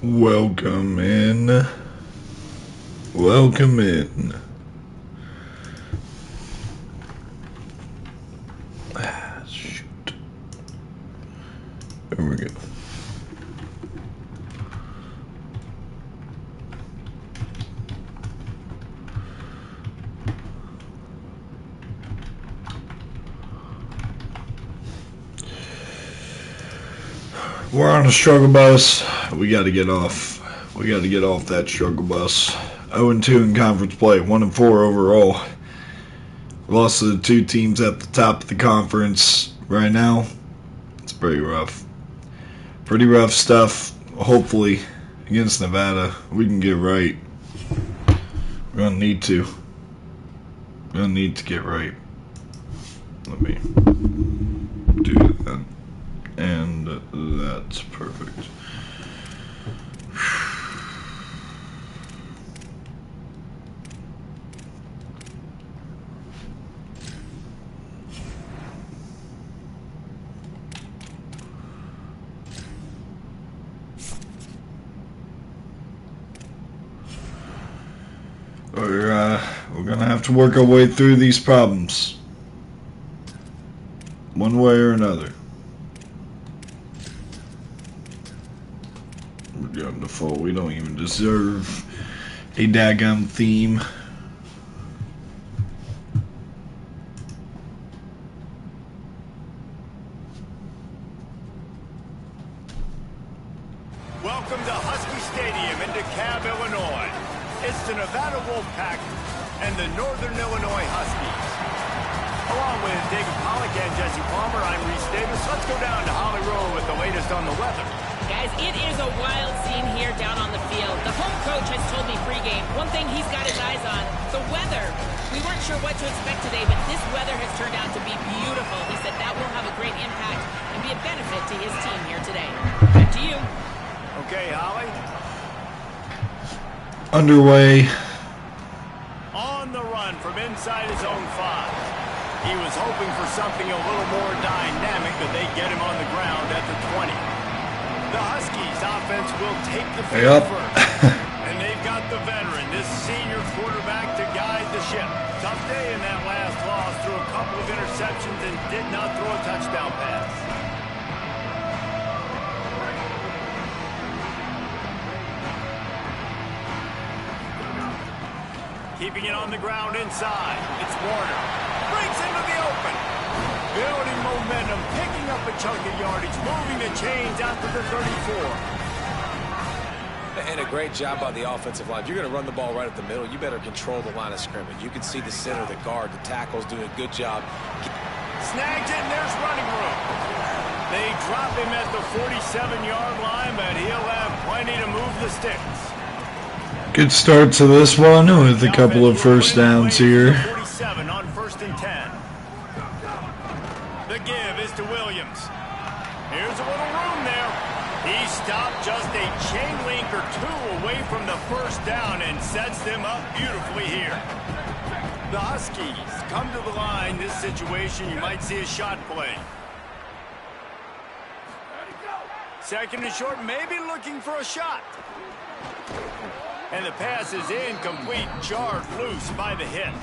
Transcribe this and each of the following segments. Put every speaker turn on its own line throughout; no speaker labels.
Welcome in. Welcome in. Shoot. There we go. We're on a struggle bus. We got to get off. We got to get off that struggle bus. 0-2 in conference play, 1-4 overall. Lost to the two teams at the top of the conference right now. It's pretty rough. Pretty rough stuff. Hopefully, against Nevada, we can get right. We're gonna need to. We're gonna need to get right. Let me do that. And that's perfect. We're gonna have to work our way through these problems, one way or another. We're going to fall. We don't even deserve a daggum theme.
Welcome to Husky Stadium in DeKalb, Illinois. It's the Nevada Wolfpack and the Northern Illinois Huskies. Along with David Pollack and Jesse Palmer, I'm Reese Davis. Let's go down to Holly Road with the latest on the weather.
Guys, it is a wild scene here down on the field. The home coach has told me pregame, one thing he's got his eyes on, the weather. We weren't sure what to expect today, but this weather has turned out to be beautiful. He said that will have a great impact and be a benefit to his team here today. Back to you.
Okay, Holly.
Underway.
On the run from inside his own 5. He was hoping for something a little more dynamic, but they get him on the ground at the 20. The Huskies offense will take the field first. And they've got the veteran, this senior quarterback, to guide the ship. Tough day in that last loss, threw a couple of interceptions and did not throw a touchdown pass. Keeping it on the ground inside. It's Warner. Breaks into the open. Building momentum, picking up a chunk of yardage, moving the chains out to the 34.
And a great job by the offensive line. If you're going to run the ball right at the middle, you better control the line of scrimmage. You can see the center, the guard, the tackles doing a good job.
Snagged it, and there's running room. They drop him at the 47-yard line, but he'll have plenty to move the sticks.
Good start to this one with a couple of first downs here.
47 on 1st and 10. The give is to Williams. Here's a little room there. He stopped just a chain link or two away from the first down and sets them up beautifully here. The Huskies come to the line. This situation, you might see a shot play. Second and short, maybe looking for a shot. And the pass is incomplete, jarred loose by the hit.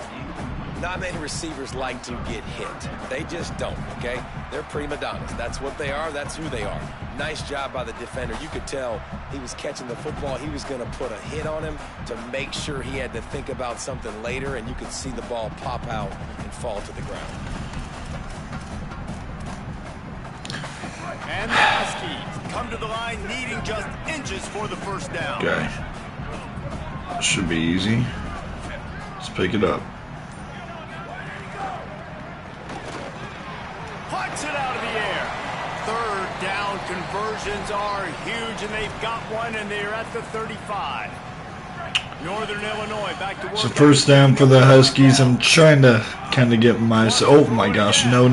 Not many receivers like to get hit. They just don't, okay? They're prima donnas. That's what they are. That's who they are. Nice job by the defender. You could tell he was catching the football. He was going to put a hit on him to make sure he had to think about something later, and you could see the ball pop out and fall to the ground.
And the Huskies come to the line needing just inches for the first down.
Okay. Should be easy. Let's pick it up.
Puts it out of the air. Third down conversions are huge, and they've got one, and they're at the 35. Northern Illinois back to work.
It's a first down for the Huskies. I'm trying to kind of get myself. Oh my gosh, no.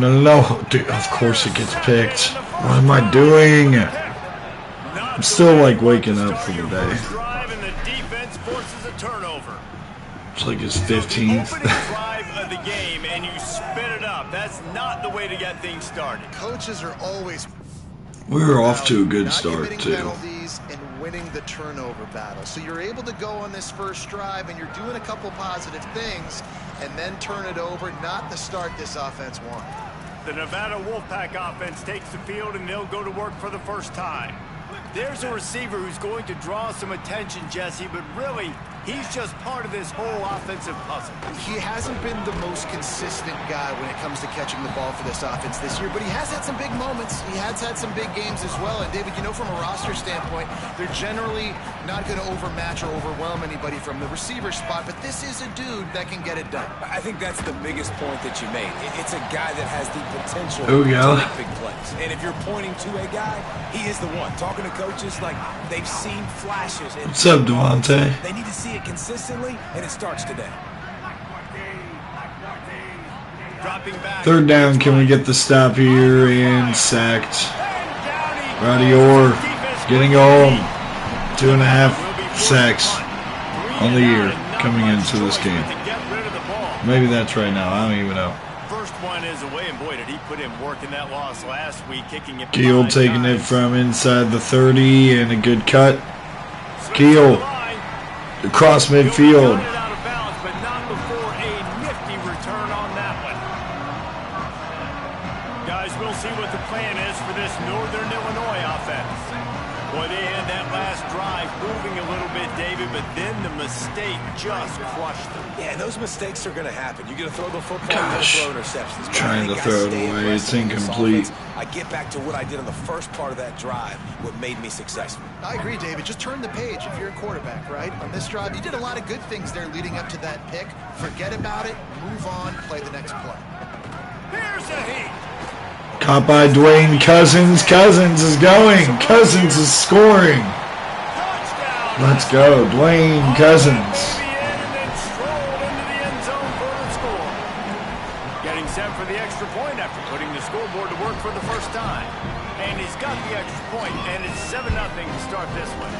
Dude, of course it gets picked. What am I doing? I'm still like waking up for the day. It's like his 15th.
drive of the game, and you spit it up. That's not the way to get things started.
Coaches are always
We were off to a good start too.
winning the turnover battle. So you're able to go on this first drive, and you're doing a couple positive things, and then turn it over. Not the start this offense wanted.
The Nevada Wolfpack offense takes the field, and they'll go to work for the first time. There's a receiver who's going to draw some attention, Jesse, but really, he's just part of this whole offensive puzzle.
He hasn't been the most consistent guy when it comes to catching the ball for this offense this year, but he has had some big moments. He has had some big games as well. And, David, you know, from a roster standpoint, they're generally not going to overmatch or overwhelm anybody from the receiver spot, but this is a dude that can get it done.
I think that's the biggest point that you made. It's a guy that has the potential
to
make big plays. And if you're pointing to a guy, he is the one. Talking to coaches, like, they've seen flashes. And
what's up, Devontae?
They need to see it consistently, and it starts today.
Dropping back.
Third down, can we get the stop here? And sacked. Roddy Orr getting home. 2.5 sacks on the year coming into this game. Maybe that's right now. I don't even know.
First one is away, and boy, did he put in work in that loss last week, kicking it.
Keel taking it from inside the 30 and a good cut. Keel across midfield.
Out of bounds, but not before a nifty return on that one. Guys, we'll see what the plan is for this Northern Illinois offense. Boy, they had that last drive moving a little bit, David, but then the mistake just crushed them.
Yeah, those mistakes are going to happen. You're going to throw the football,
Gosh.
you're going to throw interceptions.
Trying to throw it away. It's incomplete.
I get back to what I did on the first part of that drive, what made me successful.
I agree, David. Just turn the page if you're a quarterback, right? On this drive, you did a lot of good things there leading up to that pick. Forget about it, move on, play the next play.
Here's a heat.
Caught by Dwayne Cousins. Cousins is going. Cousins is scoring.
Touchdown.
Let's go, Dwayne Cousins.
And then strolled into the end zone for the score. Getting set for the extra point after putting the scoreboard to work for the first time. And he's got the extra point, and it's 7-0 to start this one.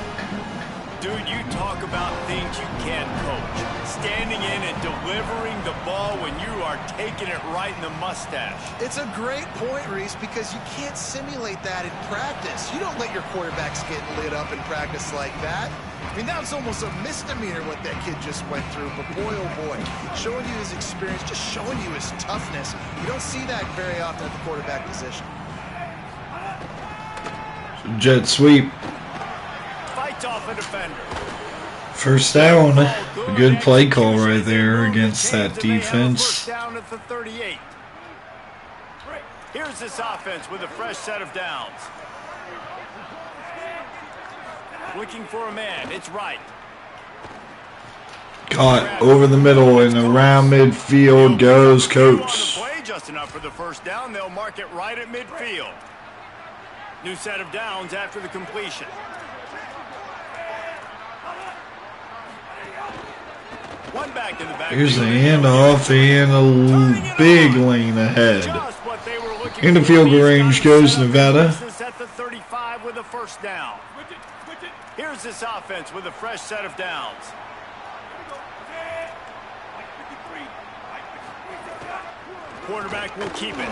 Dude, you talk about things you can't coach. Standing in and delivering the ball when you are taking it right in the mustache.
It's a great point, Reese, because you can't simulate that in practice. You don't let your quarterbacks get lit up in practice like that. I mean, that's almost a misdemeanor what that kid just went through. But boy, oh boy, showing you his experience, just showing you his toughness. You don't see that very often at the quarterback position.
Jet sweep.
Fights off a defender.
First down. A good play call right there against that defense.
First down at the 38. Here's this offense with a fresh set of downs. Looking for a man. It's right.
Caught over the middle and around midfield goes Coates.
Play just enough for the first down. They'll mark it right at midfield. New set of downs after the completion. One back in the back.
Here's the handoff and a big lane ahead. Into field goal range goes Nevada.
At the 35 with a first down. Here's this offense with a fresh set of downs. Quarterback will keep it.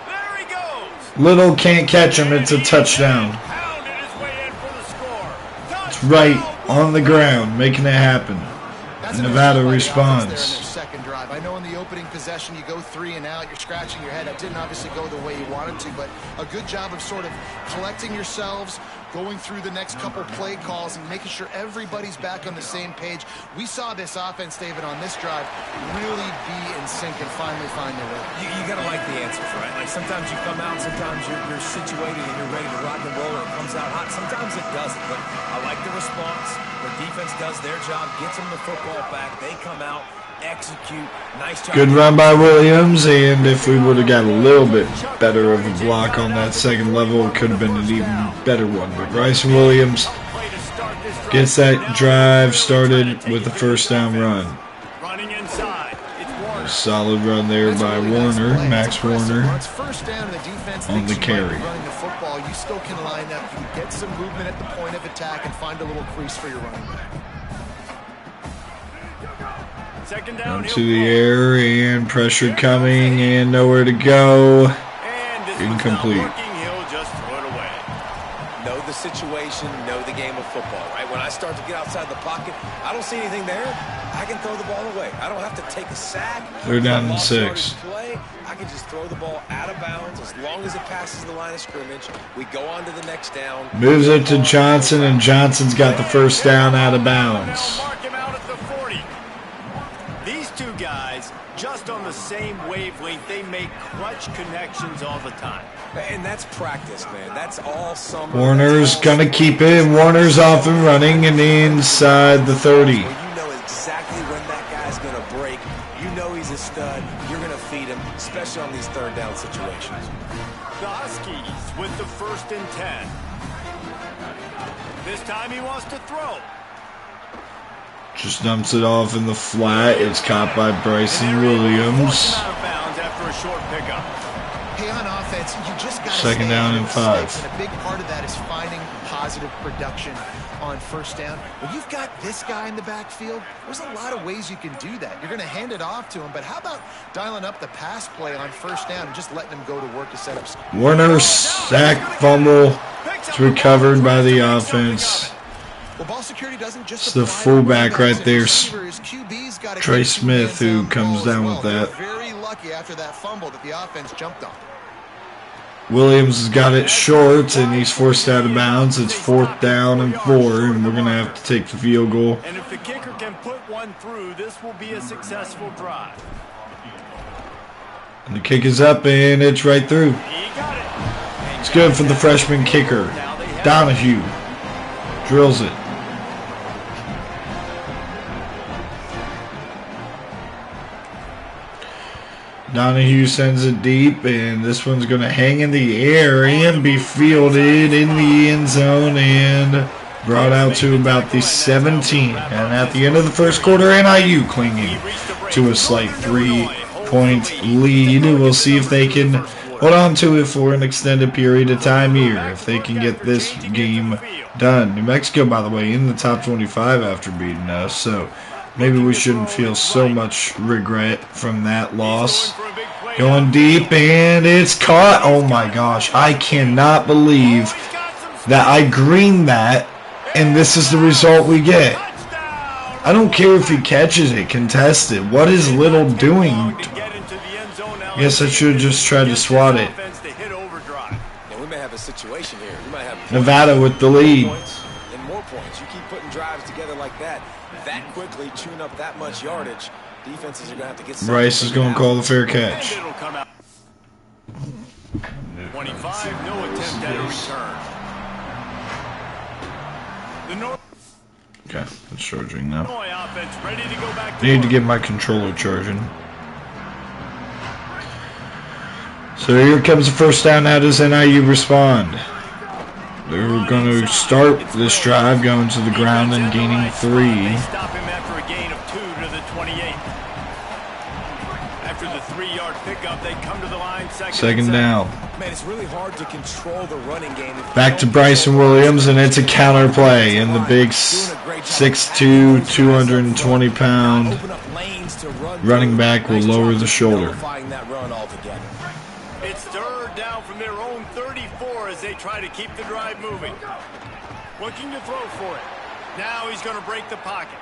There he goes.
Little can't catch him. It's a touchdown.
Pounded his way in for the score.
It's right on the ground, making it happen. Nevada responds.
Second drive. I know in the opening possession you go 3 and out. You're scratching your head. That didn't obviously go the way you wanted to, but a good job of sort of collecting yourselves, going through the next couple play calls and making sure everybody's back on the same page. We saw this offense, David, on this drive really be in sync and finally find their way.
You got to like the answers, right? Like sometimes you come out, sometimes you're situated and you're ready to rock and roll, and it comes out hot. Sometimes it doesn't, but I like the response. The defense does their job, gets them the football back. They come out, execute. Nice job.
Good run by Williams, and if we would have got a little bit better of a block on that second level, it could have been an even better one. But Bryson Williams gets that drive started with a first down run.
Running inside.
A solid run there by Warner, Max Warner, on the carry.
Running the football, you still can line up, you can get some movement at the point of attack and find a little crease for your running back.
Second down,
to the air and pressure coming and nowhere to go.
and
Incomplete.
He'll just throw it away.
Know the the situation, know the game of football, right? When I start to get outside the pocket, I don't see anything there. I can throw the ball away. I don't have to take a sack.
3rd down and 6.
Play, I can just throw the ball out of bounds as long as it passes the line of scrimmage. We go on to the next down.
Moves it to Johnson, and Johnson's got the 1st down out of bounds.
Mark him out at the 40. These two guys, just on the same wavelength, they make clutch connections all the time.
And that's practice, man. That's all summer.
Warner's gonna keep it. Warner's off and running and inside the 30.
You know exactly when that guy's going to break. You know he's a stud. You're going to feed him, especially on these 3rd down situations.
The Huskies with the 1st and 10. This time he wants to throw.
Just dumps it off in the flat. It's caught by Bryson Williams.
Out of bounds after a short pickup.
Hey, on offense, you just got
2nd down and 5.
And a big part of that is finding positive production on 1st down. When you've got this guy in the backfield, there's a lot of ways you can do that. You're going to hand it off to him, but how about dialing up the pass play on 1st down and just letting him go to work to set up?
Warner sack fumble. It's recovered by the offense.
Well, ball security doesn't just
It's the fullback right there, Trey Smith, who comes down with that.
Very lucky after that fumble that the offense jumped on.
Williams has got it short, and he's forced out of bounds. It's 4th down and 4, and we're going to have to take the field goal.
And if the kicker can put one through, this will be a successful drive.
And the kick is up, and it's right through.
He got it.
It's good for the freshman kicker. Donahue drills it. Donahue sends it deep, and this one's going to hang in the air and be fielded in the end zone and brought out to about the 17. And at the end of the 1st quarter, NIU clinging to a slight 3-point lead. We'll see if they can hold on to it for an extended period of time here, if they can get this game done. New Mexico, by the way, in the top 25 after beating us, so maybe we shouldn't feel so much regret from that loss. Going deep, and it's caught. Oh my gosh, I cannot believe that I greened that, and this is the result we get. I don't care if he catches it, contested. What is Little doing? I guess I should have just tried to swat it.
We may have a situation here. We might have
Nevada with the lead.
And more points. You keep putting drives together like that quickly, chewing up that much yardage. Defenses are going to have to get.
Bryce is going to call the fair catch.
25, no attempt at a return.
Okay, it's charging now.
Offense ready to go back to
Need to get my controller charging. So here comes the 1st down. How does NIU respond? They're going to start this drive going to the ground and gaining 3.
They stop him after a gain of 2 to the 28. After the 3-yard pickup, they come to the line. Second
down.
Man, it's really hard to control the running game.
Back to Bryson Williams, and it's a counter play. And the big 6'2", 220-pound running back will lower the shoulder.
It's 3rd down from their own 34 as they try to keep the drive moving. Looking to throw for it. Now he's going to break the pocket.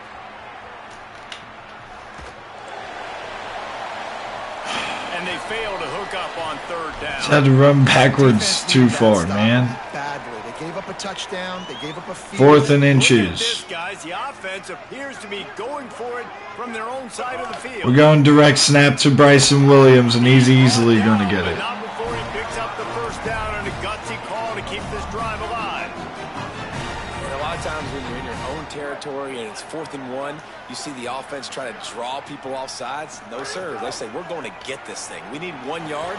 And they fail to hook up on 3rd down.
Just had to run backwards too far, man.
Badly. They gave up a touchdown. They gave up a field.
4th and inches.
This, guys, the offense appears to be going for it from their own side of the field.
We're going direct snap to Bryson Williams, and he's easily going to get it.
Not before he picks up the 1st down and a gutsy call to keep this drive alive.
And a lot of times when you're in your own territory and it's 4th and 1, you see the offense try to draw people off sides. No, sir. They say, we're going to get this thing. We need 1 yard.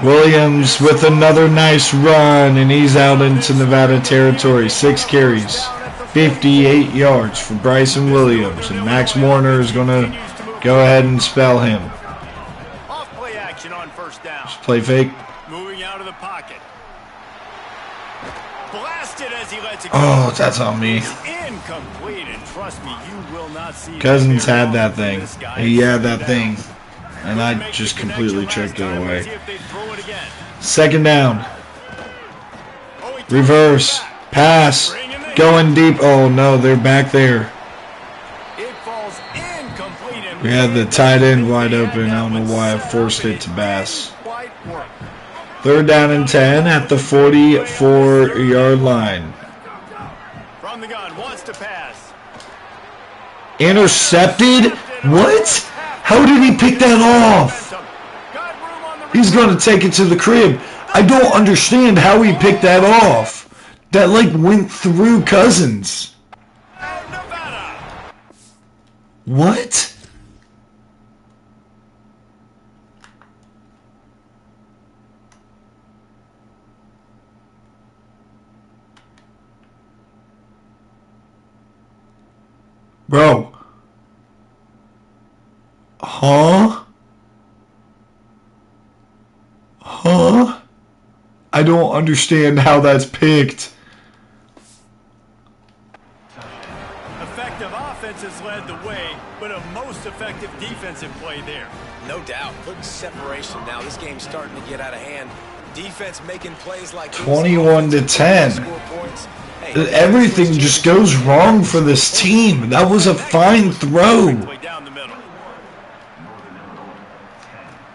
Williams with another nice run, and he's out into Nevada territory. 6 carries, 58 yards for Bryson Williams, and Max Warner is going to go ahead and spell him.
Off play action on 1st down.
Just play fake.
Moving out of the pocket. Blasted as he lets it go.
Oh, that's on me.
Incomplete, and trust me, you will not see.
Cousins had that thing. He had that thing. And I just completely checked it away. 2nd down. Reverse. Pass. Going deep. Oh, no, they're back there.
It falls incomplete. And
We had the tight end wide open. I don't know why I forced it to Bass.
Quite work.
3rd down and 10 at the 44-yard line.
From the gun, wants to pass.
Intercepted? What? How did he pick that off?
Got room on the
He's going to take it to the crib. I don't understand how he picked that off. That, like, went through Cousins.
Nevada.
What? Bro. Huh? Huh? I don't understand how that's picked.
Effective offenses led the way, but a most effective defensive play there.
No doubt. Putting separation now. This game's starting to get out of hand. Defense making plays like
21 to 10. Everything just goes wrong for this team. That was a fine throw.
Down the middle.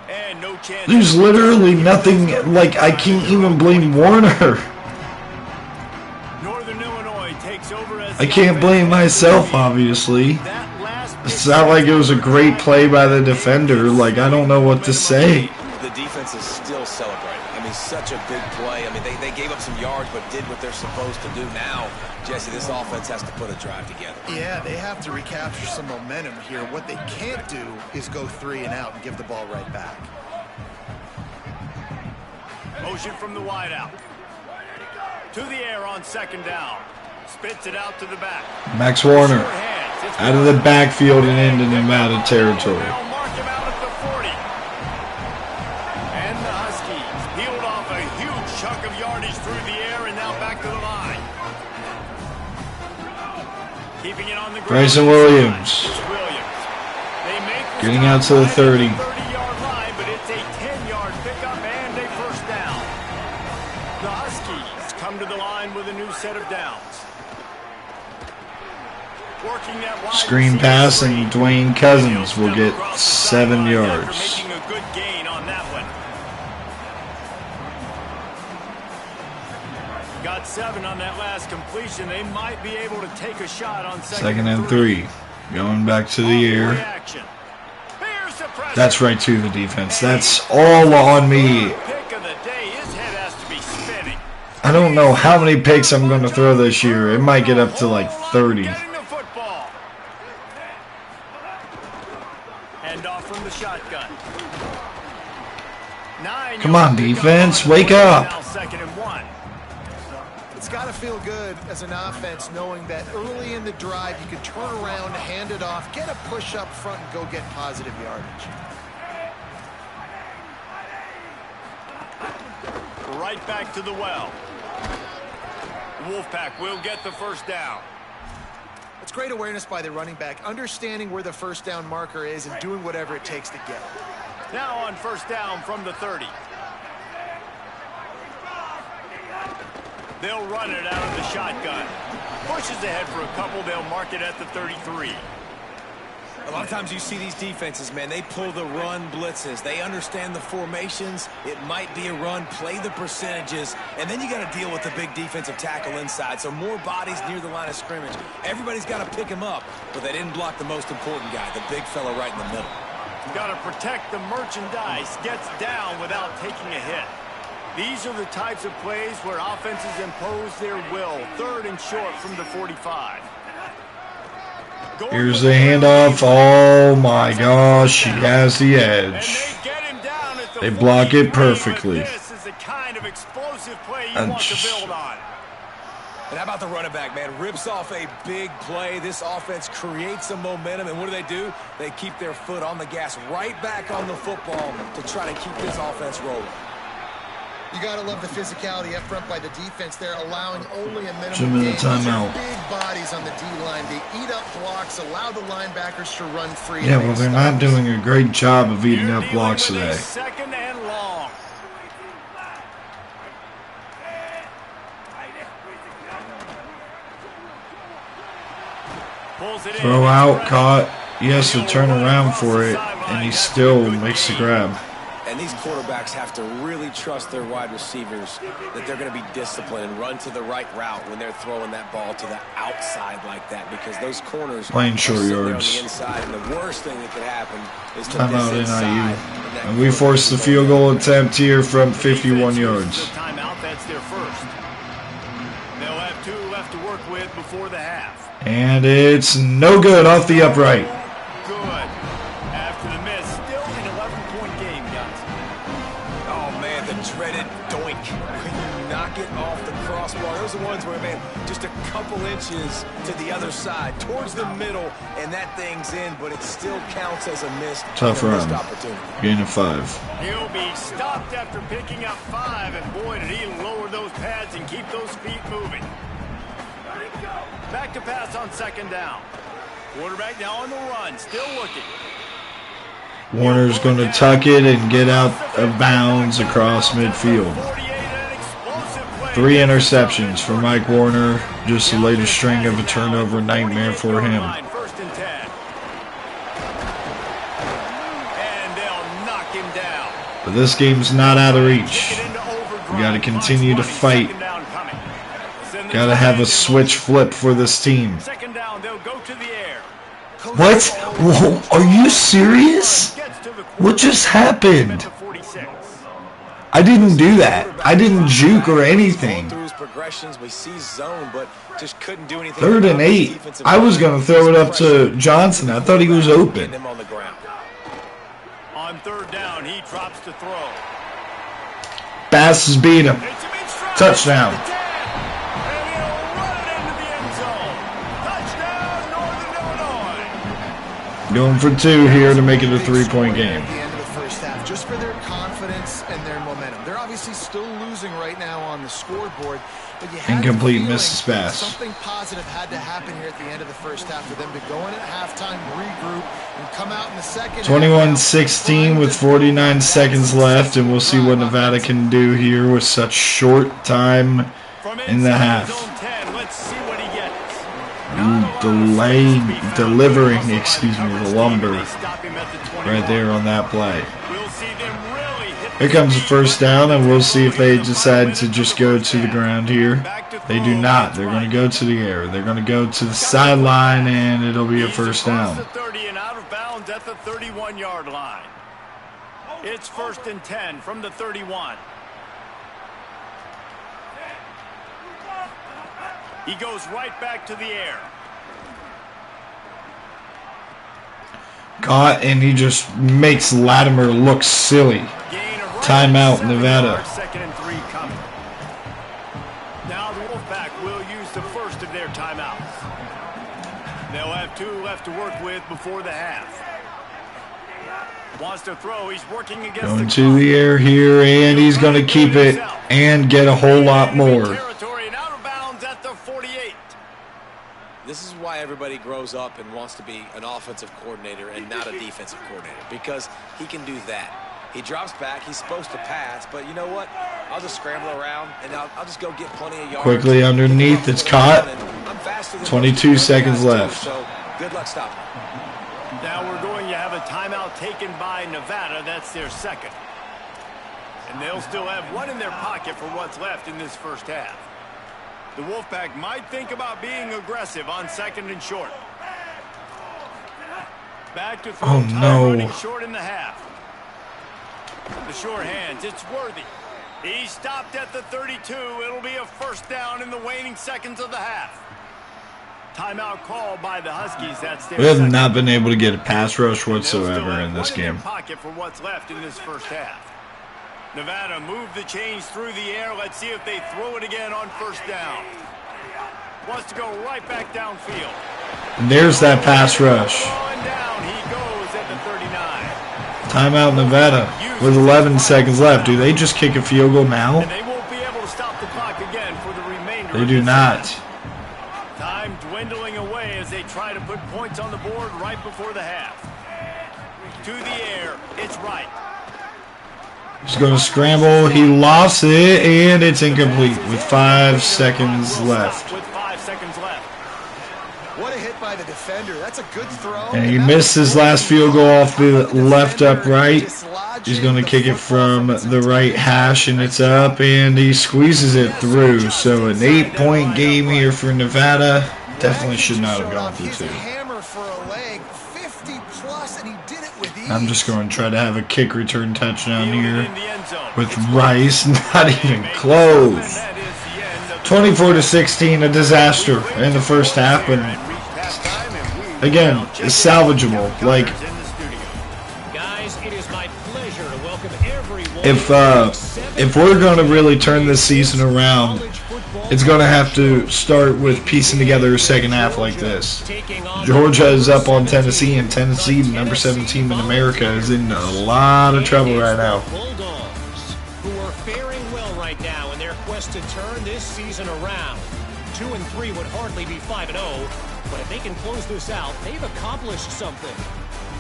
And no chance.
There's literally nothing, like, I can't even blame Warner.
Northern Illinois takes over as
I can't blame myself, obviously. It's not like it was a great play by the defender. Like, I don't know what to say.
The defense is still celebrating. I mean, such a big play. I mean, they gave up some yards but did what they're supposed to do. Now, Jesse, this offense has to put a drive together.
Yeah, they have to recapture some momentum here. What they can't do is go 3 and out and give the ball right back.
Motion from the wide out. To the air on 2nd down. Spits it out to the back.
Max Warner out of the backfield and into Nevada territory.
They'll mark him out at the 40. And the Huskies peeled off a huge chunk of yardage through the air and now back to the line. Keeping it on the ground.
Bryson Williams
They make the
getting out to the 30.
30-yard line, but it's a 10-yard pickup and a 1st down. The Huskies come to the line with a new set of downs. Working that wide
Screen pass, and Dwayne Cousins will get 7 yards.
Making a good gain on that one. Got 7 on that last completion. They might be able to take a shot on
2nd and 3. Going back to the air. That's right to the defense. That's all on me.
Pick of the day. His head has to be spinning.
I don't know how many picks I'm going to throw this year. It might get up to like 30.
Getting the football. Hand off from the shotgun. 9
Come on, defense. Wake up.
Now 2nd and 1.
It's got to feel good as an offense knowing that early in the drive you can turn around, hand it off, get a push up front, and go get positive yardage.
Right back to the well. Wolfpack will get the 1st down.
It's great awareness by the running back, understanding where the 1st down marker is and doing whatever it takes to get it.
Now on 1st down from the 30. They'll run it out of the shotgun. Pushes ahead for a couple. They'll mark it at the 33.
A lot of times you see these defenses, man, they pull the run blitzes. They understand the formations. It might be a run, play the percentages, and then you got to deal with the big defensive tackle inside. So more bodies near the line of scrimmage. Everybody's got to pick him up, but they didn't block the most important guy, the big fella right in the middle.
Got to protect the merchandise. Gets down without taking a hit. These are the types of plays where offenses impose their will. 3rd and short from the 45.
Here's the handoff. Oh my gosh, he has the edge. They block it perfectly.
This is the kind of explosive play you want to build on.
And how about the running back, man? Rips off a big play. This offense creates some momentum, and what do? They keep their foot on the gas, right back on the football to try to keep this offense rolling.
You got to love the physicality up front by the defense there, allowing only a minimum
2 minute timeout.
Big bodies on the D-line. They eat up blocks, allow the linebackers to run free.
Yeah, well, they're not doing a great job of eating up blocks today.
2nd and long.
Throw out, caught. He has to turn around for it, and he still makes the grab.
And these quarterbacks have to really trust their wide receivers that they're going to be disciplined and run to the right route when they're throwing that ball to the outside like that, because those corners
playing short
are
yards.
on the inside, and the worst thing that could happen is to
Timeout
miss inside.
NIU. And we forced the field goal attempt here from 51 yards.
Timeout, that's their first. They'll have 2 left to work with before the half.
And it's no good off the upright.
Good. After the miss, still an 11-point game, guys.
Oh, man, the dreaded doink. When you knock it off the crossbar, those are ones where, man, just a couple inches to the other side, towards the middle, and that thing's in, but it still counts as a missed,
Tough run.
opportunity.
Gain of 5.
He'll be stopped after picking up 5, and boy, did he lower those pads and keep those feet moving. Back to pass on 2nd down. Quarterback now on the run, still looking.
Warner's going to tuck it and get out of bounds across midfield. 3 interceptions for Mike Warner. Just the latest string of a turnover nightmare for him.
1st and 10. And they'll knock him down.
But this game's not out of reach. We got to continue to fight. Got to have a switch flip for this team.
2nd down, they'll go to the air.
What? Whoa, are you serious? What just happened? I didn't do that. I didn't juke or anything. 3rd and 8. I was going to throw it up to Johnson. I thought he was open.
On 3rd down, he drops to throw.
Bass has beat him. Touchdown. Going for 2 here to make it a 3-point game.
At the end of the first half, just for their confidence and their momentum. They're obviously still losing right now on the scoreboard, but you have
Incomplete misses pass.
Something positive had to happen here at the end of the first half for them to go in at halftime, regroup, and come out in the second.
21-16 with 49 seconds left, and we'll see what Nevada can do here with such short time in the half. Delivering the lumber right there on that play. Here comes the 1st down, and we'll see if they decide to just go to the ground here. They do not. They're going to go to the air. They're going to go to the sideline, and it'll be a 1st down.
The 30 and out of bounds at the 31-yard line. It's 1st and 10 from the 31. He goes right back to the air.
Caught, and he just makes Latimer look silly. Timeout, Nevada.
2nd and 3 coming. Now the Wolfpack will use the first of their timeouts. They'll have 2 left to work with before the half. Wants to throw. He's working against
Going to the air here, and he's going to keep it and get a whole lot more.
This is why everybody grows up and wants to be an offensive coordinator and not a defensive coordinator, because he can do that. He drops back. He's supposed to pass, but you know what? I'll just scramble around, and I'll just go get plenty of yards.
Quickly underneath. It's caught. 22 seconds left.
So good luck stopping.
Now we're going to have a timeout taken by Nevada. That's their 2nd. And they'll still have 1 in their pocket for what's left in this first half. The Wolfpack might think about being aggressive on 2nd and short. Back to throw.
Oh, no.
Running short in the half. The short hands. It's Worthy. He's stopped at the 32. It'll be a 1st down in the waning seconds of the half. Timeout called by the Huskies. That's their
We have
2nd.
not been able to get a pass rush whatsoever in this game.
Pocket for what's left in this first half. Nevada moved the chains through the air. Let's see if they throw it again on 1st down. Wants to go right back downfield.
And there's that pass rush.
Down he goes at the 39.
Timeout Nevada with 11 seconds left. Do they just kick a field goal now?
And they won't be able to stop the clock again for the remainder.
They do not.
Time dwindling away as they try to put points on the board right before the half. To the air, it's right.
He's going to scramble. He lost it, and it's incomplete with 5 seconds left.
With 5 seconds left.
What a hit by the defender. That's a good throw.
And he missed his last field goal off the left upright. He's going to kick it from the right hash, and it's up, and he squeezes it through. So an 8-point game here for Nevada. Definitely should not have gone for 2. I'm just going to try to have a kick return touchdown here with Rice. Not even close. 24-16, a disaster in the first half, but again, it's salvageable. Like, if we're going to really turn this season around, it's going to have to start with piecing together a second half like this. Georgia is up on Tennessee, and Tennessee, the number 7 team in America, is in a lot of trouble right now.
Who are faring well right now in their quest to turn this season around. 2-3 would hardly be 5-0, but if they can close this out, they've accomplished something.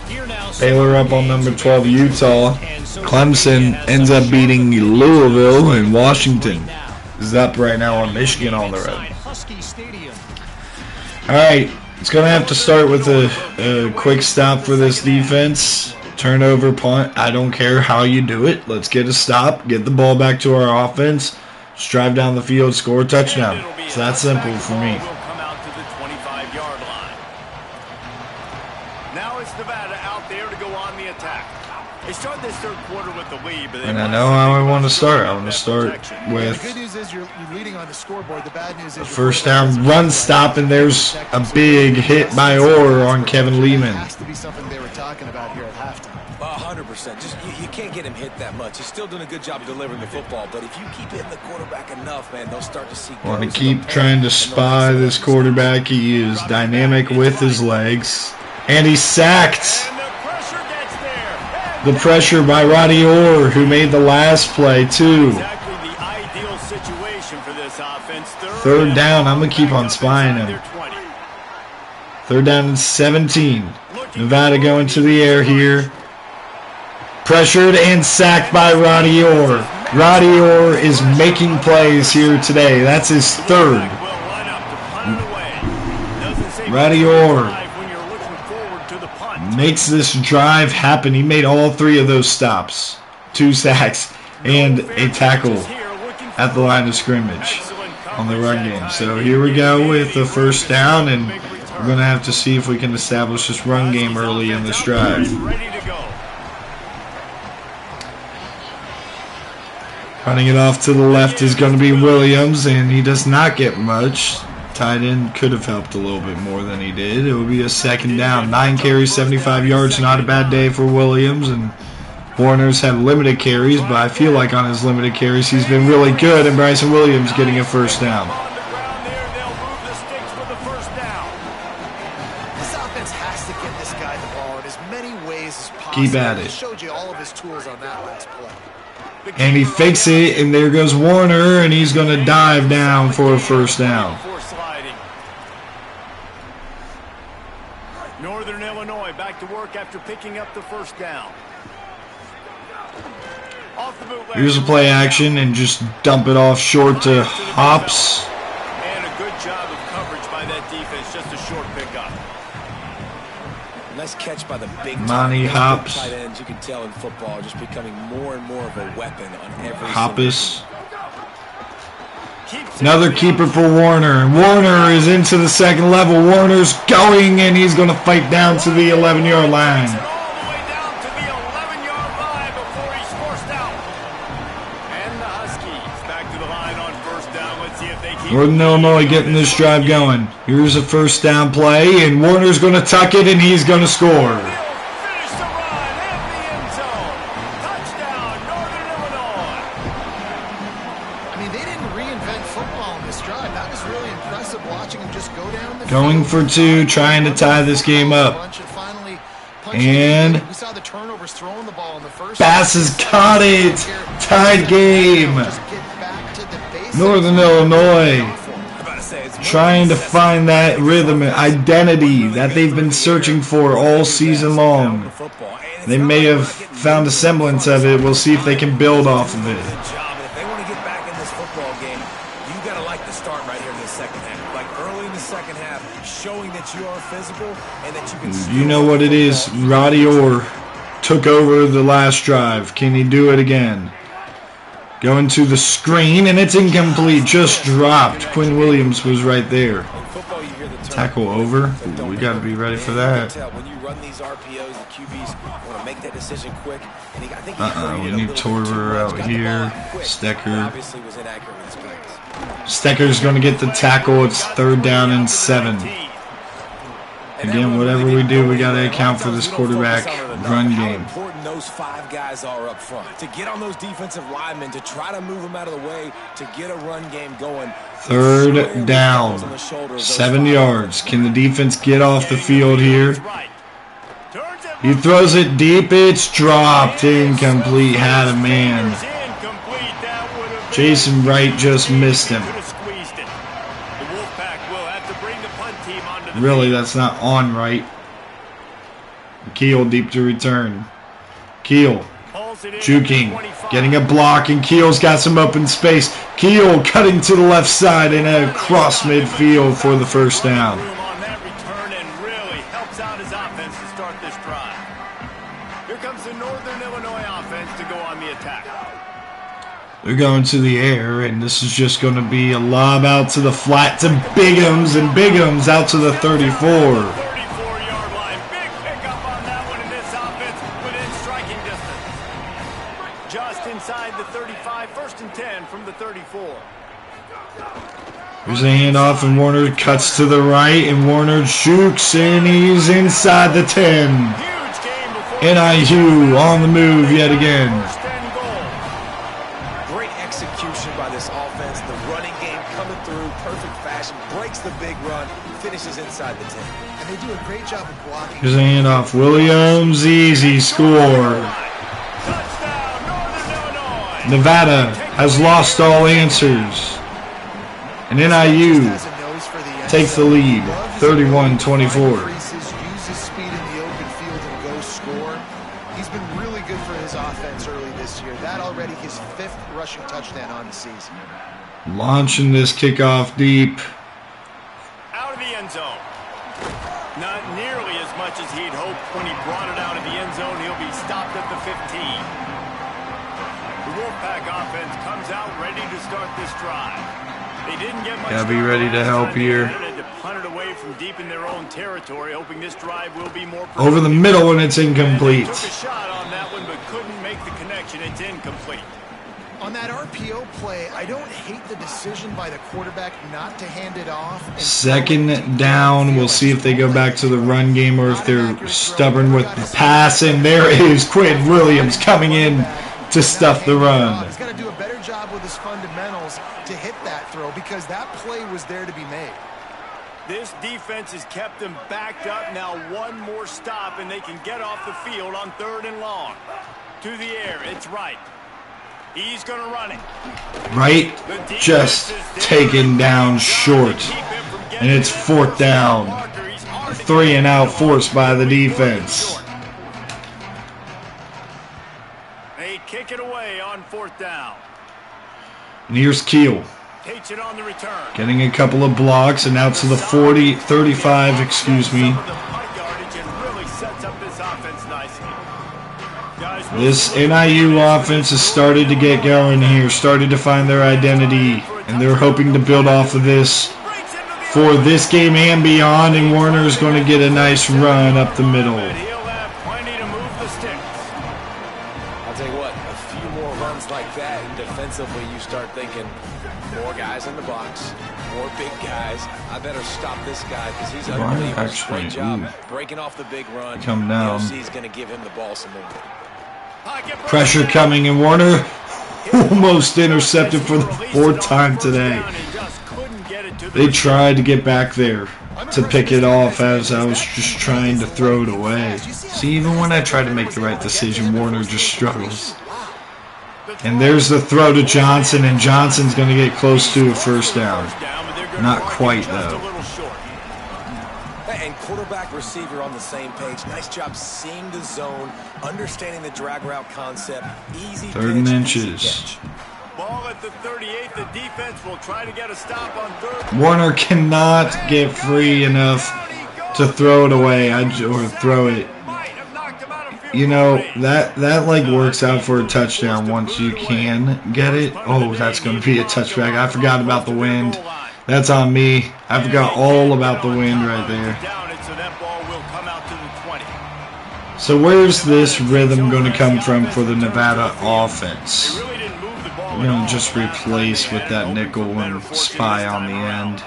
Here now,
Baylor up on number 12, Utah. Clemson ends up beating Louisville, and Washington is up right now on Michigan on the road. Alright, it's going to have to start with a quick stop for this defense. Turnover, punt, I don't care how you do it. Let's get a stop, get the ball back to our offense, just drive down the field, score a touchdown. It's that simple for me.
Now it's Nevada out there to go on the attack. They start this third quarter with the lead, but
and I know how I want to start. I want to start with
the good news is you're leading on the scoreboard. The bad news is
first down, run stop, and there's a big hit by Orr on Kevin Lehman.
Has to be something they were talking about here at halftime.
100%. Just you can't get him hit that much. He's still doing a good job delivering the football, but if you keep hitting the quarterback enough, man, they'll start to see.
Want to keep trying to spy this quarterback. He is dynamic with his legs, and he's sacked. The pressure by Roddy Orr, who made the last play, too. Third down, I'm going to keep on spying him. Third down and 17. Nevada going to the air here. Pressured and sacked by Roddy Orr. Roddy Orr is making plays here today. That's his third. Roddy Orr makes this drive happen. He made all 3 of those stops. 2 sacks and a tackle at the line of scrimmage on the run game. So here we go with the first down, and we're going to have to see if we can establish this run game early in this drive. Running it off to the left is going to be Williams, and he does not get much. Tight end could have helped a little bit more than he did. It will be a second down. 9 carries, 75 yards. Not a bad day for Williams. And Warner's had limited carries, but I feel like on his limited carries he's been really good. And Bryson Williams getting a first down.
This offense has to get this guy the ball in as many ways as possible.
Keep at it.
He showed you all of his tools on that last play.
And he fakes it, and there goes Warner, and he's going to dive down for a first down.
Northern Illinois back to work after picking up the first down.
Here's a play action, and just dump it off short to Hops.
And a good job of coverage by that defense, just a short pickup.
Nice catch by the big
Monty Hops.
tight ends. You can tell in football just becoming more and more of a weapon on every
Hoppus. Another keeper for Warner. Warner is into the second level. Warner's going, and he's going to fight down to the 11-yard line.
All the way down to the 11-yard line before he's forced out. And the Huskies back to the line on first down. Let's see if they keep
Northern Illinois getting this drive going. Here's a first down play, and Warner's going to tuck it, and he's going to score.
finish the run at the end zone. Touchdown, Northern Illinois.
I mean, they didn't reinvent football in this drive. That was really impressive watching him just go down the
Going
field.
for 2, trying to tie this game up. And
we saw the turnovers throwing the ball in the first.
Bass has got it. Tied game.
Just get back to the basics.
Northern Illinois trying to find that rhythm and identity that they've been searching for all season long. They may have found a semblance of it. We'll see if they can build off of it.
If they want to get back in this football game, you got to like the start right here in the second half. Like early in the second half, showing that that you are physical and that you can.
You know what it is. Roddy Orr took over the last drive. Can he do it again? Going to the screen, and it's incomplete. Just dropped. Quinn Williams was right there. Tackle over. Ooh, we got to be ready for that.
When you run these RPOs, the QBs want to make that decision quick.
We need Torver out here. Stecker. Stecker's going to get the tackle. It's 3rd down and 7. Again, whatever we do, we got to account for this quarterback run game.
Important those 5 guys are up front to get on those defensive linemen, to try to move them out of the way, to get a run game going.
3rd down, 7 yards. Can the defense get off the field here? He throws it deep. It's dropped. Incomplete. Had a man. Jason Wright just missed him. Really, that's not on right. Keel deep to return. Keel juking, getting a block, and Keel's got some open space. Keel cutting to the left side and across midfield for the 1st down.
Here comes the Northern Illinois offense to go on the attack.
They're going to the air, and this is just going to be a lob out to the flat to Biggums, and Biggums out to the 34.
34-yard line. Big pickup on that one in this offense within striking distance. Just inside the 35, 1st and 10 from the 34.
There's a handoff, and Warner cuts to the right, and Warner jukes, and he's inside the 10. NIU on the move yet again.
Great execution by this offense. The running game coming through, perfect fashion, breaks the big run, finishes inside the 10.
And they do a great job of blocking.
Here's a handoff. Williams, easy score. Nevada has lost all answers. And NIU takes the lead, 31-24.
Rushing touchdown on the season.
Launching this kickoff deep.
Out of the end zone. Not nearly as much as he'd hoped when he brought it out of the end zone. He'll be stopped at the 15. The Wolfpack offense comes out ready to start this drive. They didn't get much.
Gotta be ready to help here.
To punt it away from deep in their own territory, hoping this drive will be more
over the middle, and it's incomplete.
Took a shot on that one, but couldn't make the connection. It's incomplete.
On that RPO play, I don't hate the decision by the quarterback not to hand it off.
2nd down. We'll see if they go back to the run game or if they're stubborn with the pass. And there is Quinn Williams coming in to stuff the run.
He's got to do a better job with his fundamentals to hit that throw because that play was there to be made.
This defense has kept them backed up. Now one more stop and they can get off the field on 3rd and long. To the air, it's Wright. He's going to run it.
Wright just taken down short. And it's 4th down. A 3-and-out forced by the defense.
They kick it away on 4th down.
And here's Keel.
Takes it on the return.
Getting a couple of blocks and out to the 40, 35, excuse me. This NIU offense has started to get going here, started to find their identity, and they're hoping to build off of this for this game and beyond, and Warner's going to get a nice run up the middle.
He'll have plenty to move the sticks.
I'll tell you what, a few more runs like that, and defensively you start thinking, more guys in the box, more big guys. I better stop this guy because he's unbelievable. Great job breaking off the big run.
Come down.
He's going to give him the ball some more.
Pressure coming, and Warner almost intercepted for the 4th time today. They tried to get back there to pick it off as I was just trying to throw it away. See, even when I try to make the right decision, Warner just struggles. And there's the throw to Johnson, and Johnson's going to get close to a 1st down. Not quite, though.
And quarterback receiver on the same page. Nice job seeing the zone, understanding the drag route concept. Easy
3rd and inches.
Ball at the 38. The defense will try to get a stop on 3rd.
Warner cannot get free enough to throw it away or throw it. You know, that like works out for a touchdown once you can get it. Oh, that's going to be a touchback. I forgot about the wind. That's on me. I forgot all about the wind right there. So where's this rhythm going to come from for the Nevada offense? We're going to just replace with that nickel and spy on the end.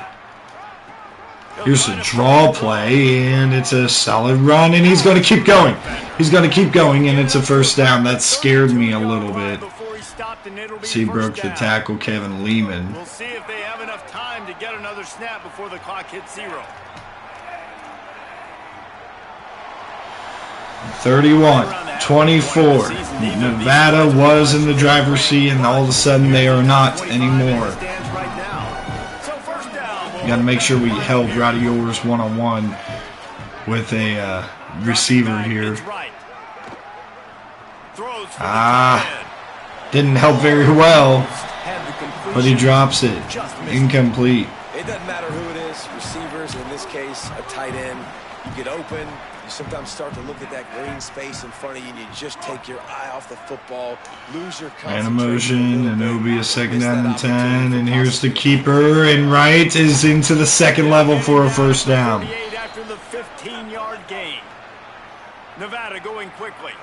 Here's a draw play, and it's a solid run, and he's going to keep going. He's going to keep going, and it's a first down. That scared me a little bit. See, he broke the tackle, Kevin Lehman.
We'll see if they have enough time to get another snap before the clock hits 0.
31-24. Nevada was in the driver's seat, and all of a sudden they are not anymore. You got to make sure we held Radiol's one-on-one with a receiver here. Didn't help very well, but he drops it. Incomplete.
It doesn't matter who it is, receivers, in this case, a tight end. You get open, you sometimes start to look at that green space in front of you, and you just take your eye off the football, lose your concentration.
And a motion, and it'll be a second down and 10, and here's the keeper, and Wright is into the second level for a first down.
After the 15-yard gain. Nevada going quickly.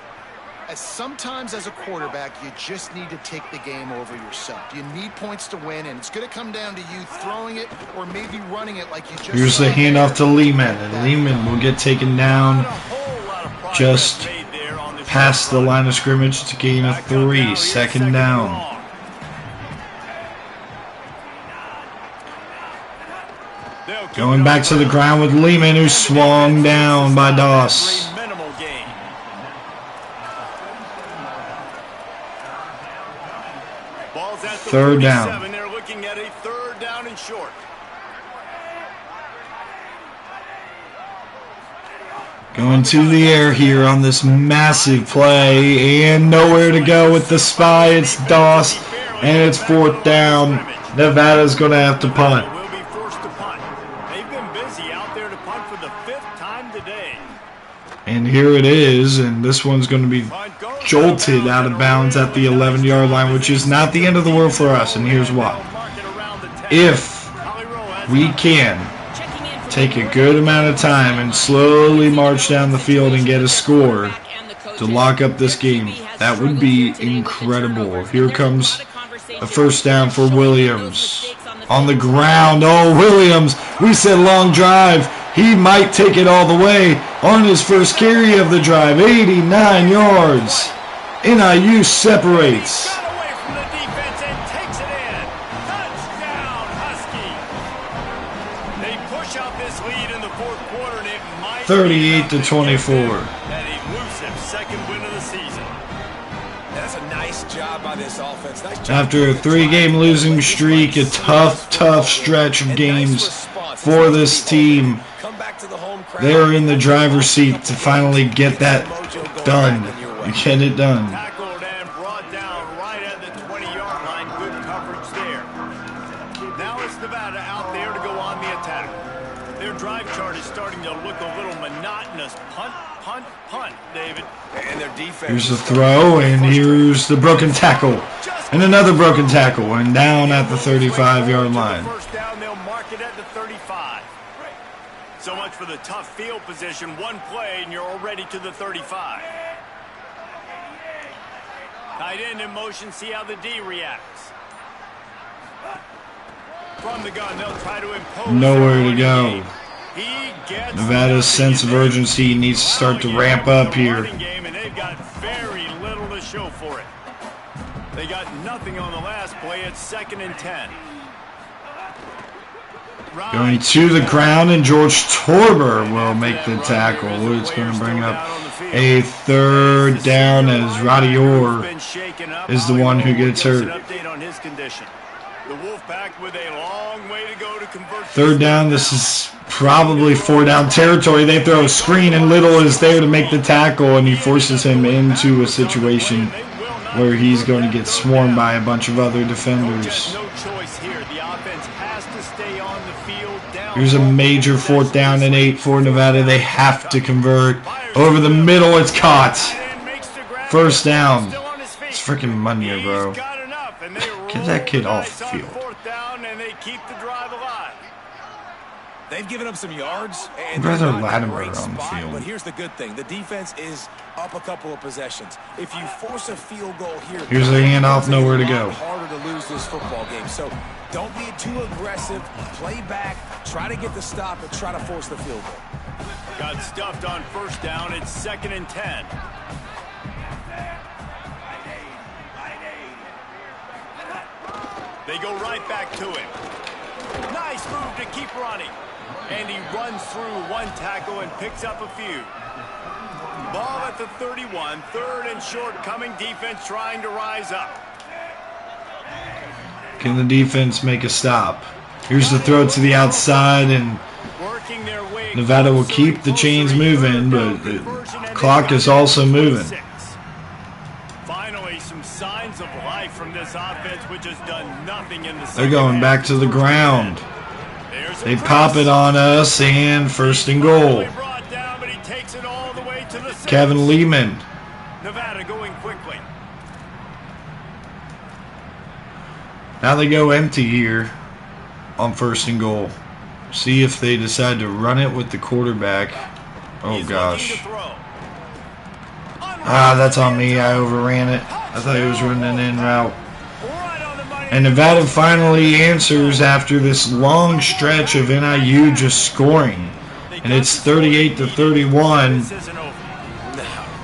Sometimes as a quarterback, you just need to take the game over yourself. You need points to win, and it's going to come down to you throwing it or maybe running it like you just...
Here's the handoff to Lehman, and Lehman will get taken down just past the line of scrimmage to gain a 3, second down. Going back to the ground with Lehman, who swung down by Doss. Third down.
They're looking at a third down and short.
Going to the air here on this massive play, and nowhere to go with the spy. It's Doss, and it's 4th down. Nevada's going to have to punt.
Will be forced to punt. They've been busy out there to punt for the 5th time today.
And here it is, and this one's going to be jolted out of bounds at the 11-yard line, which is not the end of the world for us, and here's why. If we can take a good amount of time and slowly march down the field and get a score to lock up this game, that would be incredible. Here comes a first down for Williams. On the ground, oh, Williams, we said long drive. He might take it all the way on his first carry of the drive. 89 yards. NIU separates.
Got away from the defense and takes it in. Touchdown, Husky. They push out this lead in the 4th quarter, and it might
38-24.
That elusive second win of the season.
That's a nice job by this offense. Nice job.
After a 3-game losing streak, a tough stretch of games for this team, they're in the driver's seat to finally get that done. Get it done.
Tackled and brought down right at the 20-yard line. Good coverage there. Now it's Nevada out there to go on the attack. Their drive chart is starting to look a little monotonous. Punt, David.
And their defense.
Here's the throw, and here's the broken tackle. And another broken tackle, and down at the 35-yard line.
First down, they'll mark it at the 35. So much for the tough field position. One play, and you're already to the 35. Tight end in motion, see how the D reacts. From the gun, they'll try to impose.
Nowhere to go.
He gets
Nevada's sense of urgency needs to start to ramp up here.
Game, and they've got very little to show for it. They got nothing on the last play. It's 2nd and 10.
Going to the ground, and George Torber will make the tackle. It's going to bring up a 3rd down as Radior is the one who gets hurt. 3rd down, this is probably 4-down territory. They throw a screen, and Little is there to make the tackle, and he forces him into a situation where he's going to get swarmed by a bunch of other defenders.
No choice here. The offense has to stay on the field.
Here's a major 4th down and 8 for Nevada. They have to convert. Over the middle, it's caught. 1st down. It's freaking Munyer, bro. Get that kid off the field.
They've given up some yards.
I'd rather Latimer on the field.
But here's the good thing. The defense is up a couple of possessions. If you force a field goal here,
here's the handoff, nowhere to go.
Harder to lose this football game. So don't be too aggressive. Play back. Try to get the stop and try to force the field goal.
Got stuffed on 1st down. It's 2nd and 10. They go right back to him. Nice move to keep running. And he runs through 1 tackle and picks up a few. Ball at the 31. 3rd and short, coming defense trying to rise up.
Can the defense make a stop? Here's the throw to the outside, and Nevada will keep the chains moving, but the clock is also moving.
Finally, some signs of life from this offense, which has done nothing in the
They're going back to the ground. They pop it on us, and 1st and goal. Kevin Lehman.
Nevada going quickly.
Now they go empty here on 1st and goal. See if they decide to run it with the quarterback. Oh gosh. Ah, that's on me. I overran it. I thought he was running an in route. And Nevada finally answers after this long stretch of NIU just scoring. And it's 38-31.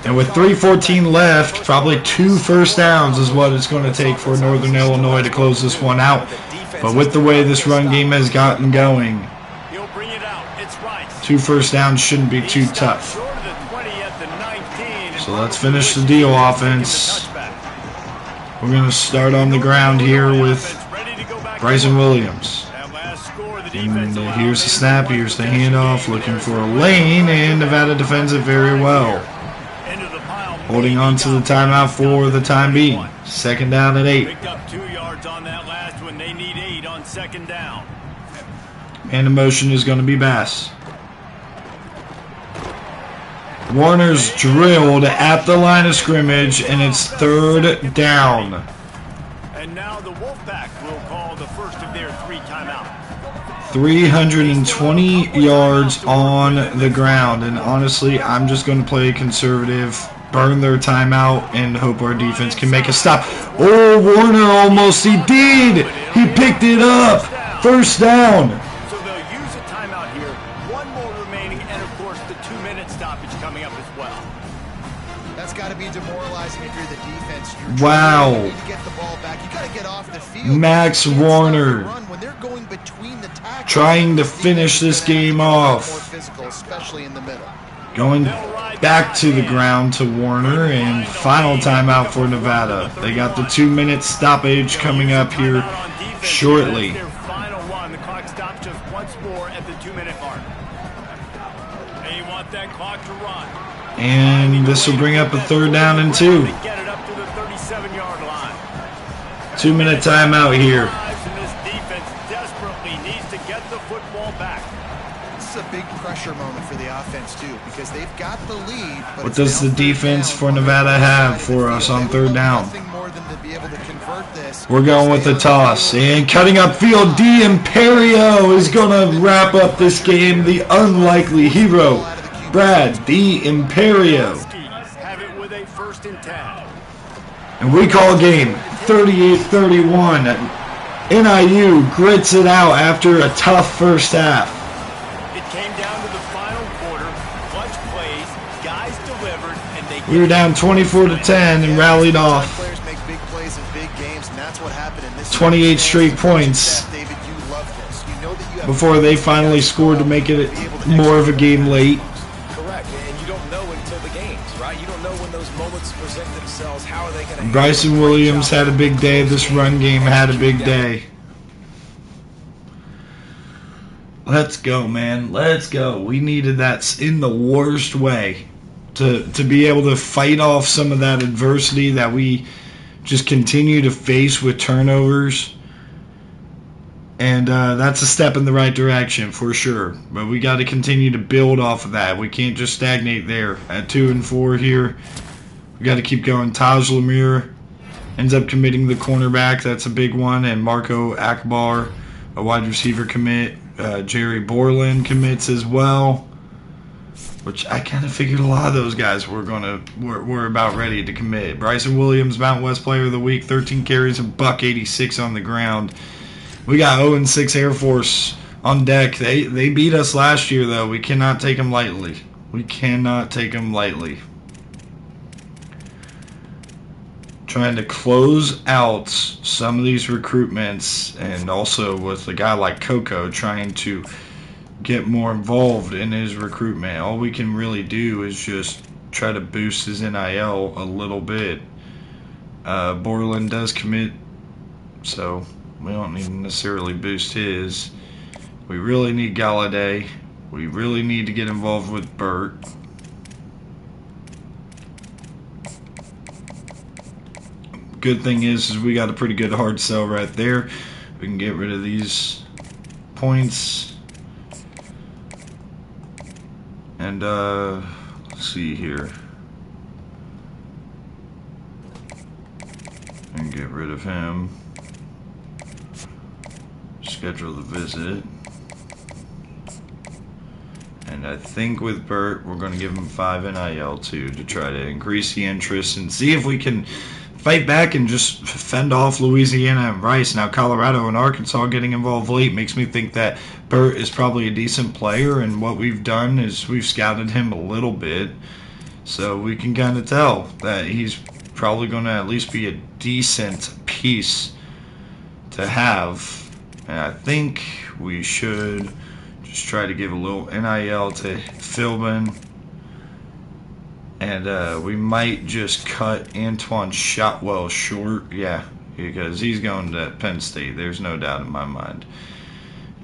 And with 3:14 left, probably 2 first downs is what it's going to take for Northern Illinois to close this one out. But with the way this run game has gotten going, 2 first downs shouldn't be too tough. So let's finish the deal, offense. We're going to start on the ground here with Bryson Williams. And here's the snap, here's the handoff, looking for a lane, and Nevada defends it very well. Holding on to the timeout for the time being. 2nd down and 8.
Picked up 2 yards on that last one. They need 8 on 2nd down.
And the motion is going to be Bass. Warner's drilled at the line of scrimmage, and it's 3rd down.
And now the Wolfpack will call the first of their 3 timeouts.
320 yards on the ground, and honestly, I'm just going to play conservative, burn their timeout, and hope our defense can make a stop. Oh, Warner almost, he did! He picked it up! 1st down!
So they'll use a timeout here. 1 more remaining, and of course the 2-minute stoppage coming up as well.
That's got to be demoralizing if you're the defense.
Wow.
You need to get the ball back. You got to get off the field.
Max Warner
when they're going between the tackles,
trying to finish this game off.
More physical, especially in the middle.
Going back to the ground to Warner, and final timeout for Nevada. They got the 2-minute stoppage coming up here shortly.
Their final one. The clock stops just once more at the 2-minute mark. They want that clock to run.
And this will bring up a 3rd down and 2.
Get it up to the 37-yard line.
2-minute timeout here.
This defense desperately needs to get the football back.
This is a big pressure moment for the offense too, because they've got the lead. But
what does the defense for Nevada have for us on 3rd down? We're going with the toss, and cutting upfield, D'Imperio is going to wrap up this game. The unlikely hero, Brad D'Imperio.
Have it with a 1st and 10.
And we call game 38-31. NIU grits it out after a tough first half.
It came down to the final quarter. Clutch plays, guys delivered, and they
We were down 24-10 and rallied off.
Players make big plays in big games, and that's what happened in this
28 straight points
David, you love this. You know that you have
before they finally scored to make it more of a game late.
Correct, and you don't know until the games, right? You don't know when those moments present themselves. How are they going to...
Bryson Williams had a big day. This run game had a big day. Let's go, man. Let's go. We needed that in the worst way to be able to fight off some of that adversity that we just continue to face with turnovers. And that's a step in the right direction for sure. But we got to continue to build off of that. We can't just stagnate there. At 2-4 here, we got to keep going. Taj Lemire ends up committing the cornerback. That's a big one. And Marco Akbar, a wide receiver, commit. Jerry Borland commits as well. Which I kind of figured a lot of those guys were about ready to commit. Bryson Williams, Mountain West Player of the Week, 13 carries, $186 on the ground. We got 0-6 Air Force on deck. They beat us last year, though. We cannot take them lightly. We cannot take them lightly. Trying to close out some of these recruitments, and also with a guy like Coco trying to get more involved in his recruitment. All we can really do is just try to boost his NIL a little bit. Borland does commit, so we don't need to necessarily boost his. We really need Galladay. We really need to get involved with Burt. Good thing is we got a pretty good hard sell right there. We can get rid of these points. And let's see here. And get rid of him. Schedule the visit. And I think with Burt, we're going to give him 5 NIL too to try to increase the interest and see if we can fight back and just fend off Louisiana and Rice. Now, Colorado and Arkansas getting involved late makes me think that Burt is probably a decent player, and what we've done is we've scouted him a little bit, so we can kind of tell that he's probably going to at least be a decent piece to have. And I think we should just try to give a little NIL to Philbin. And we might just cut Antoine Shotwell short. Yeah, because he's going to Penn State. There's no doubt in my mind.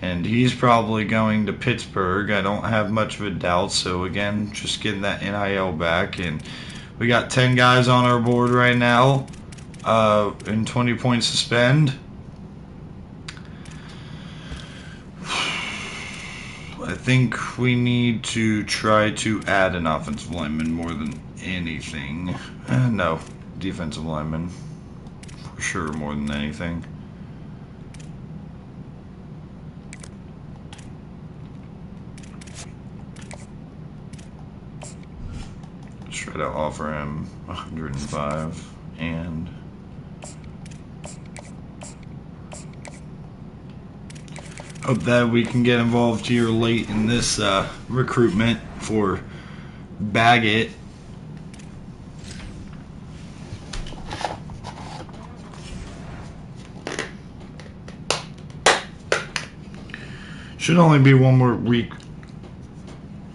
And he's probably going to Pittsburgh. I don't have much of a doubt. So, again, just getting that NIL back. And we got 10 guys on our board right now and 20 points to spend. I think we need to try to add an offensive lineman more than anything. No, defensive lineman. For sure, more than anything. Let's try to offer him 105 and... hope that we can get involved here late in this recruitment for Baggett. Should only be one more week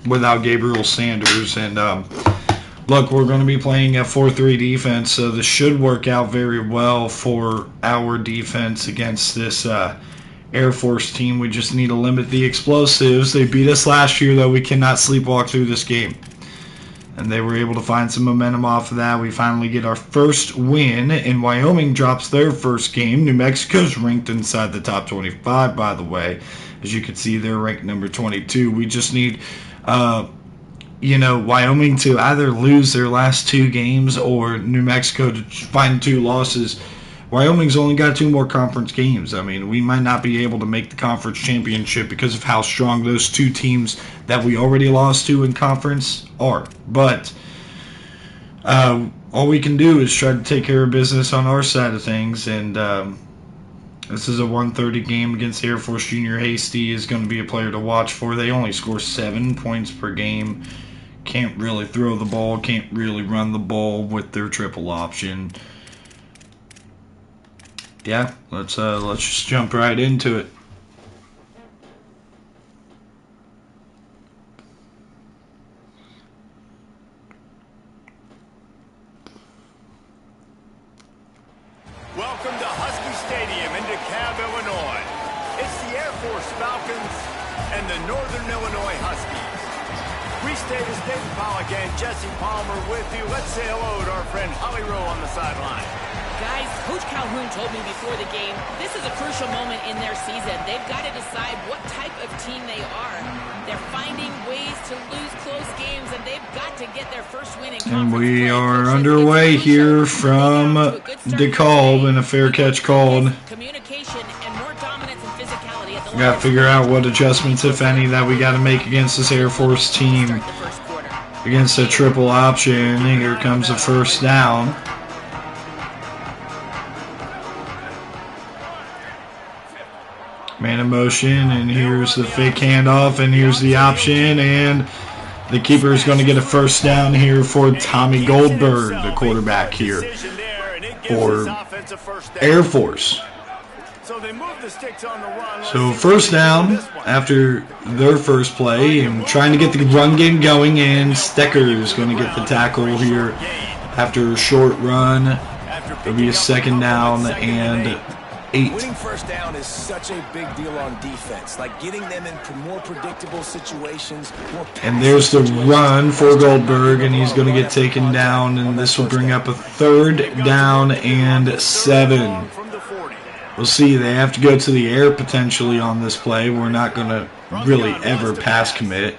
without Gabriel Sanders. And look, we're going to be playing a 4-3 defense, so this should work out very well for our defense against this Air Force team. We just need to limit the explosives. They beat us last year, though. We cannot sleepwalk through this game. And they were able to find some momentum off of that. We finally get our first win, and Wyoming drops their first game. New Mexico's ranked inside the top 25, by the way. As you can see, they're ranked number 22. We just need, Wyoming to either lose their last 2 games or New Mexico to find 2 losses. Wyoming's only got 2 more conference games. I mean, we might not be able to make the conference championship because of how strong those 2 teams that we already lost to in conference are. But all we can do is try to take care of business on our side of things. And this is a 1:30 game against Air Force. Junior Hasty is going to be a player to watch for. They only score 7 points per game. Can't really throw the ball. Can't really run the ball with their triple option. Yeah, let's just jump right into it.
Welcome to Husky Stadium in DeKalb, Illinois. It's the Air Force Falcons and the Northern Illinois Huskies. We stay to State Pollock and Jesse Palmer with you. Let's say hello to our friend Holly Rowe on the sideline.
Guys, Coach Calhoun told me before the game, this is a crucial moment in their season. They've got to decide what type of team they are. They're finding ways to lose close games, and they've got to get their first win in conference
And we
play.
are
Coach,
underway
it's
here
crucial.
from
They got off to a good start
DeKalb
today.
and a fair catch called.
Communication and more dominance and physicality at the
We got to figure out what adjustments, if any, that we got to make against this Air Force team. Against a triple option. Here comes the first down. Man in motion, and here's the fake handoff, and here's the option, and the keeper is going to get a first down here for Tommy Goldberg, the quarterback here for Air Force. So first down after their first play, and trying to get the run game going, and Stecker is going to get the tackle here after a short run. It'll be a second down and 8.
Winning first down is such a big deal on defense, like getting them in more predictable situations.
And there's the run for Goldberg, and he's going to get taken down, and this will bring up a third down and 7. We'll see. They have to go to the air potentially on this play. We're not going to really ever pass commit.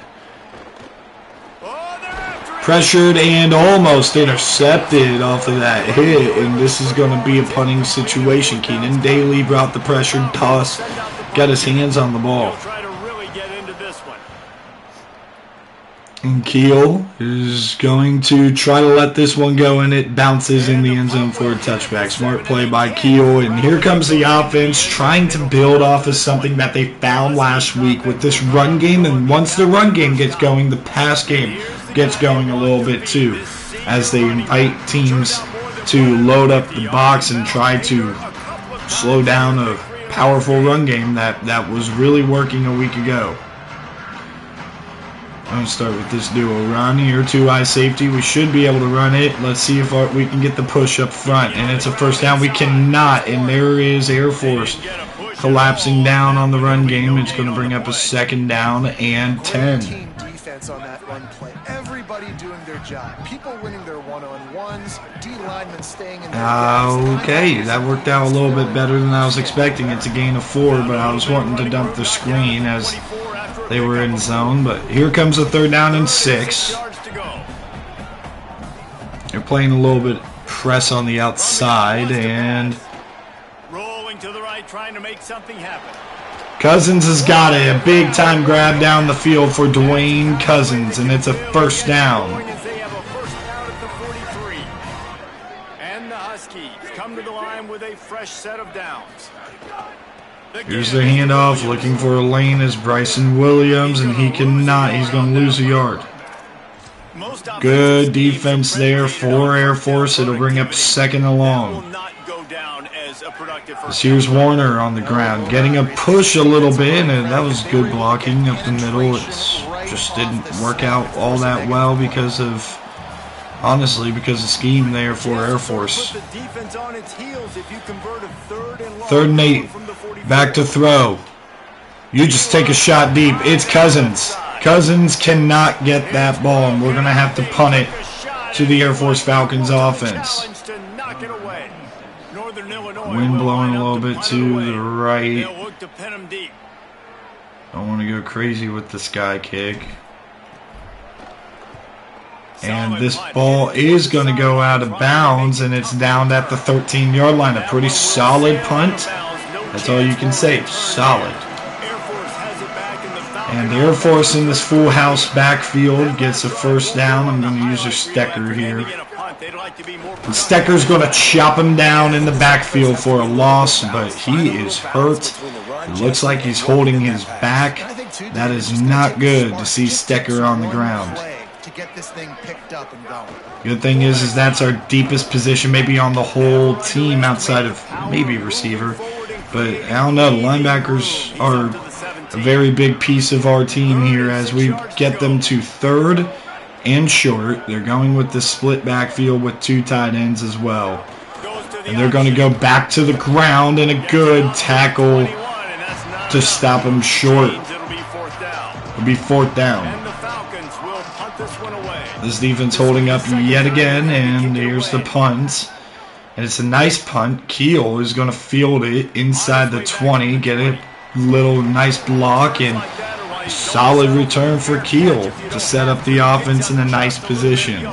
Pressured and almost intercepted off of that hit, and this is going to be a punting situation. Keenan Daly brought the pressured toss, got his hands on the ball. And Keel is going to try to let this one go, and it bounces in the end zone for a touchback. Smart play by Keel, and here comes the offense trying to build off of something that they found last week with this run game, and once the run game gets going, the pass game gets going a little bit too, as they invite teams to load up the box and try to slow down a powerful run game that was really working a week ago. I'm going to start with this duo run here, 2-eye safety. We should be able to run it. Let's see if we can get the push up front. And it's a first down. We cannot. And there is Air Force collapsing down on the run game. It's going to bring up a second down and 10.
Team defense on that run play. Everybody doing their job. People winning their one-on-ones. D linemen staying in their
Okay, that worked out a little bit better than I was expecting. It's a gain of 4, but I was wanting to dump the screen as they were in zone. But here comes a third down and 6. They're playing a little bit press on the outside, and
rolling to the right, trying to make something happen.
Cousins has got it. A big time grab down the field for Dwayne Cousins, and it's a first down.
They have a first down at the 43. And the Huskies come to the line with a fresh set of downs.
Here's the handoff, looking for a lane is Bryson Williams, and he cannot. He's going to lose a yard. Good defense there for Air Force. It'll bring up second and long. Here's Warner on the ground, getting a push a little bit, and that was good blocking up the middle. It just didn't work out all that well because of, honestly, because of scheme there for Air Force. 3rd and 8. Back to throw. You just take a shot deep. It's Cousins. Cousins cannot get that ball, and we're going to have to punt it to the Air Force Falcons offense. Wind blowing a little bit to the right. Don't want to go crazy with the sky kick. And this ball is going to go out of bounds, and it's down at the 13-yard line. A pretty solid punt. That's all you can say. Solid. And the Air Force in this full house backfield gets a first down. I'm going to use a Stecker here. And Stecker's going to chop him down in the backfield for a loss, but he is hurt. It looks like he's holding his back. That is not good to see Stecker on the ground. Good thing is that's our deepest position, maybe on the whole team outside of maybe receiver. But I don't know, the linebackers are a very big piece of our team here as we get them to 3rd and short. They're going with the split backfield with 2 tight ends as well. And they're going to go back to the ground, and a good tackle to stop them short. It'll be 4th down. This defense holding up yet again, and here's the punt. And it's a nice punt. Keel is going to field it inside the 20, get a little nice block, and solid return for Keel to set up the offense in a nice position.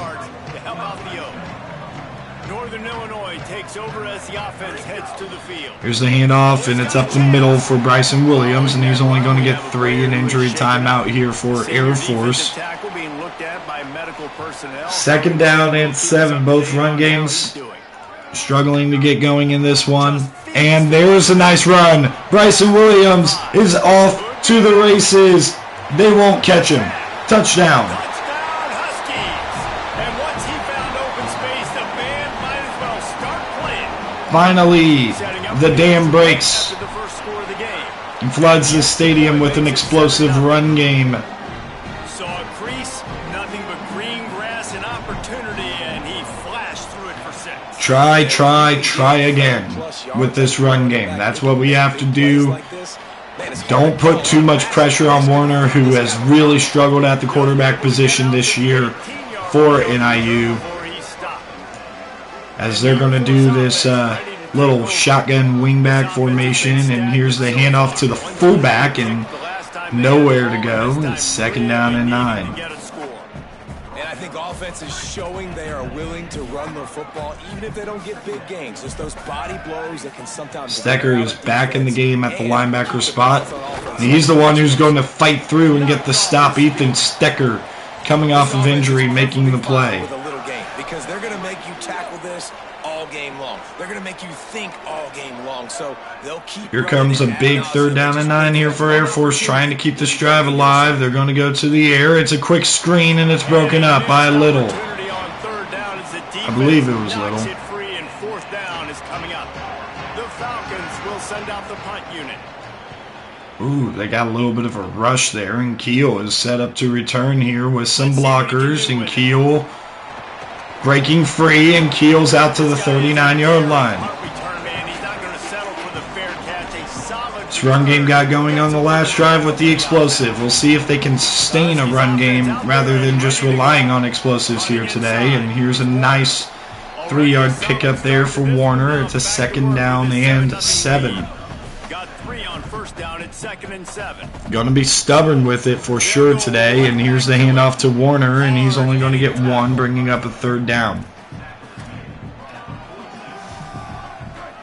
Here's the handoff, and it's up the middle for Bryson Williams, and he's only going to get 3, an injury timeout here for Air Force. 2nd down and 7, both run games struggling to get going in this one. And there's a nice run. Bryson Williams is off to the races. They won't catch him. Touchdown. Finally, the dam breaks and floods the stadium with an explosive run game.
Saw a crease, nothing but green grass and opportunity, and he flashed through it for 6.
Try again with this run game. That's what we have to do. Don't put too much pressure on Warner, who has really struggled at the quarterback position this year for NIU, as they're going to do this little shotgun wingback formation. And here's the handoff to the fullback, and nowhere to go. It's 2nd down and 9.
And I think offense is showing they are willing to run the football, even if they don't get big gains. Just those body blows that can sometimes...
Stecker is back in the game at the linebacker spot. And he's the one who's going to fight through and get the stop. Ethan Stecker, coming off of injury, making the play.
Because they're going to make you tackle this all game long. They're going to make you think all game long. So they'll keep...
Here comes a big 3rd down and 9 here for Air Force, trying to keep this drive alive. They're going to go to the air. It's a quick screen, and it's broken up by a Little. I believe it was Little.
And 4th down is coming up. The Falcons will send out the punt unit.
Ooh, they got a little bit of a rush there, and Keel is set up to return here with some blockers, and Keel breaking free, and Keel's out to the 39-yard line. This run game got going on the last drive with the explosive. We'll see if they can sustain a run game rather than just relying on explosives here today. And here's a nice 3-yard pickup there for Warner. It's a 2nd down and 7. Going to be stubborn with it for sure today. And here's the handoff to Warner, and he's only going to get 1, bringing up a 3rd down.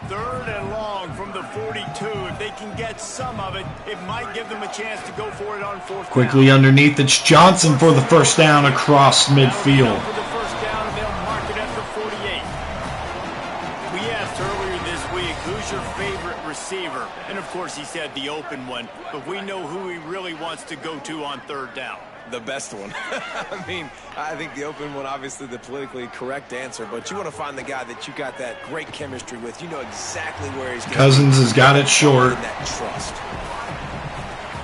3rd and long from the 42. If they can get some of it, it might give them a chance to go for it on 4th down.
Quickly underneath, it's Johnson for the 1st down across midfield.
For the 1st down, and they'll mark it at the 48. We asked earlier this week, who's your favorite receiver? And of course he said the open one, but we know who he really wants to go to on 3rd down.
The best one. I mean, I think the open one, obviously the politically correct answer, but you want to find the guy that you got that great chemistry with. You know exactly where he's going.
Cousins has got it short.
That trust.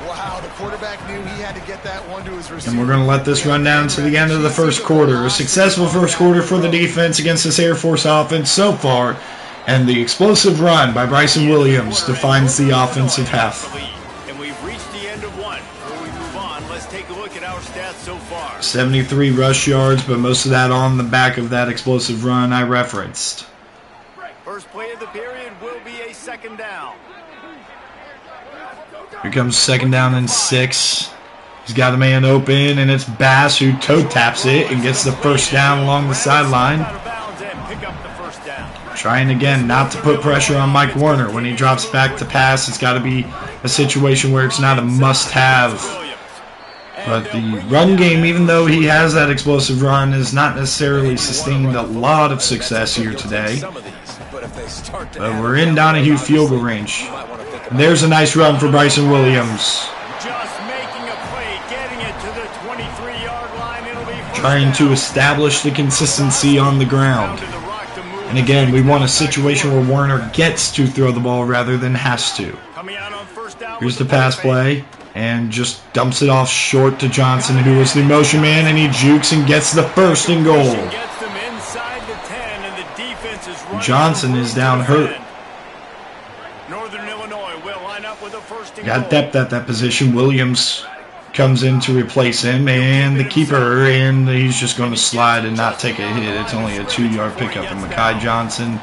Wow, the quarterback knew he had to get that one to his receiver.
And we're going to let this run down to the end of the 1st quarter. A successful 1st quarter for the defense against this Air Force offense so far. And the explosive run by Bryson Williams defines the offensive half.
And we've reached the end of 1. Before we move on, let's take a look at our stats so far.
73 rush yards, but most of that on the back of that explosive run I referenced.
First play of the period will be a 2nd down.
Here comes 2nd down and 6. He's got a man open, and it's Bass who toe taps it and gets the 1st down along the sideline. Trying again not to put pressure on Mike Warner. When he drops back to pass, it's got to be a situation where it's not a must-have. But the run game, even though he has that explosive run, has not necessarily sustained a lot of success here today. But we're in Donahue field goal range. And there's a nice run for Bryson Williams.
Just making a play, getting it to the 23-yard line. It'll be
trying to establish the consistency on the ground. And again, we want a situation where Warner gets to throw the ball rather than has to. Here's the pass play, and just dumps it off short to Johnson, who is the motion man, and he jukes and gets the 1st and goal. Johnson is down hurt. Got depth at that position. Williams comes in to replace him, and the keeper, and he's just going to slide and not take a hit. It's only a 2-yard pickup. And Mekhi Johnson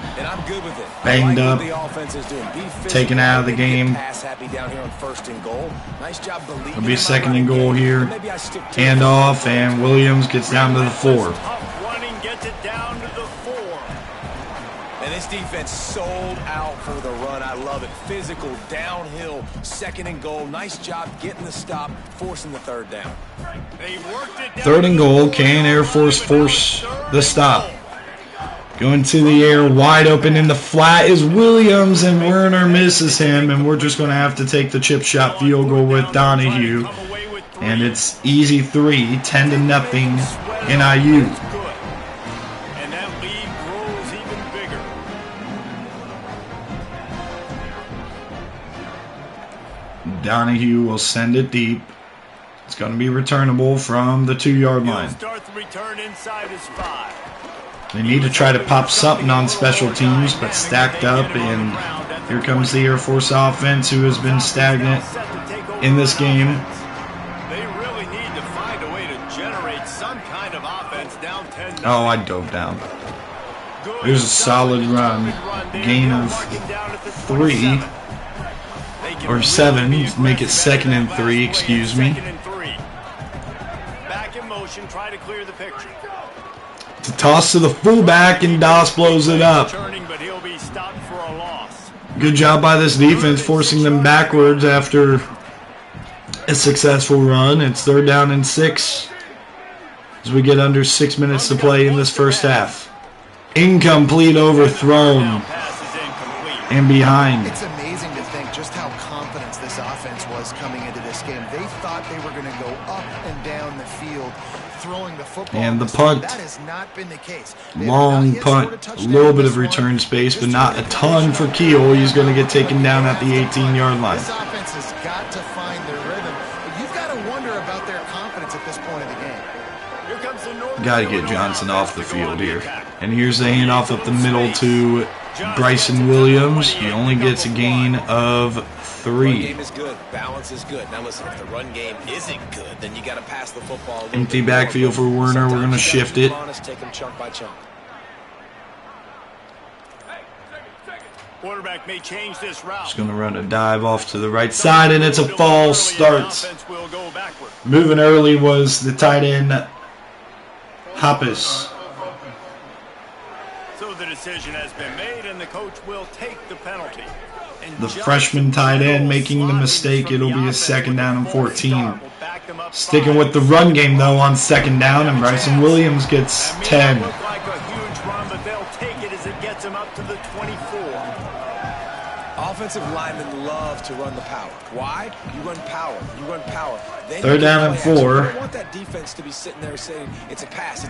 banged up, taken out of the game. It'll be 2nd and goal here. Handoff, and Williams gets down to the 4.
And this defense sold out for the run. I love it. Physical, downhill, 2nd and goal. Nice job getting the stop, forcing the 3rd down.
3rd and goal. Can Air Force force the stop? Going to the air, wide open in the flat is Williams, and Werner misses him, and we're just going to have to take the chip shot field goal with Donahue. And it's easy 3, 10-0 NIU. Donahue will send it deep. It's going to be returnable from the 2-yard line. They need to try to pop something on special teams, but stacked up, and here comes the Air Force offense, who has been stagnant in this game.
They really need to find a way to generate some kind of offense down 10.
Oh, I dove down. There's a solid run. Gain of 3. Or 7, make it 2nd and 3, excuse me.
Back in motion, try to clear the picture.
It's a toss to the fullback, and Doss blows it up. Good job by this defense, forcing them backwards after a successful run. It's 3rd down and 6 as we get under 6 minutes to play in this first half. Incomplete, overthrown, and behind.
It's amazing to think just how confident this offense was coming into this game. They thought they were going to go up and down the field throwing the football.
And the punt.
That has not been the case.
Long punt, a little bit of return space, but not a ton for Keel. He's going to get taken down at the 18-yard line.
This offense has got to find their rhythm, but you've got to wonder about their confidence at this point of the game.
Got to get Johnson off the field here. And here's the handoff up the middle to Bryson Williams. He only gets a gain of 3.
Run game is good. Balance is good. Now listen, if the run game isn't good, then you got to pass the football.
Empty backfield for Werner. We're going to shift it.
Take them chunk by chunk.
Quarterback may change this route.
Just going to run a dive off to the right side, and it's a false start. Moving early was the tight end, Hoppus.
So the decision has been made, and the coach will take the penalty.
The freshman tight end making the mistake. It'll be a 2nd down and 14. Sticking with the run game, though, on 2nd down, and Bryson Williams gets 10.
Look like a huge run, but they'll take it as it gets them up to the 24.
Offensive linemen love to run the power. Why? You run power. You run power. Then
3rd down and 4.
You don't want that defense to be sitting there saying it's a pass,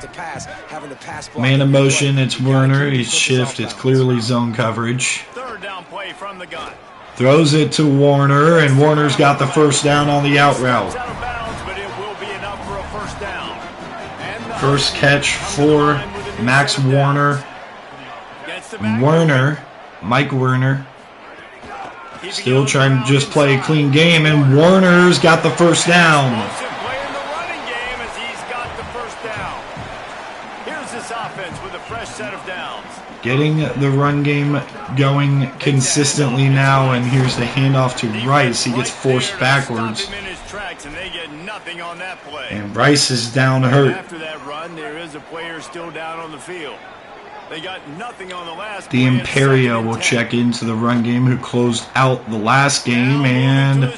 having the pass block.
Man in motion, it's Werner. He's shift. It's clearly zone coverage.
3rd down play from the gun.
Throws it to Warner, and Warner's got the 1st down on the out route.
Out of bounds, but it will be enough for a 1st down. And
First catch for Max Warner. Mike Werner. Still trying to just play a clean game, and Warner's got the 1st down.
Playing the running game as he's got the 1st down. Here's this offense with a fresh set of downs.
Getting the run game going consistently now, and here's the handoff to Rice. He gets forced backwards, and Rice is down hurt.
After that run, there is a player still down on the field. They got nothing on the last.
The Imperio will check into the run game, who closed out the last game, and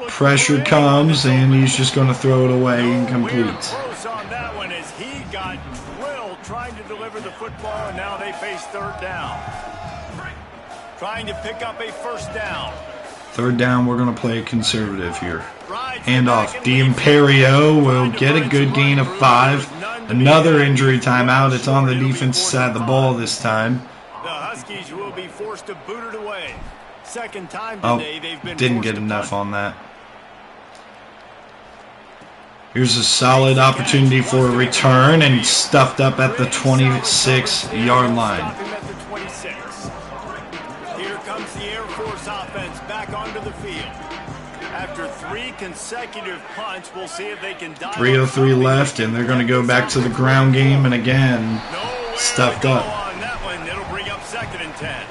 pressure comes, and he's just going to throw it away incomplete.
Close on that one as he got drilled trying to deliver the football, and now they face 3rd down. Trying to pick up a 1st down.
3rd down, we're going to play conservative here. Handoff. The Imperio will get a good gain of 5. Another injury timeout. It's on the defensive side of the ball this time.
The Huskies will be forced to boot it away. 2nd time today they've been
didn't get enough on that. Here's a solid opportunity for a return, and stuffed up at the 26-yard line.
Here comes the Air Force offense back onto the field. After 3 consecutive punts, we'll see if they can dial
3:03 left, and they're going to go back to the ground game, and again, stuffed up.
On that one, it'll bring up 2nd and 10.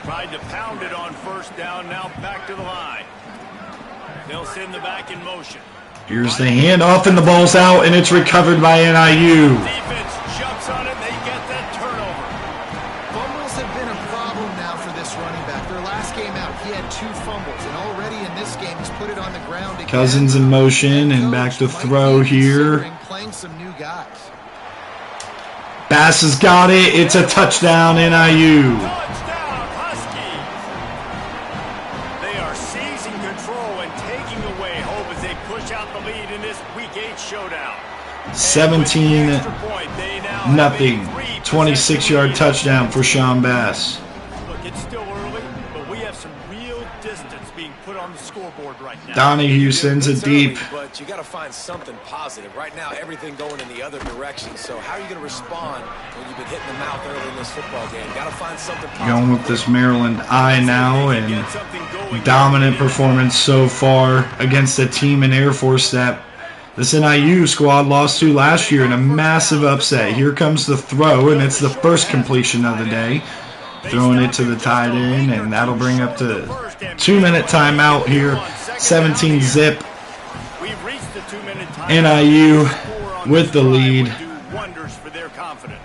Tried to pound it on 1st down, now back to the line. They'll send the back in motion.
Here's the handoff, and the ball's out, and it's recovered by NIU.
Defense jumps on it, they get that turnover.
Fumbles have been a problem now for this running back. Their last game out, he had 2 fumbles, and already in this game, he's put it on the ground again.
Cousins in motion, and back to throw here.
Playing some new guys.
Bass has got it. It's a touchdown, NIU.
Touchdown, Huskies. They are seizing control and taking away hope as they push out the lead in this Week 8 showdown.
17-0. 26-yard touchdown for Sean Bass.
Look, it's still early, but we have some real distance being put on the scoreboard right now.
Donahue sends it deep.
But you got to find something positive. Right now, everything going in the other direction. So how are you going to respond when you've been hitting the mouth early in this football game? Got to find something positive.
Going with this Maryland I now, and dominant performance so far against a team in Air Force that this NIU squad lost to last year in a massive upset. Here comes the throw, and it's the first completion of the day. Throwing it to the tight end, and that'll bring up the 2-minute timeout here. 17-zip. NIU with the lead.
Wonders for their confidence.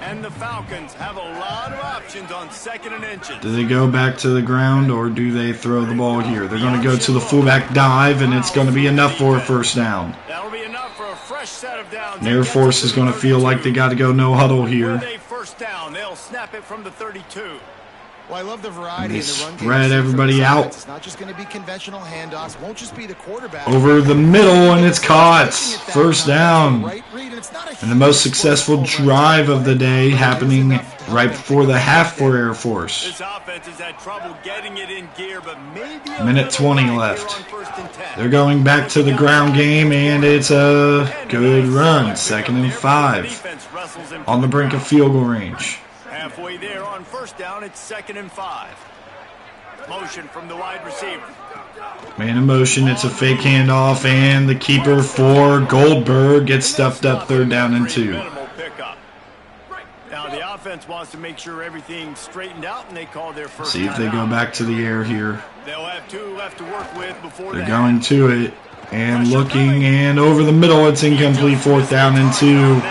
And the Falcons have a lot of options on 2nd and inches.
Do they go back to the ground, or do they throw the ball here? They're going to go to the fullback dive, and it's going to be enough for a 1st down.
That'll be enough for a fresh set of downs.
And Air Force is going to feel like they got to go no huddle here.
With a 1st down, they'll snap it from the 32.
Well, I love the variety
They
in the run game.
spread everybody out.
It's not just going to be conventional handoffs. It won't just be the quarterback.
Over the middle, and it's caught. 1st down. And the most successful drive of the day happening right before the half for Air Force.
This offense has had trouble getting it in gear, but maybe
Minute 20 left. They're going back to the ground game, and it's a good run. 2nd and 5. On the brink of field goal range.
Halfway there on 1st down, it's 2nd and 5. Motion from the wide receiver.
Man in motion, it's a fake handoff, and the keeper for Goldberg gets stuffed up 3rd down and 2.
Minimal pickup. Now the offense wants to make sure everything's straightened out, and they call their 1st.
See if they go back to the air here.
They'll have 2 left to work with before
they're going to it, and looking, and over the middle, it's incomplete. 4th down and 2.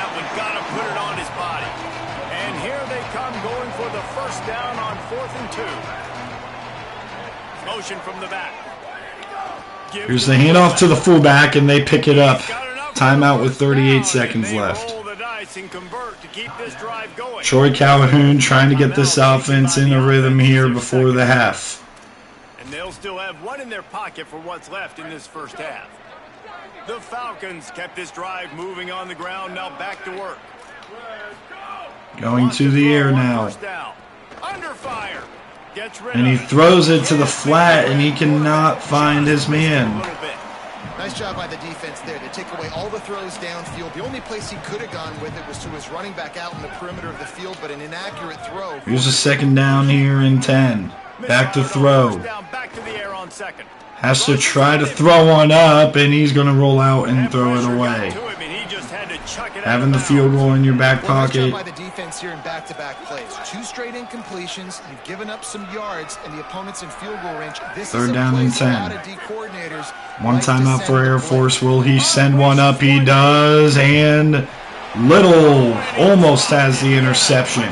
From the back.
Here's the handoff to the fullback, and they pick it up. Timeout with 38 seconds left. Troy Calhoun trying to get this offense in a rhythm here before the half.
And they'll still have 1 in their pocket for what's left in this 1st half. The Falcons kept this drive moving on the ground, now back to work.
Going to the air now.
Under fire.
And he throws it to the flat, and he cannot find his man.
Nice job by the defense there to take away all the throws downfield. The only place he could have gone with it was to his running back out in the perimeter of the field, but an inaccurate throw.
Here's a 2nd down here and 10. Back to throw. Has to try to throw one up, and he's going to roll out and throw it away. Having the field goal in your back pocket.
By the defense here in back-to-back plays. 2 straight incompletions. You've given up some yards, and the opponent's in field goal range. This
3rd down and 10. One
like
timeout for Air Force. Will he send one up? He does, and Little almost has the interception.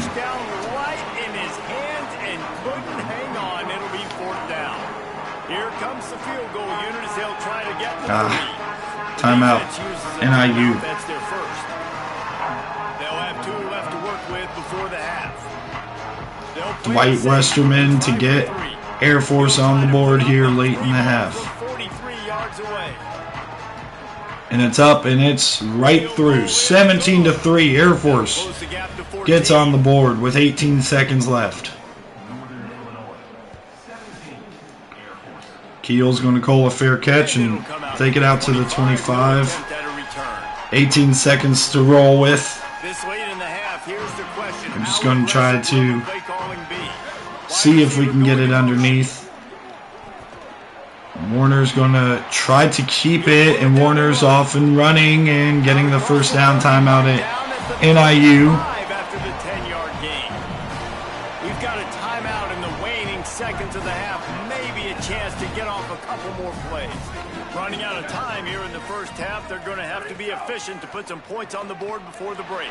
Timeout. NIU.
That's their 1st. They'll have 2 left to work with before the half.
Dwight Westerman to get Air Force on the board here late in the half.
43 yards away.
And it's up, and it's right through. 17-3. Air Force gets on the board with 18 seconds left. Keel's going to call a fair catch and take it out to the 25. 18 seconds to roll with. I'm just going to try to see if we can get it underneath. Warner's going to try to keep it, and Warner's off and running and getting the first down timeout at NIU.
After the 10-yard gain. We've got a timeout in the waning seconds of the half. Maybe a chance to get off a couple more plays. Running out of time here in the first half. They're going to have to be efficient to put some points on the board before the break.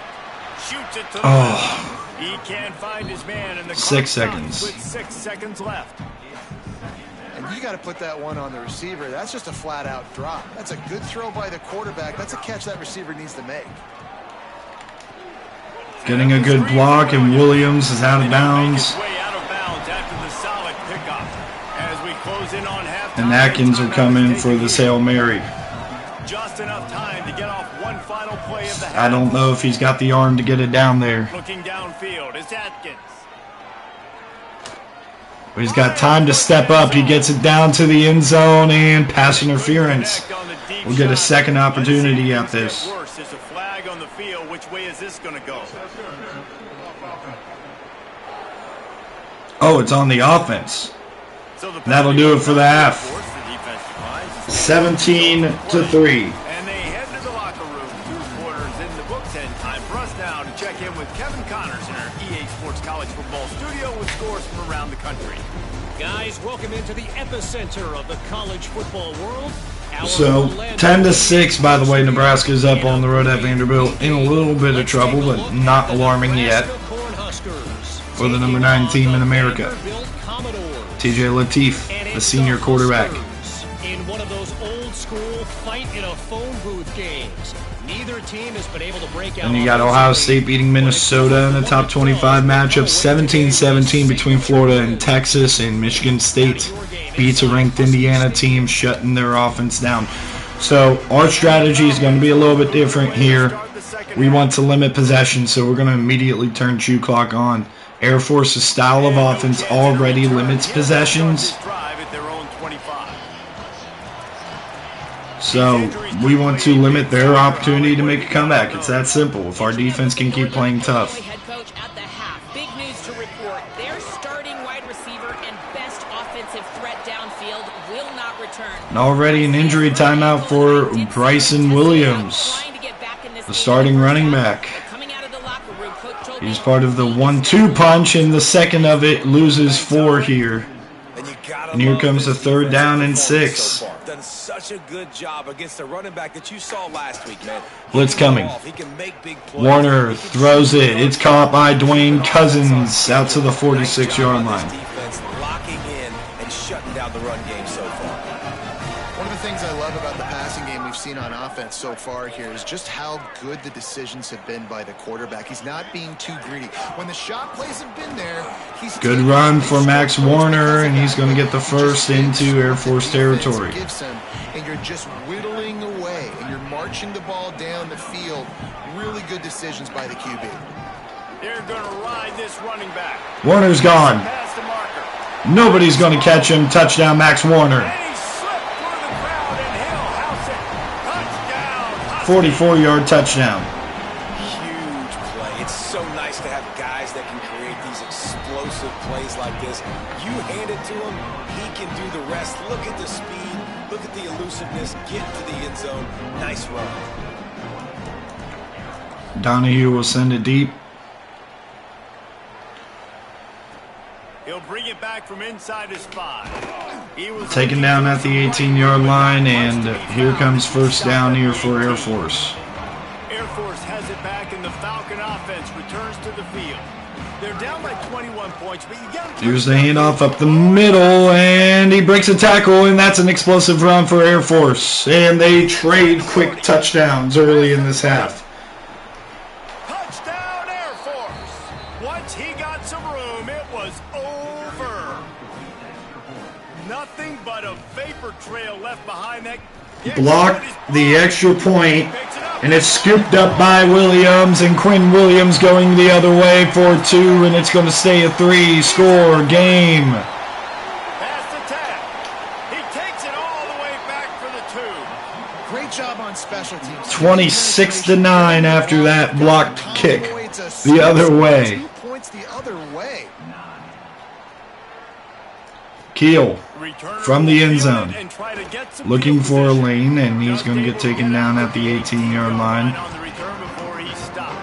Shoots it to the left. He can't find his man, and the
6 seconds.
With 6 seconds left.
And you got to put that one on the receiver. That's just a flat-out drop. That's a good throw by the quarterback. That's a catch that receiver needs to make.
Getting a good block, and Williams is out of bounds. And Atkins will come in for the Hail Mary.
Just enough time to get off one final play of the half.
I don't know if he's got the arm to get it down there.
Looking downfield is Atkins.
But he's got time to step up. He gets it down to the end zone, and pass interference. We'll get a second opportunity at this.
There's a flag on the field. Which way is this going to go?
Oh, it's on the offense. That'll do it for the half. 17-3.
And they head to the locker room. 2 quarters in the books, and time for us now to check in with Kevin Connors in our EA Sports College Football Studio with scores from around the country.
Guys, welcome into the epicenter of the college football world.
So 10-6, by the way, Nebraska's up on the road at Vanderbilt in a little bit of trouble, but not alarming yet for the number 9 team in America. TJ Lateef, the senior quarterback.
In one of those old school fight in a phone booth games. Neither team has been able to break out.
And you got Ohio State beating Minnesota in the top 25 matchup, 17-17 between Florida and Texas, and Michigan State beats a ranked Indiana team, shutting their offense down. So our strategy is going to be a little bit different here. We want to limit possession, so we're going to immediately turn shoe clock on. Air Force's style of offense already limits possessions. So we want to limit their opportunity to make a comeback. It's that simple. If our defense can keep playing tough.
Head coach at the half. Big news to report. Their starting wide receiver and best offensive threat downfield will not return.
And already an injury timeout for Bryson Williams, the starting running back. He's part of the 1-2 punch, and the second of it loses 4 here. And here comes the 3rd down and 6.
Done such a good job against the running back that you saw last week, man.
Blitz coming.
He can make big plays.
Warner throws it. It's caught by Dwayne Cousins out to the 46-yard line.
Defense locking in and shutting down the run game so far.
One of the things I love about the passing game we've seen on offense so far here is just how good the decisions have been by the quarterback. He's not being too greedy. When the shot plays have been there, he's
good run for Max Warner, and he's going to get the first into Air Force territory.
And you're just whittling away, and you're marching the ball down the field. Really good decisions by the QB.
They're going to ride this running back.
Warner's gone. Nobody's going to catch him. Touchdown, Max Warner. 44-yard touchdown.
Huge play. It's so nice to have guys that can create these explosive plays like this. You hand it to him, he can do the rest. Look at the speed. Look at the elusiveness. Get to the end zone. Nice run.
Donahue will send it deep.
He'll bring it back from inside his 5.
Taken down at the 18-yard line, and here comes first down here for Air Force.
Air Force has it back, and the Falcon offense returns to the field. They're down by 21 points, but you got to...
Here's the handoff up the middle, and he breaks a tackle, and that's an explosive run for Air Force. And they trade quick touchdowns early in this half.
Touchdown, Air Force! Once he got some room, it was over. Nothing but a vapor trail left behind that.
Blocked the extra point, and it's scooped up by Williams, and Quinn Williams going the other way for 2, and it's going to stay a 3-score game.
Pass the tap. He takes it all the way back for the 2.
Great job on special teams.
26-9 after that blocked kick the other way.
2 points the other way.
Keel
Return
from the end
field
zone,
and try to get some
looking
field
for a
position.
lane, and he's going to get
Just able
taken
get
down
out
at the
to
18-yard line.
on the return before he stopped.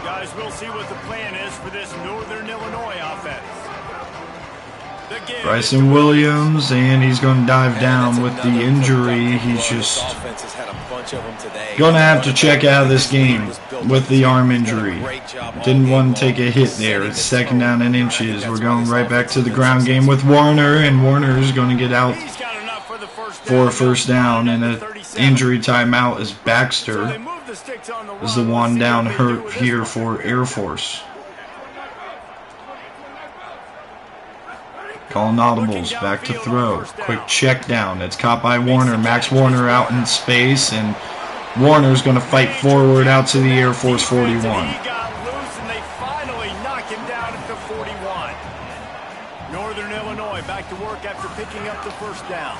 Guys, we'll see what the plan is for this Northern Illinois offense. The give
Bryson Williams, and he's going to dive down with the injury. He's just going to have to check out of this game with the arm injury. Didn't want to take a hit there. It's 2nd down and inches. We're going right back to the ground game with Warner, and Warner is going to get out
He's got enough for the
for a first down, and an injury timeout as
So
Baxter
they move the sticks on the
is the
run.
one
Let's see
down
what they do
hurt
with this
here
one.
for Air Force. Calling audibles, back to throw. Quick check down. It's caught by Warner. Max Warner out in space, and Warner's going to fight forward out to the Air Force 41.
He got loose, and they finally knock him down at the 41. Northern Illinois back to work after picking up the first down.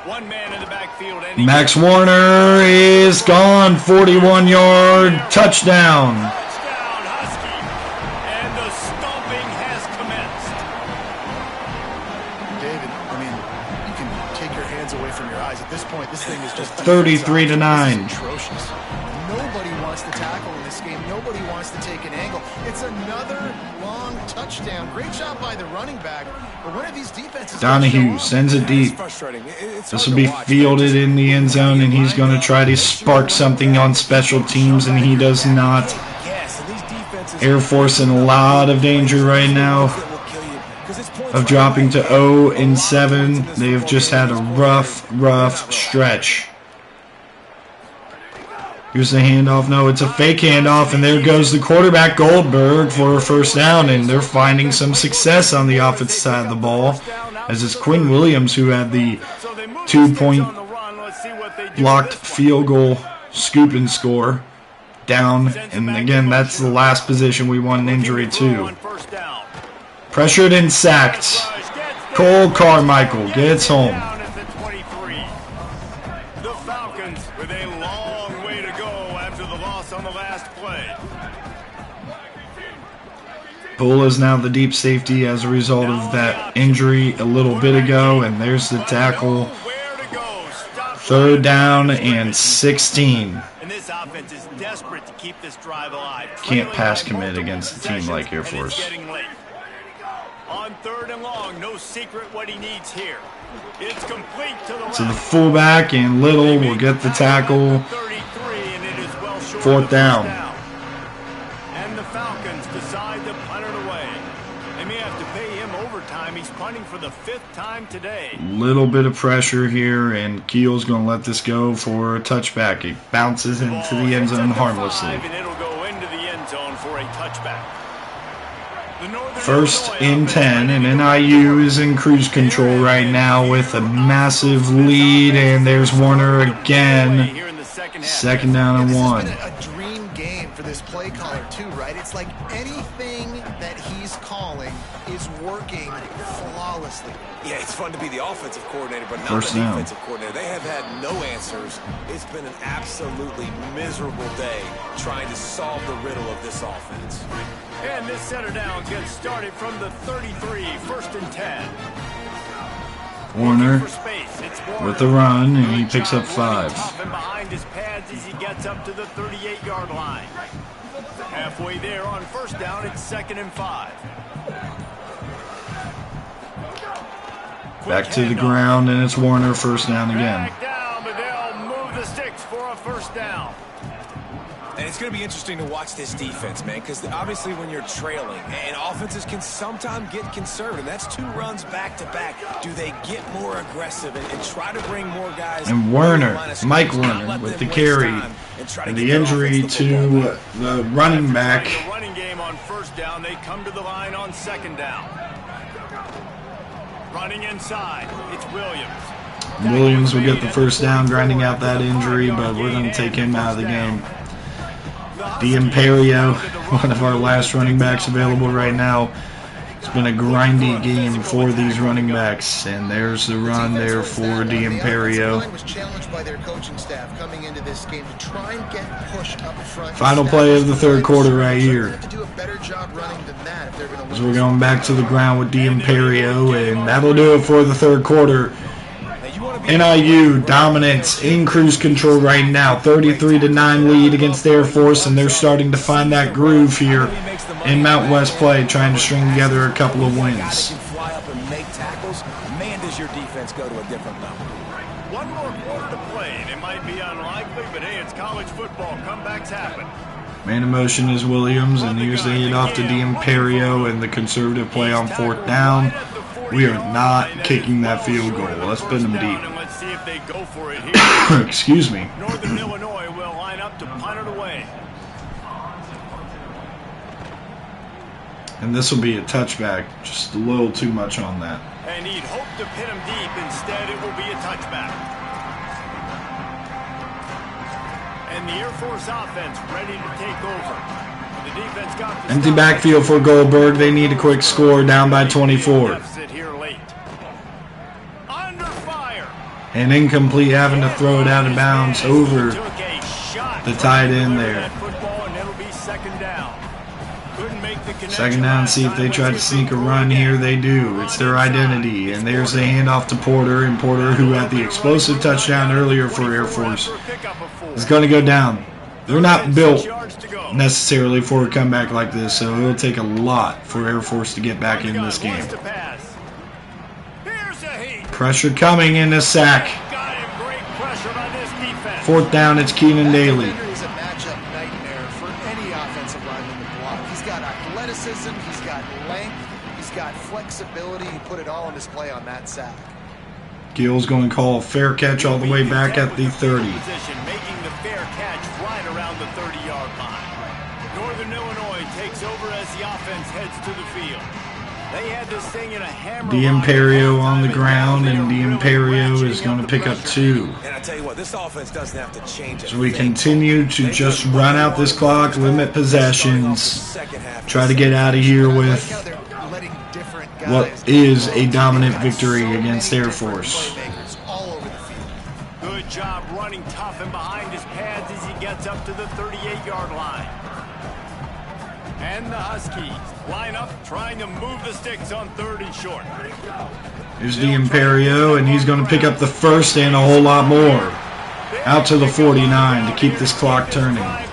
One man in the backfield. And
Max Warner is gone. 41-yard touchdown.
Touchdown, Husky. And the stomping has commenced.
David, I mean, you can take your hands away from your eyes. At this point, this thing is just
33 to 9.
This is atrocious. Nobody wants to tackle in this game. Nobody wants to take an angle. It's another long touchdown. Great job by the running back. But one of these defenses
Donahue sends it deep. This will be fielded in the end zone, and he's going to try to spark something on special teams, and he does not. Air Force in a lot of danger right now of dropping to 0-7. They have just had a rough stretch. Here's the handoff. No, it's a fake handoff, and there goes the quarterback, Goldberg, for a first down, and they're finding some success on the offensive side of the ball, as it's Quinn Williams who had the 2-point blocked field goal scoop and score down, and again, that's the last position we want an injury to. Pressured and sacked. Cole Carmichael gets home.
The Falcons with a long way to go after the loss on the last play.
Bull is now the deep safety as a result of that injury a little bit ago, and there's the tackle. 3rd down and 16.
And this offense is desperate to keep this drive alive.
Can't pass commit against a team like Air Force.
On 3rd and long, no secret what he needs here. It's complete to the
To the fullback, and Little will get the tackle. 4th down.
And the Falcons decide to punt it away. They may have to pay him overtime. He's punting for the 5th time today.
Little bit of pressure here, and Keel's going to let this go for a touchback. It bounces into the end zone harmlessly.
And it'll go into the end zone for a touchback.
1st and 10, and NIU is in cruise control right now with a massive lead, and there's Warner again. 2nd down and 1.
It's been a dream game for this play caller too, right? It's like anything that he's calling is working flawlessly.
Yeah, it's fun to be the offensive coordinator, but not
First
the
down.
defensive coordinator. They have had no answers. It's been an absolutely miserable day trying to solve the riddle of this offense.
And this center down gets started from the 33, 1st and 10.
Warner
Warner
with the run, and he picks up 5.
And behind his pads as he gets up to the 38-yard line. Halfway there on 1st down, it's 2nd and 5.
Back to the ground, and it's Warner, 1st down again.
Back down, but they'll move the sticks for a 1st down.
And it's going to be interesting to watch this defense, man, because obviously when you're trailing, and offenses can sometimes get conservative. That's 2 runs back-to-back. Do they get more aggressive and try to bring more guys?
And Werner, Mike Werner, with the carry, and the injury to the running back.
The running game on 1st down, they come to the line on 2nd down. Running inside, it's Williams.
Williams will get the 1st down, grinding out that injury, but we're going to take him out of the game. D'Imperio, one of our last running backs available right now, It's been a grindy game for these running backs, and there's the run there for D'Imperio. Final play of the third quarter right here. As we're going back to the ground with D'Imperio, and that'll do it for the third quarter. NIU dominance in cruise control right now, 33-9 lead against Air Force, and they're starting to find that groove here in Mount West play, trying to string together a couple of wins.
Man, does your defense go to a different level.
One more quarter to play, and it might be unlikely, but hey, it's college football. Comebacks happen.
Man in motion is Williams, and here's the handoff to D'Imperio, and the conservative play on fourth down. We are not kicking that field goal. Let's pin them deep.
Let's see if they go for it here.
Excuse me.
Northern Illinois will line up to punt it away.
And this will be a touchback. Just a little too much on that.
And he'd hope to pin him deep. Instead, it will be a touchback. And the Air Force offense ready to take over. The defense got the
empty backfield for Goldberg. They need a quick score, down by 24. And incomplete, having to throw it out of bounds over the tight end there. Second down, see if they try to sneak a run here. They do. It's their identity. And there's the handoff to Porter. And Porter, who had the explosive touchdown earlier for Air Force, is going to go down. They're not built necessarily for a comeback like this, so it'll take a lot for Air Force to get back in this game. Pressure coming in a sack. Fourth down, it's Keenan Daly.
He's a matchup nightmare for any offensive lineman to block. He's got athleticism, he's got length, he's got flexibility. He put it all in display on that sack.
Gill's going to call a fair catch all the way back at the 30.
Making the fair catch right around the 30-yard line. Northern Illinois takes over as the offense heads to the field. They had this thing in a hammer.
D'Imperio on the ground, and D'Imperio is going to pick up 2.
And I tell you what, this offense doesn't have to change it.
So we continue to just run out this clock, limit possessions, try to get out of here with what is a dominant victory against Air Force.
Good job running tough and behind his pads as he gets up to the 38-yard line. And the Huskies line up trying to move the sticks on 3rd and short.
Here's D'Imperio, and he's going to pick up the first and a whole lot more. Out to the 49 to keep this clock turning.
I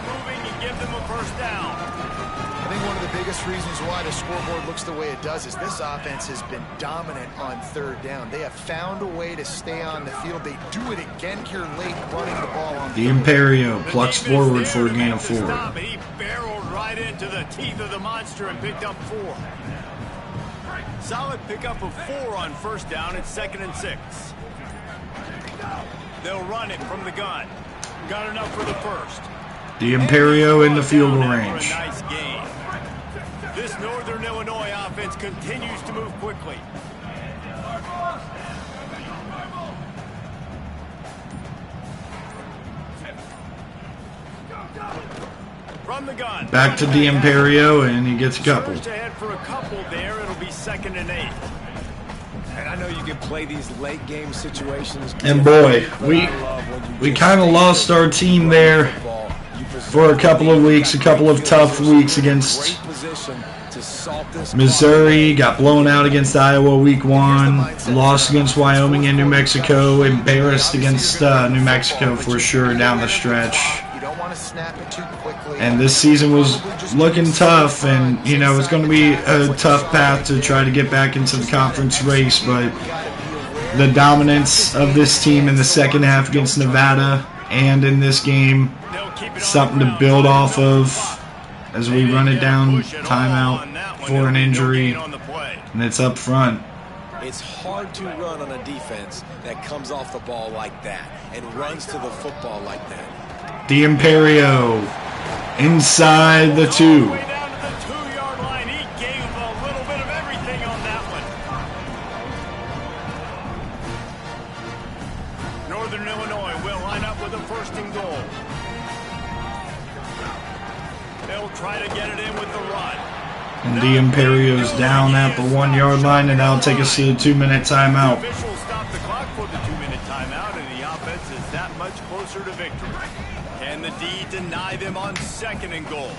think one of the biggest reasons why the scoreboard looks the way it does is this offense has been dominant on 3rd down. They have found a way to stay on the field. They do it again here late, running the ball on
D'Imperio plucks forward for a gain of 4.
He barreled right into the teeth of the monster and picked up 4. Solid pickup of 4 on 1st down. It's 2nd and 6. They'll run it from the gun. Got enough for the first.
D'Imperio in the field goal range.
Nice game. This Northern Illinois offense continues to move quickly. From the gun.
Back to D'Imperio, and he gets a couple.
Surged ahead for a couple there. It'll be 2nd and 8.
And I know you can play these late game situations.
And boy, we kind of lost our team there for a couple of weeks, a couple of tough weeks against Missouri, got blown out against Iowa week 1, lost against Wyoming and New Mexico, embarrassed against New Mexico for sure down the stretch. And this season was looking tough, and you know it's going to be a tough path to try to get back into the conference race, but the dominance of this team in the second half against Nevada and in this game, something to build off of as we run it down, timeout for an injury, and it's up front.
It's hard to run on a defense that comes off the ball like that and runs to the football like that.
D'Imperio inside the 2.
Way down to the 2-yard line. He gave a little bit of everything on that one. Northern Illinois will line up with a 1st and goal. They'll try to get it in with the run.
And D'Imperio's down at the 1 yard line, and that'll take us to the 2-minute timeout.
The officials stop the clock for the 2-minute timeout, and the offense is that much closer to victory. Can the D deny them on 2nd and goal?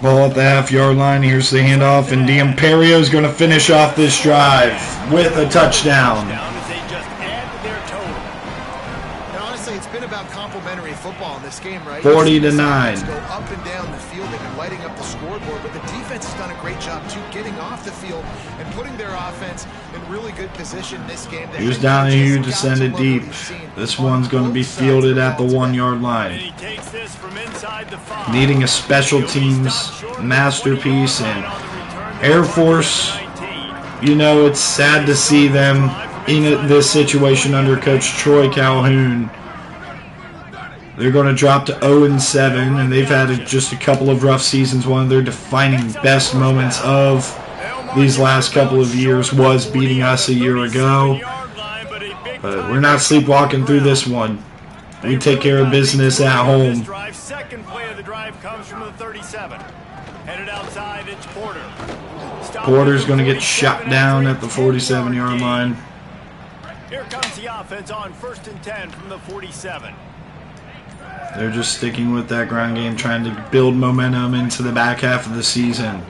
Ball at the half-yard line. Here's the handoff, and D'Imperio's going to finish off this drive with a touchdown.
As they just add to their total.
And honestly, it's been about complementary football in this game, right?
40-9.
Go up and down the field. They've been lighting up the scoreboard, but the defense has done a great job too, getting off the field and putting their offense in really good position this game.
Here's Donahue to send it deep. This one's going to be fielded at the 1 yard line.
He takes this from inside the 5.
Needing a special teams masterpiece, and Air Force, you know, it's sad to see them in this situation under Coach Troy Calhoun. They're going to drop to 0-7, and they've had just a couple of rough seasons. One of their defining best moments of these last couple of years was beating us a year ago. But we're not sleepwalking through this one. We take care of business at home.
Second play of the drive comes from the 37. Headed outside, it's Porter.
Porter's going to get shot down at the 47-yard line.
Here comes the offense on 1st and 10 from the 47.
They're just sticking with that ground game, trying to build momentum into the back half of the season.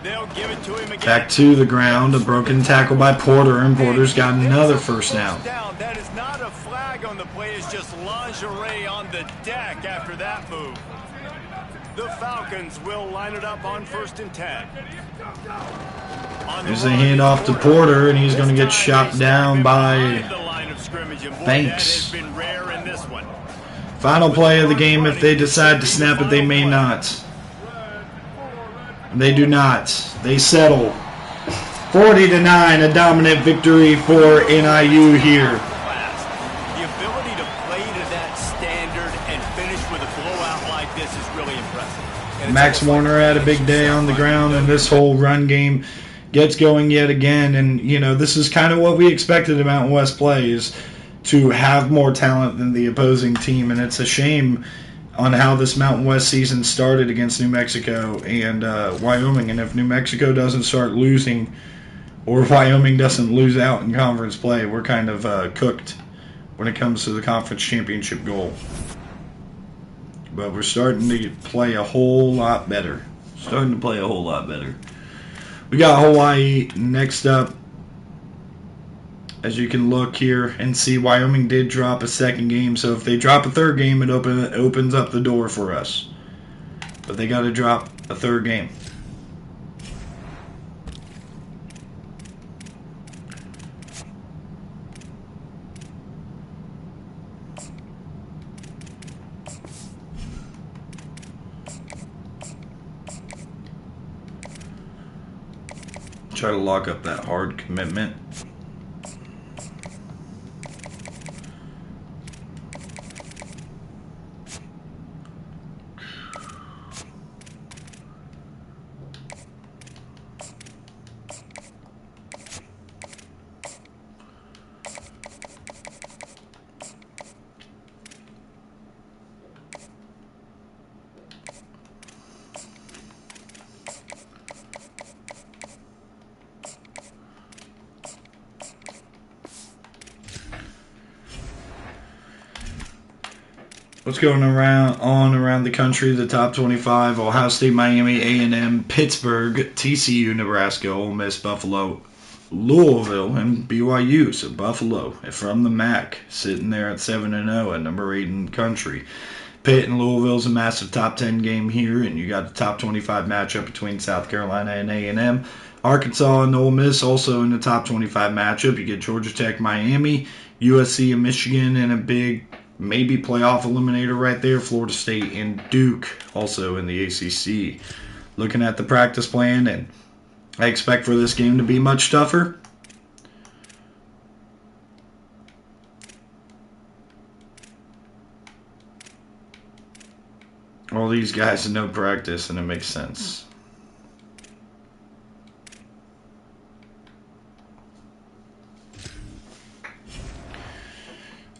They'll give it to him again.
Back to the ground, a broken tackle by Porter, and Porter's got another first down.
That is not a flag on the play, it's just lingerie on the deck after that move. The Falcons will line it up on 1st and 10.
There's a handoff to Porter, and he's going to get shot down by Banks. Final play of the game. If they decide to snap it, they may not. They do not. They settle. 40-9, a dominant victory for NIU here.
The ability to play to that standard and finish with a blowout like this is really impressive.
Max Warner had a big day on the ground, and this whole run game gets going yet again. And, you know, this is kind of what we expected of Mountain West play, is to have more talent than the opposing team. And it's a shame on how this Mountain West season started against New Mexico and Wyoming. And if New Mexico doesn't start losing, or Wyoming doesn't lose out in conference play, we're kind of cooked when it comes to the conference championship goal. But we're starting to play a whole lot better. We got Hawaii next up. As you can look here and see, Wyoming did drop a second game. So if they drop a third game, it opens up the door for us. But they got to drop a third game. Try to lock up that hard commitment. What's going on around the country? The top 25: Ohio State, Miami, A&M, Pittsburgh, TCU, Nebraska, Ole Miss, Buffalo, Louisville, and BYU. So Buffalo from the MAC sitting there at 7-0 at number 8 in the country. Pitt and Louisville's a massive top 10 game here, and you got the top 25 matchup between South Carolina and A&M. Arkansas and Ole Miss also in the top 25 matchup. You get Georgia Tech, Miami, USC, and Michigan in a big maybe playoff eliminator right there. Florida State and Duke also in the ACC. Looking at the practice plan, and I expect for this game to be much tougher. All these guys have no practice, and it makes sense.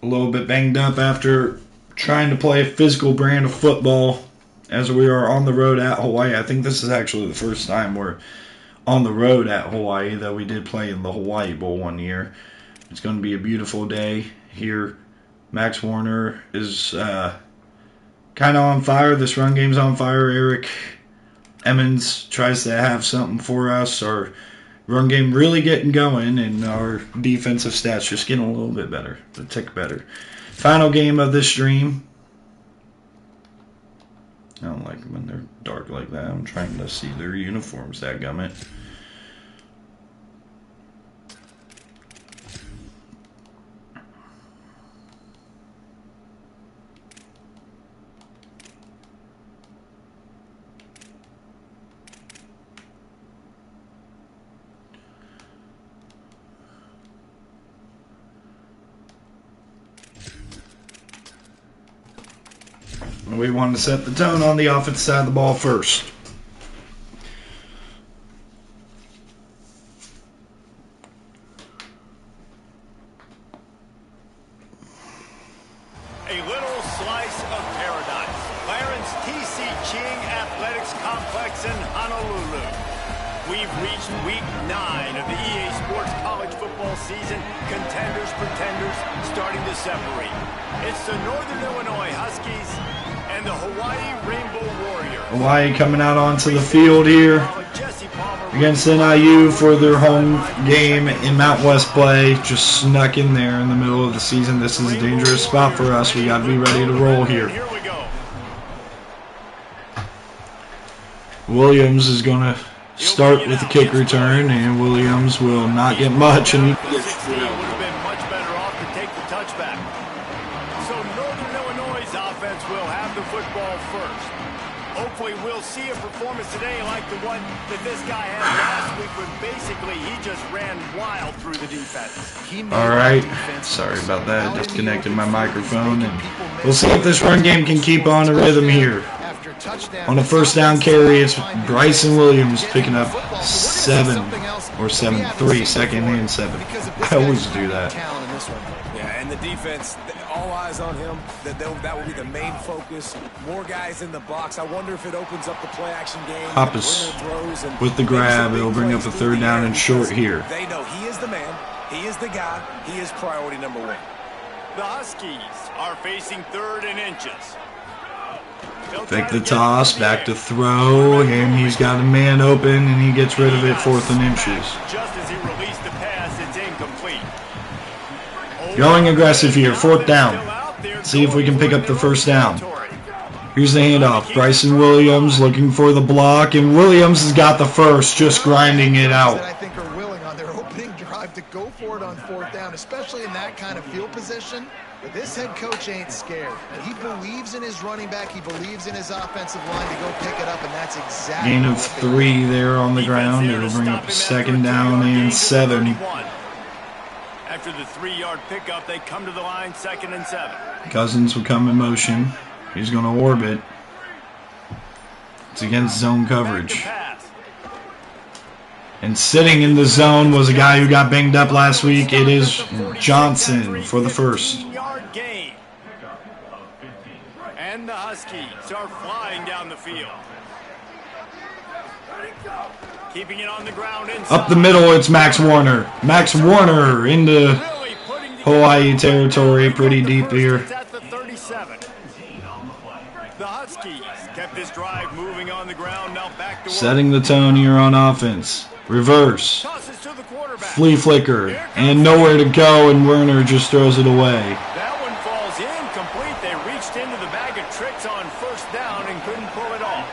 A little bit banged up after trying to play a physical brand of football as we are on the road at Hawaii. I think this is actually the first time we're on the road at Hawaii, though we did play in the Hawaii Bowl one year. It's going to be a beautiful day here. Max Warner is kind of on fire. This run game's on fire. Eric Emmons tries to have something for us. Our run game really getting going, and our defensive stats just getting a little bit better, a tick better. Final game of this stream. I don't like them when they're dark like that. I'm trying to see their uniforms, dadgummit. We want to set the tone on the offensive side of the ball first.
A little slice of paradise. Clarence T.C. Ching Athletics Complex in Honolulu. We've reached week 9 of the EA Sports College football season. Contenders, pretenders, starting to separate. It's the Northern Illinois Huskies and the Hawaii Rainbow Warriors.
Hawaii coming out onto the field here against NIU for their home game in Mount West play. Just snuck in there in the middle of the season. This is a dangerous spot for us. We got to be ready to roll here. Williams is going to start with the kick return, and Williams will not get much, and he gets drilled.
Would have been much better off to take the touchback. So Northern Illinois' offense will have the football first. Hopefully we'll see a performance today like the one that this guy had last week, when basically he just ran wild through the defense.
All right, sorry about that. Disconnected my microphone, and we'll see if this run game can keep on a rhythm here. On a first down carry, it's Bryson Williams picking up 7 or 7-3, second and 7. I always do that.
Yeah, and the defense, all eyes on him. That will be the main focus. More guys in the box. I wonder if it opens up the play-action game.
Hoppus with the grab. It'll bring up a third down and short here.
They know he is the man. He is the guy. He is priority number 1.
The Huskies are facing 3rd and inches.
Fake the toss, back to throw, and he's got a man open, and he gets rid of it, 4th and inches.
Just as he released the pass, it's incomplete.
Going aggressive here, 4th down. See if we can pick up the first down. Here's the handoff. Bryson Williams looking for the block, and Williams has got the first, just grinding it out.
I think are willing on their opening drive to go for it on 4th down, especially in that kind of field position. But this head coach ain't scared. He believes in his running back. He believes in his offensive line to go pick it up, and that's exactly
gain of 3 there on the ground. It'll bring up a 2nd down and 7.
After the 3-yard pickup, they come to the line, 2nd and 7.
Cousins will come in motion. He's going to orbit. It's against zone coverage. And sitting in the zone was a guy who got banged up last week. It is Johnson for the first.
Gain. And the Huskies are flying down the field. Keeping it on the ground inside.
Up the middle, it's Max Warner. Max Warner into Hawaii territory, pretty deep here.
At the 37. The Huskies kept this drive moving on the ground. Now back to
setting the tone here on offense. Reverse. Flea flicker. And nowhere to go, and Werner just throws it away.
That one falls incomplete. They reached into the bag of tricks on 1st down and couldn't pull it off.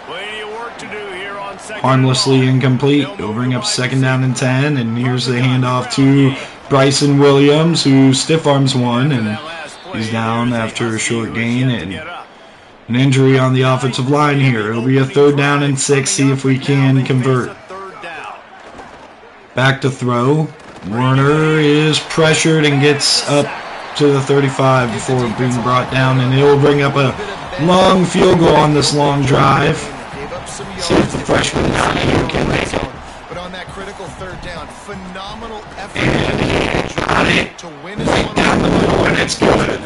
Plenty of work to do here on 2nd.
Harmlessly incomplete. It'll bring up 2nd down and 10, and here's the handoff to Bryson Williams, who stiff arms one, and he's down after a short gain, and an injury on the offensive line here. It'll be a 3rd down and 6. See if we can convert. Back to throw. Werner is pressured and gets up to the 35 before being brought down, and it will bring up a long field goal on this long drive. See if the freshman down here can make it.
on that critical third down. Phenomenal effort
to
win his
right down the middle, and it's good.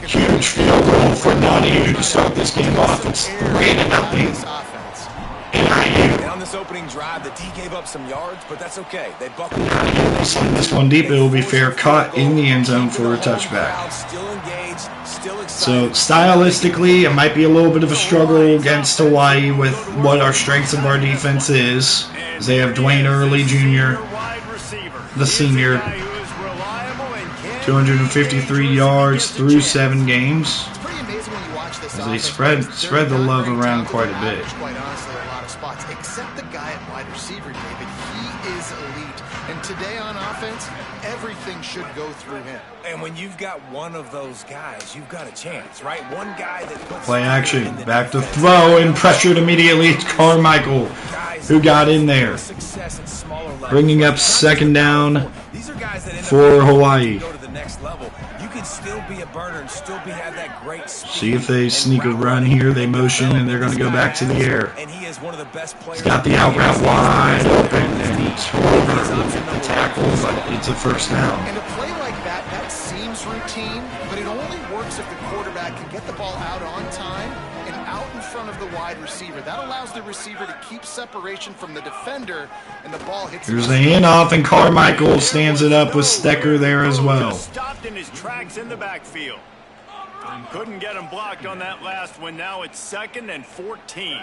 Huge field goal for NIU to start this game off. It's 3-0.
And on this opening drive, the D gave up some yards, but that's okay. They buckled.
Send this one deep. It will be fair, caught in the end zone for a touchback.
Still engaged, still excited.
So stylistically, it might be a little bit of a struggle against Hawaii with what our strengths of our defense is. They have Dwayne Early Jr., the senior, 253 yards through 7 games. They spread the love around quite a bit.
Quite honestly, a lot of spots, except the guy at wide receiver, David. He is elite. And today on offense, everything should go through him.
And when you've got one of those guys, you've got a chance, right? One guy that puts
play action, back to throw, and pressured immediately. It's Carmichael who got in there, bringing up second down for Hawaii.
Still be a burner and still have that great speed.
See if they sneak a run here. They motion and they're going to go back to the air.
And he is one of the best players.
He's got the out route wide open and the tackle, but it's a first down.
And a play like that, that seems routine, but it only works if the quarterback can get the ball out on time and out in front of the wide receiver. That allows the receiver to keep separation from the defender, and the ball hits.
Here's the handoff, and Carmichael stands it up with Stecker there as well.
Stopped in his tracks in the backfield. Couldn't get him blocked on that last one. Now it's 2nd and 14.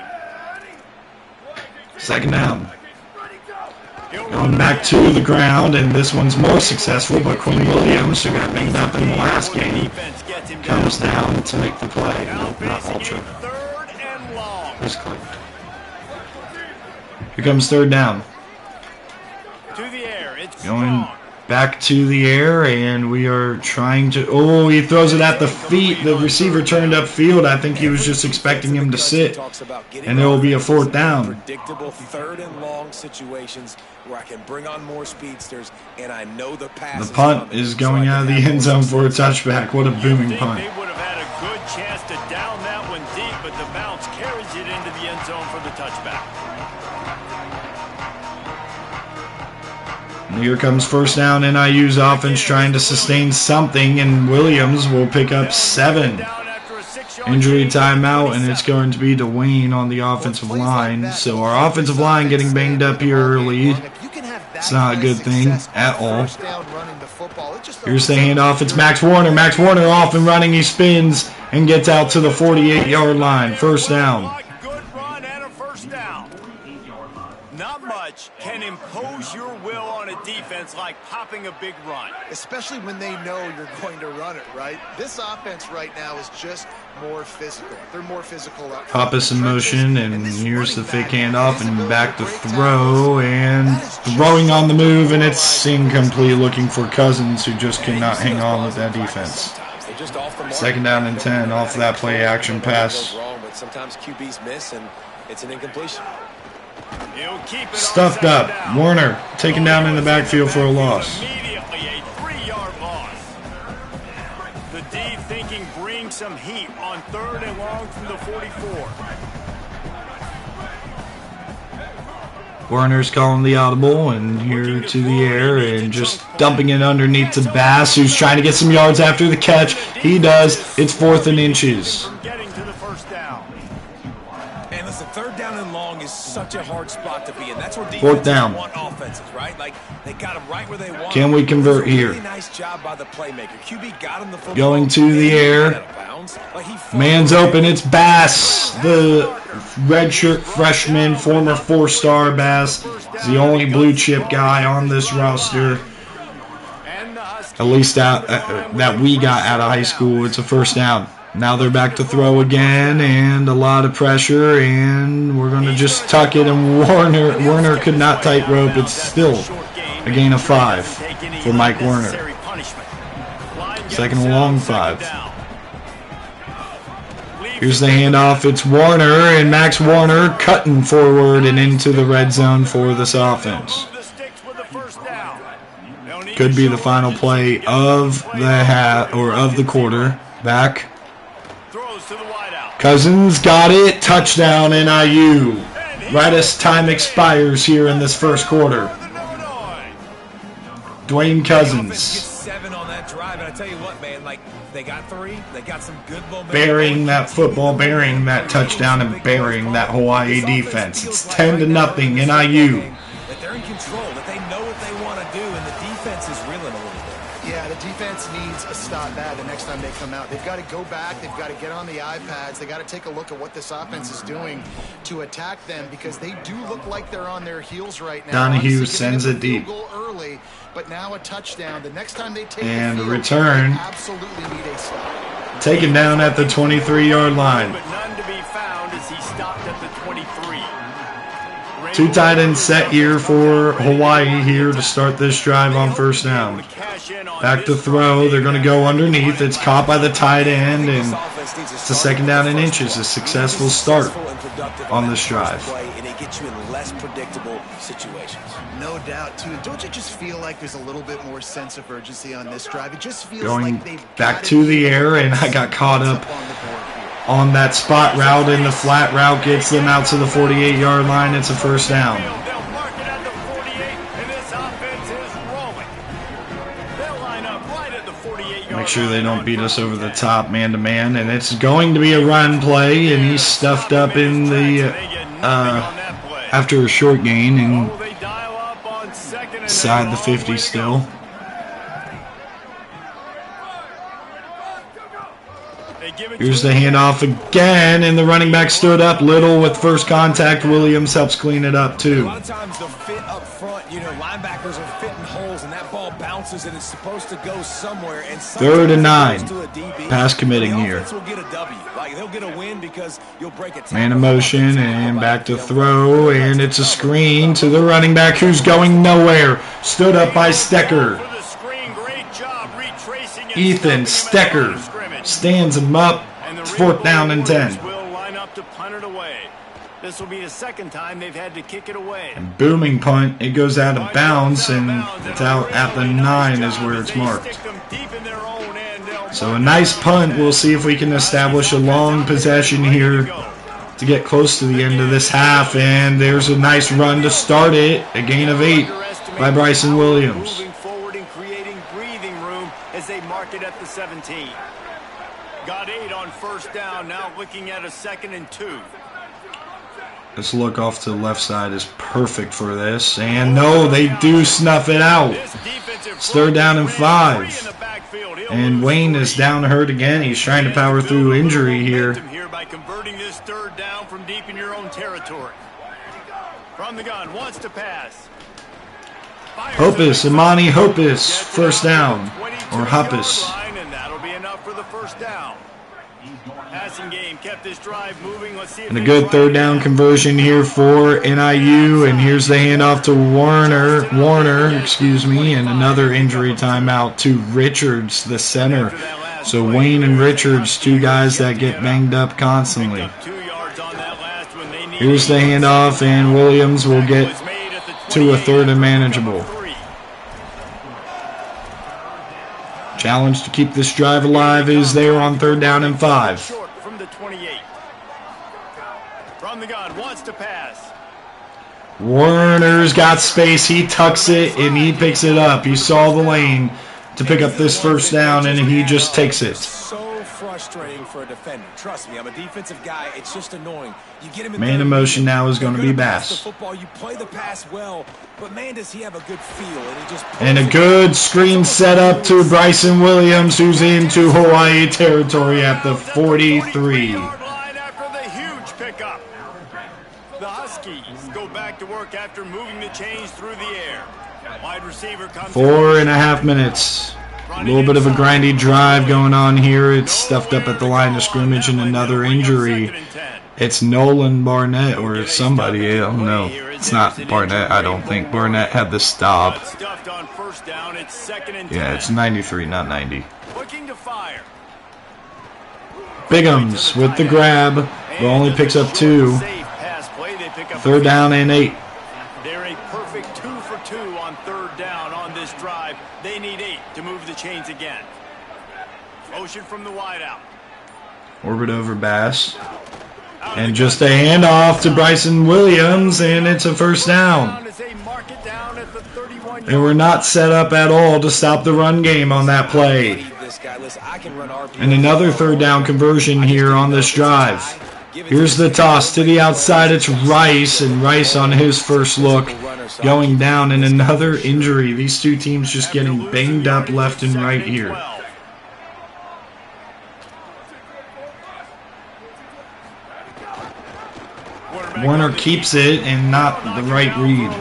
Second down. Going back to the ground, and this one's more successful, but Quinn Williams, who got banged up in the last game, comes down to make the play. Nope, not ultra. Here's Clint. Here comes third down. Going back to the air, and we are trying to... Oh, he throws it at the feet. The receiver turned upfield. I think he was just expecting him to sit, and there will be a fourth down.
Predictable 3rd and long situations where I can bring on more speedsters, and I know the pass.
The punt is going out of the end zone for a touchback. What a booming punt.
They would have had a good chance to down that one deep, but the bounce carries it into the end zone for the touchback.
And here comes first down. NIU's offense trying to sustain something, and Williams will pick up 7. Injury timeout, and it's going to be Dwayne on the offensive line. So our offensive line getting banged up here early. It's not a good thing at all. Here's the handoff. It's Max Warner. Max Warner off and running. He spins and gets out to the 48-yard line. First down.
Not much can impose your will on a defense like popping a big run.
Especially when they know you're going to run it, right? This offense right now is just more physical. They're more physical.
Pappas in motion, and here's the fake handoff, and back to throw, and throwing on the move, and it's incomplete, looking for Cousins, who just cannot hang on with that defense. Second down and 10 off that play action pass.
Sometimes QBs miss, and it's an incompletion.
Stuffed up. Warner taken down in the backfield for a loss.
Immediately a 3-yard loss. The D thinking bring some heat on 3rd and long from the 44.
Warner's calling the audible, and here to the air, and just dumping it underneath to Bass, who's trying to get some yards after the catch. He does. It's 4th and inches.
Third down and long is such a hard spot to be in. That's where
fourth down.
Want offenses, right? Like they got them right where they want.
Can we convert here?
Really nice job by the playmaker. QB got him the football.
Going to the air. Man's open. It's Bass, the redshirt freshman, former 4-star Bass. He's the only blue chip guy on this roster. At least that we got out of high school. It's a first down. Now they're back to throw again, and a lot of pressure, and we're going to just tuck it, and Warner could not tightrope. It's still a gain of 5 for Mike Warner. Second and long 5. Here's the handoff. It's Warner, and Max Warner cutting forward and into the red zone for this offense. Could be the final play of the quarter. Back. Cousins got it. Touchdown NIU. right as time expires here in this first quarter. Dwayne Cousins.
7 on that drive, and I tell you what, man, like, they got 3, they got some good momentum.
Burying that football, burying that touchdown, and burying that Hawaii defense. It's 10-0 NIU.
That they're in control, that they know what they want to do, and the defense is reeling a little bit.
Yeah, the defense needs a stop bad the next time they come out. They've got to go back. They've got to get on the iPads. They've got to take a look at what this offense is doing to attack them, because they do look like they're on their heels right now.
Donahue sends it deep.
Goal early, but now a touchdown. The next time they take
and
the field,
return.
they absolutely need a stop.
Taken down at the 23-yard line.
But none to be found as he stopped at the 23.
2 tight ends set here for Hawaii here to start this drive on first down. Back to throw. They're going to go underneath. It's caught by the tight end, and it's a second down and inches. A successful start on this drive.
And it gets you in less predictable situations.
No doubt, too. Don't you just feel like there's a little bit more sense of urgency on this drive? It just feels
Going
like they've
back to the air, and I got caught up on that spot route, and the flat route gets them out to the 48-yard line. It's a first down.
They'll mark it at the 48, and this offense is rolling. They'll line up right at the 48-yard line.
Make sure they don't beat us over the top man-to-man, and it's going to be a run play, and he's stuffed up in the after a short gain and inside the 50 still. Here's the handoff again, and the running back stood up. Little with first contact. Williams helps clean it up, too.
A lot of times the fit up front, you know, linebackers are fitting holes, and that ball bounces, and it's supposed to go somewhere. And
3rd and 9. Pass committing here.
Will get a W. Like, they'll get a win because you'll break a
Man in motion, and back to throw, and it's a screen to the running back who's going nowhere. Stood up by Stecker. Ethan Stecker stands him up. 4th down and 10.
Will line up to punt it away. This will be the second time they've had to kick it away.
And booming punt. It goes out of bounds, and it's out at the 9 is where it's marked. So a nice punt. We'll see if we can establish a long possession here to get close to the end of this half. And there's a nice run to start it. A gain of 8 by Bryson Williams.
Moving forward and creating breathing room as they mark it at the 17. Got 8 on first down, now looking at a 2nd and 2.
This look off to the left side is perfect for this. And no, they do snuff it out. It's 3rd down and 5. And Wayne is down hurt again. He's trying to power through injury here.
By converting this 3rd down from deep in your own territory. From the gun, wants to pass.
Hopus, Imani Hopus, first down. Or Hoppus.
And that'll be enough for the first down. Passing game kept this drive moving. Let's see if
and a good 3rd down conversion here for NIU. And here's the handoff to Warner, and another injury timeout to Richards, the center. So Wayne and Richards, 2 guys that get banged up constantly. Here's the handoff, and Williams will get to a 3rd and manageable. Challenge to keep this drive alive is there on 3rd down and 5.
From the 28. From the gun, wants to pass.
Warner's got space. He tucks it, and he picks it up. He saw the lane to pick up this first down, and he just takes it.
So frustrating for a defender. Trust me, I'm a defensive guy. It's just annoying. You get him in
man in motion now is going to be Bass.
Football, you play the pass well, but man, does he have a good feel, and he just
and a good screen set up to Bryson Williams, who's into Hawaii territory at the 43.
After the huge pickup. The Huskies go back to work after moving the chains through the air. Wide receiver comes
4.5 minutes. A little bit of a grindy drive going on here. It's stuffed up at the line of scrimmage, and another injury. It's Nolan Barnett or somebody. I don't know. It's not Barnett, I don't think. Barnett had the stop. Yeah, it's 93, not 90. Bigums with the grab, but only picks up 2. 3rd down and 8.
They're a perfect 2 for 2 on 3rd down on this drive. They need 8 to move the chains again. Motion from the wideout.
Orbit over Bass. And just a handoff to Bryson Williams, and it's a first down. They were not set up at all to stop the run game on that play. And another third down conversion here on this drive. Here's the toss to the outside. It's Rice, and Rice on his first look going down, and another injury. These two teams just getting banged up left and right here. Warner keeps it, and not the right read.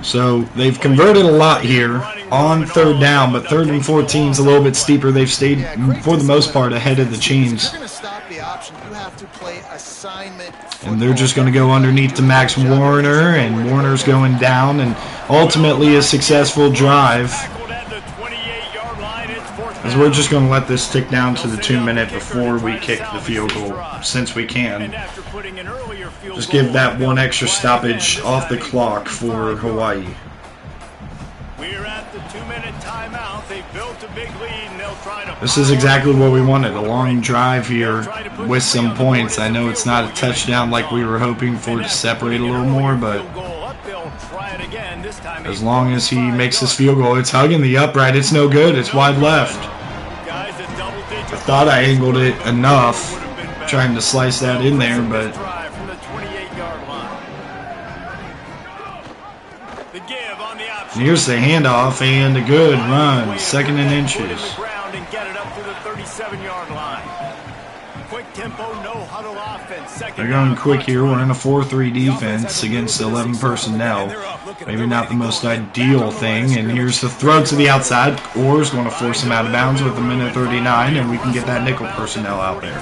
So they've converted a lot here on third down, but 3rd and 14 is a little bit steeper. They've stayed, for the most part, ahead of the chains. And they're just going to go underneath to Max Warner, and Warner's going down, and ultimately a successful drive. As we're just going to let this tick down to the 2-minute before we kick the field goal, since we can. Just give that one extra stoppage off the clock for Hawaii. This is exactly what we wanted, a long drive here with some points. I know it's not a touchdown like we were hoping for to separate a little more, but as long as he makes his field goal, it's hugging the upright. It's no good. It's wide left. I thought I angled it enough, trying to slice that in there, but here's the handoff and a good run. 2nd and inches. They're going quick here. We're in a 4-3 defense against 11 personnel. Maybe not the most ideal thing. And here's the throw to the outside. Orr's going to force him out of bounds with 1:39, and we can get that nickel personnel out there.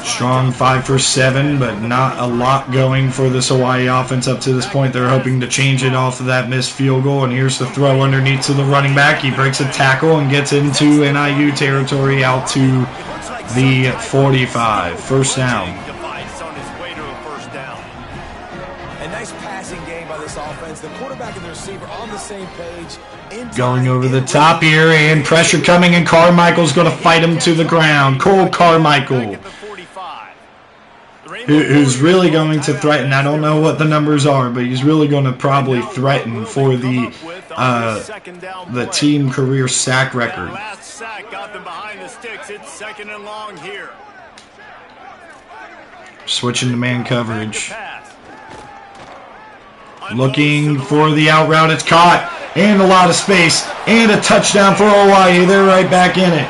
Strong 5 for 7, but not a lot going for this Hawaii offense up to this point. They're hoping to change it off of that missed field goal. And here's the throw underneath to the running back. He breaks a tackle and gets into NIU territory out to the 45. First down.
A nice passing game by this offense. The quarterback and the receiver on the same page.
Going over the top here, and pressure coming, and Carmichael's going to fight him to the ground. Cole Carmichael, who's really going to threaten. I don't know what the numbers are, but he's really going to probably threaten for the team career sack record. Switching to man coverage. Looking for the out route. It's caught, and a lot of space, and a touchdown for Hawaii. They're right back in it.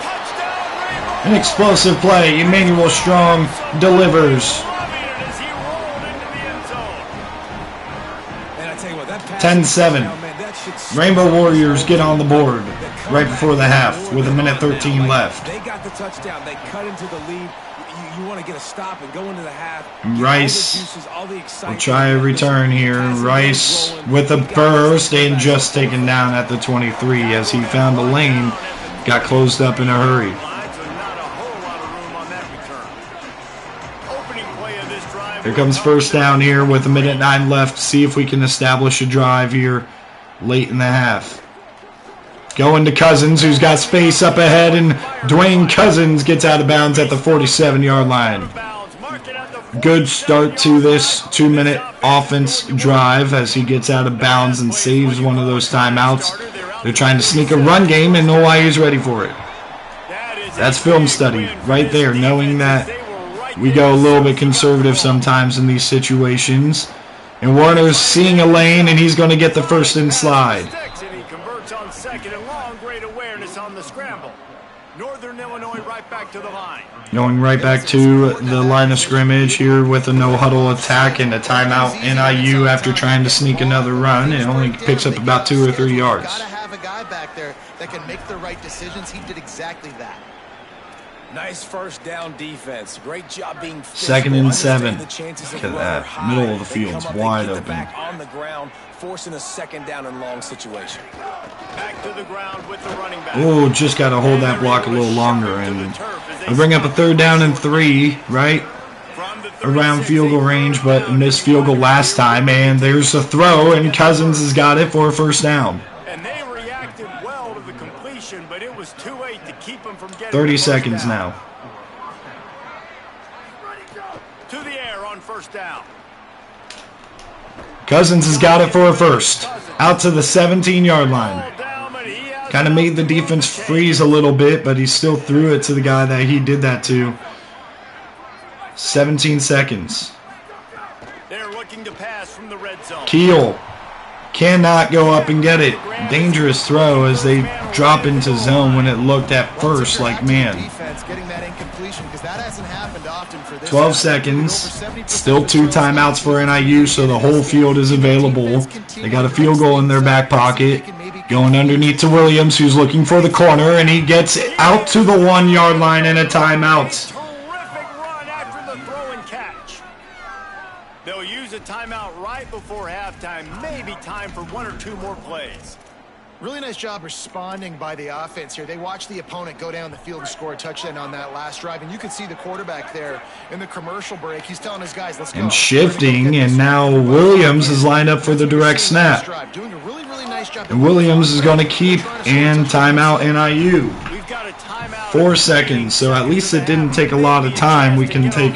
An explosive play. Emmanuel Strong delivers. 10-7. Rainbow Warriors get on the board right before the half with 1:13 left.
They got the touchdown. They cut into the lead. You want to get a stop and go into the half.
Rice will try a return here. Rice with a burst and just taken down at the 23 as he found a lane. Got closed up in a hurry. Here comes first down here with 1:09 left. See if we can establish a drive here late in the half. Going to Cousins, who's got space up ahead, and Dwayne Cousins gets out of bounds at the 47-yard line. Good start to this 2-minute offense drive as he gets out of bounds and saves one of those timeouts. They're trying to sneak a run game, and Hawaii's ready for it. That's film study right there, knowing that we go a little bit conservative sometimes in these situations. And Warner's seeing a lane, and he's going to get the first and slide. Going right back to the line of scrimmage here with a no-huddle attack and a timeout NIU after trying to sneak another run. It only picks up about 2 or 3 yards.
Gotta have a guy back there that can make the right decisions. He did exactly that.
Nice first down defense. Great job being
2nd and 7. Look at that. Middle of the field's wide open.
On the ground, forcing a 2nd down and long situation.
Back to the ground with the running back.
Oh, just got to hold that block a little longer. And I bring up a 3rd down and 3, right? Around field goal range, but missed field goal last time. And there's a throw, and Cousins has got it for a first down.
And they reacted well to the completion, but it was too late to keep him from getting
30 seconds now.
first down.
Cousins has got it for a first. Out to the 17-yard line. Kind of made the defense freeze a little bit, but he still threw it to the guy that he did that to. 17 seconds.
They're looking to pass from the red zone.
Keel cannot go up and get it. Dangerous throw as they drop into zone when it looked at first like, man. 12 seconds. Still 2 timeouts for NIU, so the whole field is available. They got a field goal in their back pocket. Going underneath to Williams, who's looking for the corner, and he gets it out to the 1-yard line and a timeout.
Terrific run after the throw and catch. They'll use a timeout right before halftime. Maybe time for 1 or 2 more plays.
Really nice job responding by the offense here. They watched the opponent go down the field and score a touchdown on that last drive, and you can see the quarterback there in the commercial break. He's telling his guys, let's go.
And shifting, and now Williams is lined up for the direct snap.
Doing a really nice job.
And Williams is going to keep and timeout NIU. 4 seconds, so at least it didn't take a lot of time. We can take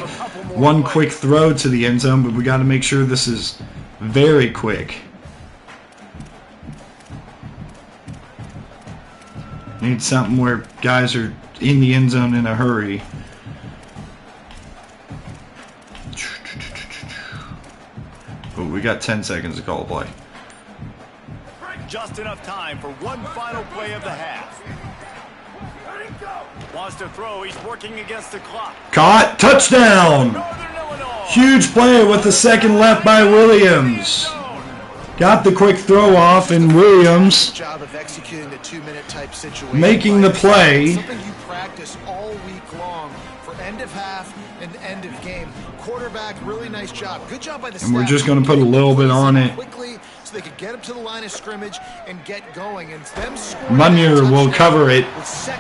one quick throw to the end zone, but we got to make sure this is very quick. Need something where guys are in the end zone in a hurry. But we got 10 seconds to call a play.
Just enough time for one final play of the half. Wants to throw. He's working against the clock.
Caught. Touchdown. Huge play with the second left by Williams. Got the quick throw off, and Williams
Job of executing the 2-minute type situation.
making the play.
Something you practice all week long for end of half and end of game. Quarterback, really nice job. Good job by the staff.
And we're just going to put a little bit on it.
Quickly so they could get up to the line of scrimmage and get going. And them
Munyer will cover it.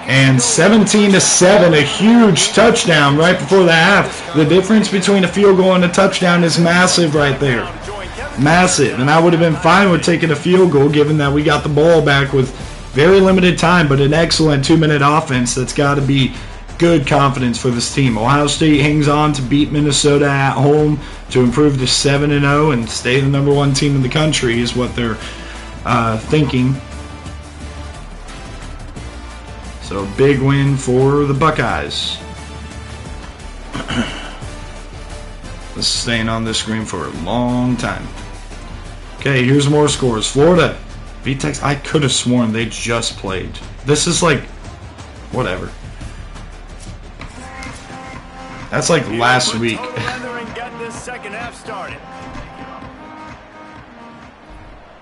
And 17-7, a huge touchdown right before the half. The difference between a field goal and a touchdown is massive right there. Massive. And I would have been fine with taking a field goal given that we got the ball back with very limited time, but an excellent 2-minute offense that's got to be good confidence for this team. Ohio State hangs on to beat Minnesota at home to improve to 7-0 and stay the #1 team in the country is what they're thinking. So big win for the Buckeyes. This is staying on this screen for a long time. Okay, here's more scores. Florida beat Texas. I could have sworn they just played. This is like, whatever. That's like last week.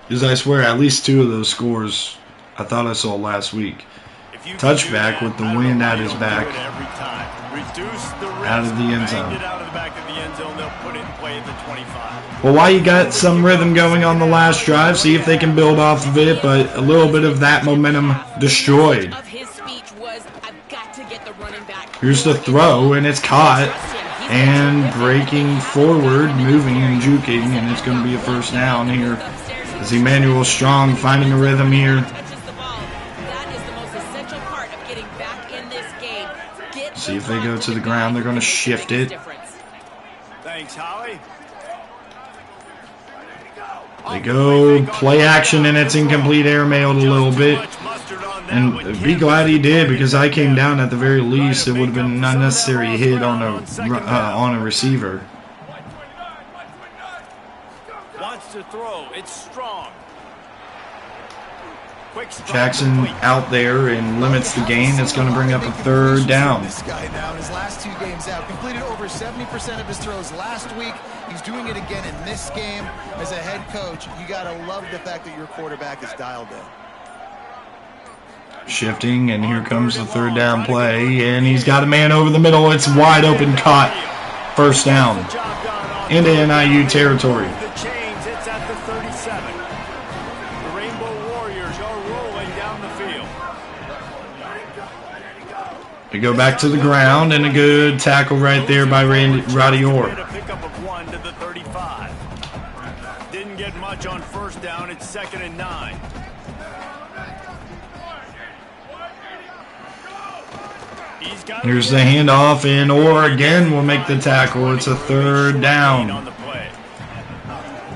Because I swear, at least 2 of those scores I thought I saw last week. Touchback with the wind at his back. Out of the end zone. Well, while you got some rhythm going on the last drive, see if they can build off of it, but a little bit of that momentum destroyed. Here's the throw, and it's caught, and breaking forward, moving and juking, and it's going to be a first down here. As Emmanuel Strong finding a rhythm here. See if they go to the ground. They're going to shift it.
Thanks, Holly.
They go play action, and it's incomplete, airmailed a little bit. And be glad he did, because I came down at the very least. It would have been an unnecessary hit on a receiver.
Wants to throw. It's Strong.
Jackson out there and limits the gain. It's going to bring up a third down.
This guy now in his last 2 games out completed over 70% of his throws last week. He's doing it again in this game. As a head coach, you got to love the fact that your quarterback is dialed in.
Shifting, and here comes the third down play, and he's got a man over the middle. It's wide open, caught. First down into NIU territory.
The chains, it's at the 37. The Rainbow Warriors are rolling down the field.
We go back to the ground, and a good tackle right there by Roddy Orr.
A pickup of 1 to the 35. Didn't get much on first down. It's 2nd and 9.
Here's the handoff, and Orr again will make the tackle. It's a third down.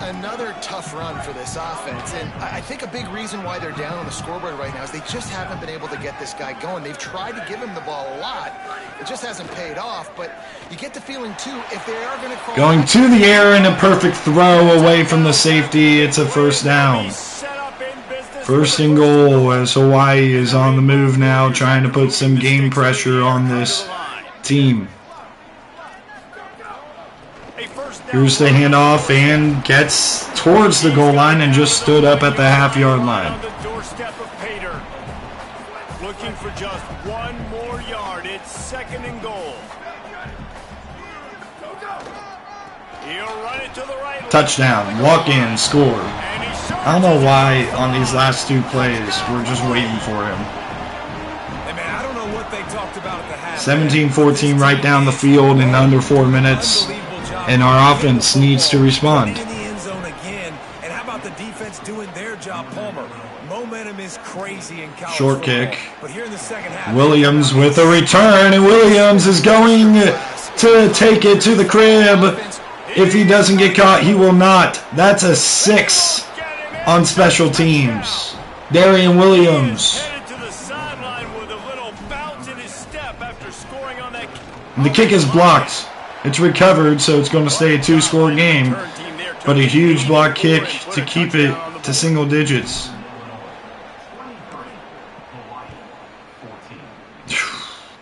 Another tough run for this offense, and I think a big reason why they're down on the scoreboard right now is they just haven't been able to get this guy going. They've tried to give him the ball a lot. It just hasn't paid off, but you get the feeling, too, if they are going to call...
Going to the air and a perfect throw away from the safety. It's a first down. First and goal as Hawaii is on the move now, trying to put some game pressure on this team. Here's the handoff and gets towards the goal line and just stood up at the half-yard line.
Looking for just one more yard. It's second and goal. He'll run it to the right.
Touchdown, walk in, score. I don't know why on these last two plays we're just waiting for him.
Hey man, I don't know what they talked about at the half.
17-14 right down the field in under 4 minutes, and our offense needs to respond.
In the end zone again, and how about the defense doing their job, Palmer? Momentum is crazy in college
Short
football,
kick.
but here in the second half,
Williams with a return, and Williams is going to take it to the crib. If he doesn't get caught, he will not. That's a 6 on special teams. Darian Williams. The kick is blocked. It's recovered, so it's going to stay a 2-score game. But a huge block kick to keep it to single digits.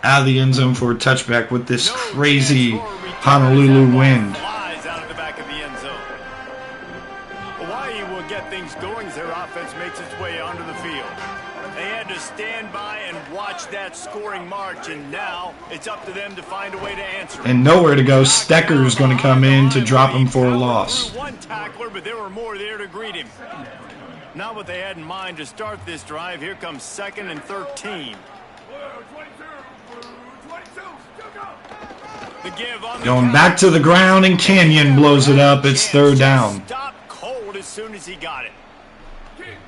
Out of the end zone for a touchback with this crazy Honolulu wind.
Hawaii will get things going as their offense makes its way onto the field. They had to stand by and watch that scoring march, and now it's up to them to find a way to answer it.
And nowhere to go. Stecker's going to come in to drop him for a loss.
One tackler, but there were more there to greet him. Not what they had in mind to start this drive. Here comes 2nd and 13.
Going back to the ground, and Canyon blows it up. It's third down.
Stop cold as soon as he got it.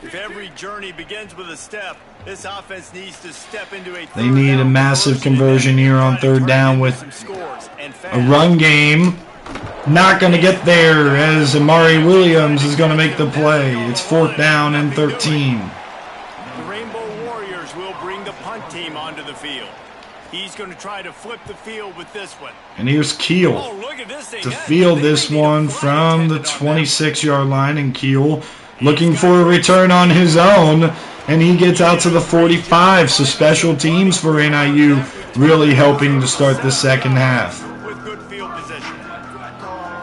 If every journey begins with a step, this offense needs to step into a...
They need a massive conversion here on third down with a run game. Not going to get there as Amari Williams is going to make the play. It's 4th down and 13.
The Rainbow Warriors will bring the punt team onto the field. He's going to try to flip the field with this one.
And here's Keel to field this one from the 26-yard line. And Keel looking for a return on his own. And he gets out to the 45. So special teams for NIU really helping to start the second half.
With good field position.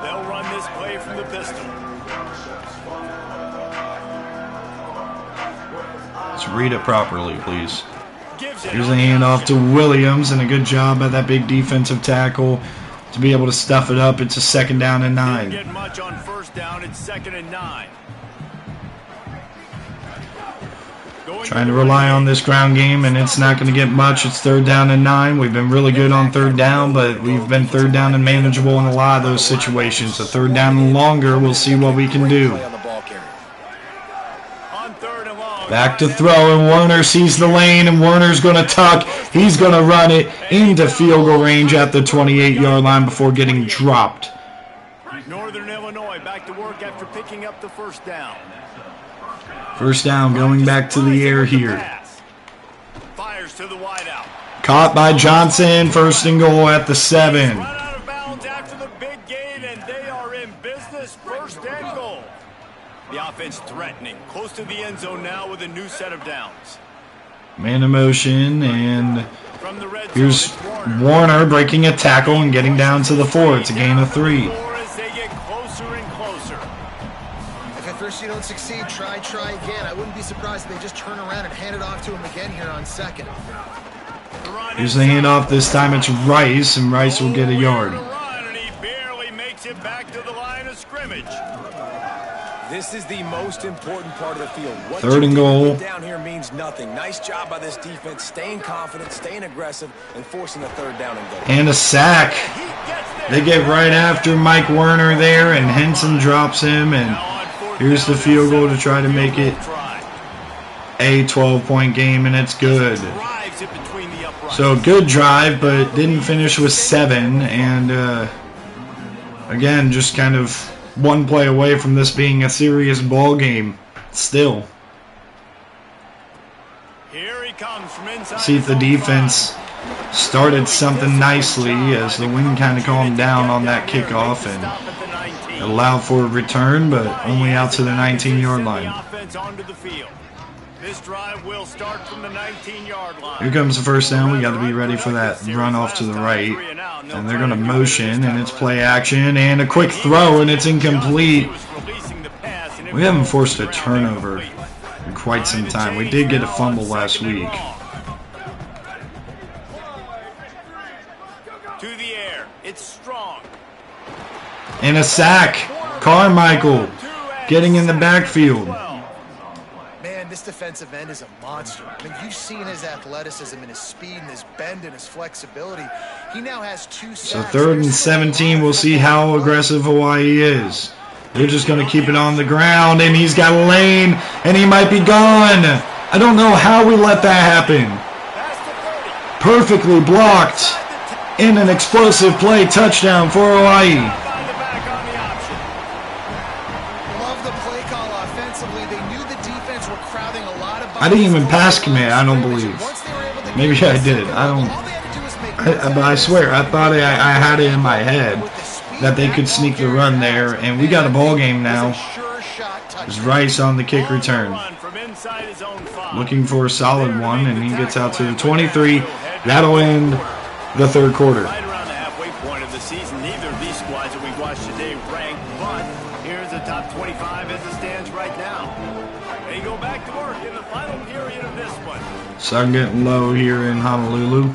They'll run this play from the pistol.
Let's read it properly, please. Here's a handoff to Williams, and a good job by that big defensive tackle to be able to stuff it up. It's a 2nd down and 9.
Didn't get much on 1st down. It's 2nd and 9.
Trying to rely on this ground game, and it's not going to get much. It's 3rd down and 9. We've been really good on 3rd down, but we've been 3rd down and manageable in a lot of those situations. So 3rd down and longer, we'll see what we can do. Back to throw, and Werner sees the lane, and Werner's going to tuck. He's going to run it into field goal range at the 28-yard line before getting dropped.
Northern Illinois back to work after picking up the 1st down.
1st down, going back to the air here.
Fires to the wideout.
Caught by Johnson, 1st and goal at the 7.
Run out of bounds after the big gain, and they are in business. 1st and goal. The offense threatening, close to the end zone now with a new set of downs.
Man in motion, and here's Warner breaking a tackle and getting down to the 4. It's a gain of 3.
As they get closer and closer.
If at first you don't succeed, try again. I wouldn't be surprised if they just turn around and hand it off to him again here on 2nd.
Here's the handoff. This time it's Rice, and Rice will get a yard.
And he barely makes it back to the line of scrimmage.
This is the most important part of the field. What
3rd and goal.
Down here means nothing. Nice job by this defense, staying confident, staying aggressive, and forcing a 3rd down and goal.
And a sack. They get right after Mike Werner there, and Henson drops him, and here's the field goal to try to make it a 12-point game, and it's good. So good drive, but didn't finish with 7. And again, just kind of one play away from this being a serious ball game. Still.
Here he comes from inside.
See if the defense started something nicely as the wind kind of calmed down on that kickoff and allowed for a return, but only out to the 19-yard line.
This drive will start from the 19-yard line.
Here comes the first down. We got to be ready for that run off to the right. And they're going to motion, and it's play action, and a quick throw, and it's incomplete. We haven't forced a turnover in quite some time. We did get a fumble last week.
To the air. It's strong.
And a sack. Carmichael getting in the backfield.
Man, this defensive end is a monster. I mean, you've seen his athleticism and his speed and his bend and his flexibility. He now has 2 sacks.
So 3rd and 17, we'll see how aggressive Hawaii is. They're just going to keep it on the ground, and he's got a lane, and he might be gone. I don't know how we let that happen. Perfectly blocked in an explosive play touchdown for Hawaii.
Love the play call offensively. They knew the defense were crowding a lot of.
I didn't even pass command, I don't believe. Maybe I did. But I swear, I thought I had it in my head that they could sneak the run there, and we got a ball game now. There's Rice on the kick return. Looking for a solid one, and he gets out to the 23. That'll end the 3rd quarter.
Right around the halfway point of the season, neither of these squads that we've watched today ranked, but here's the top 25 as it stands right now. They go back to work in the final period of this one.
Sun getting low here in Honolulu.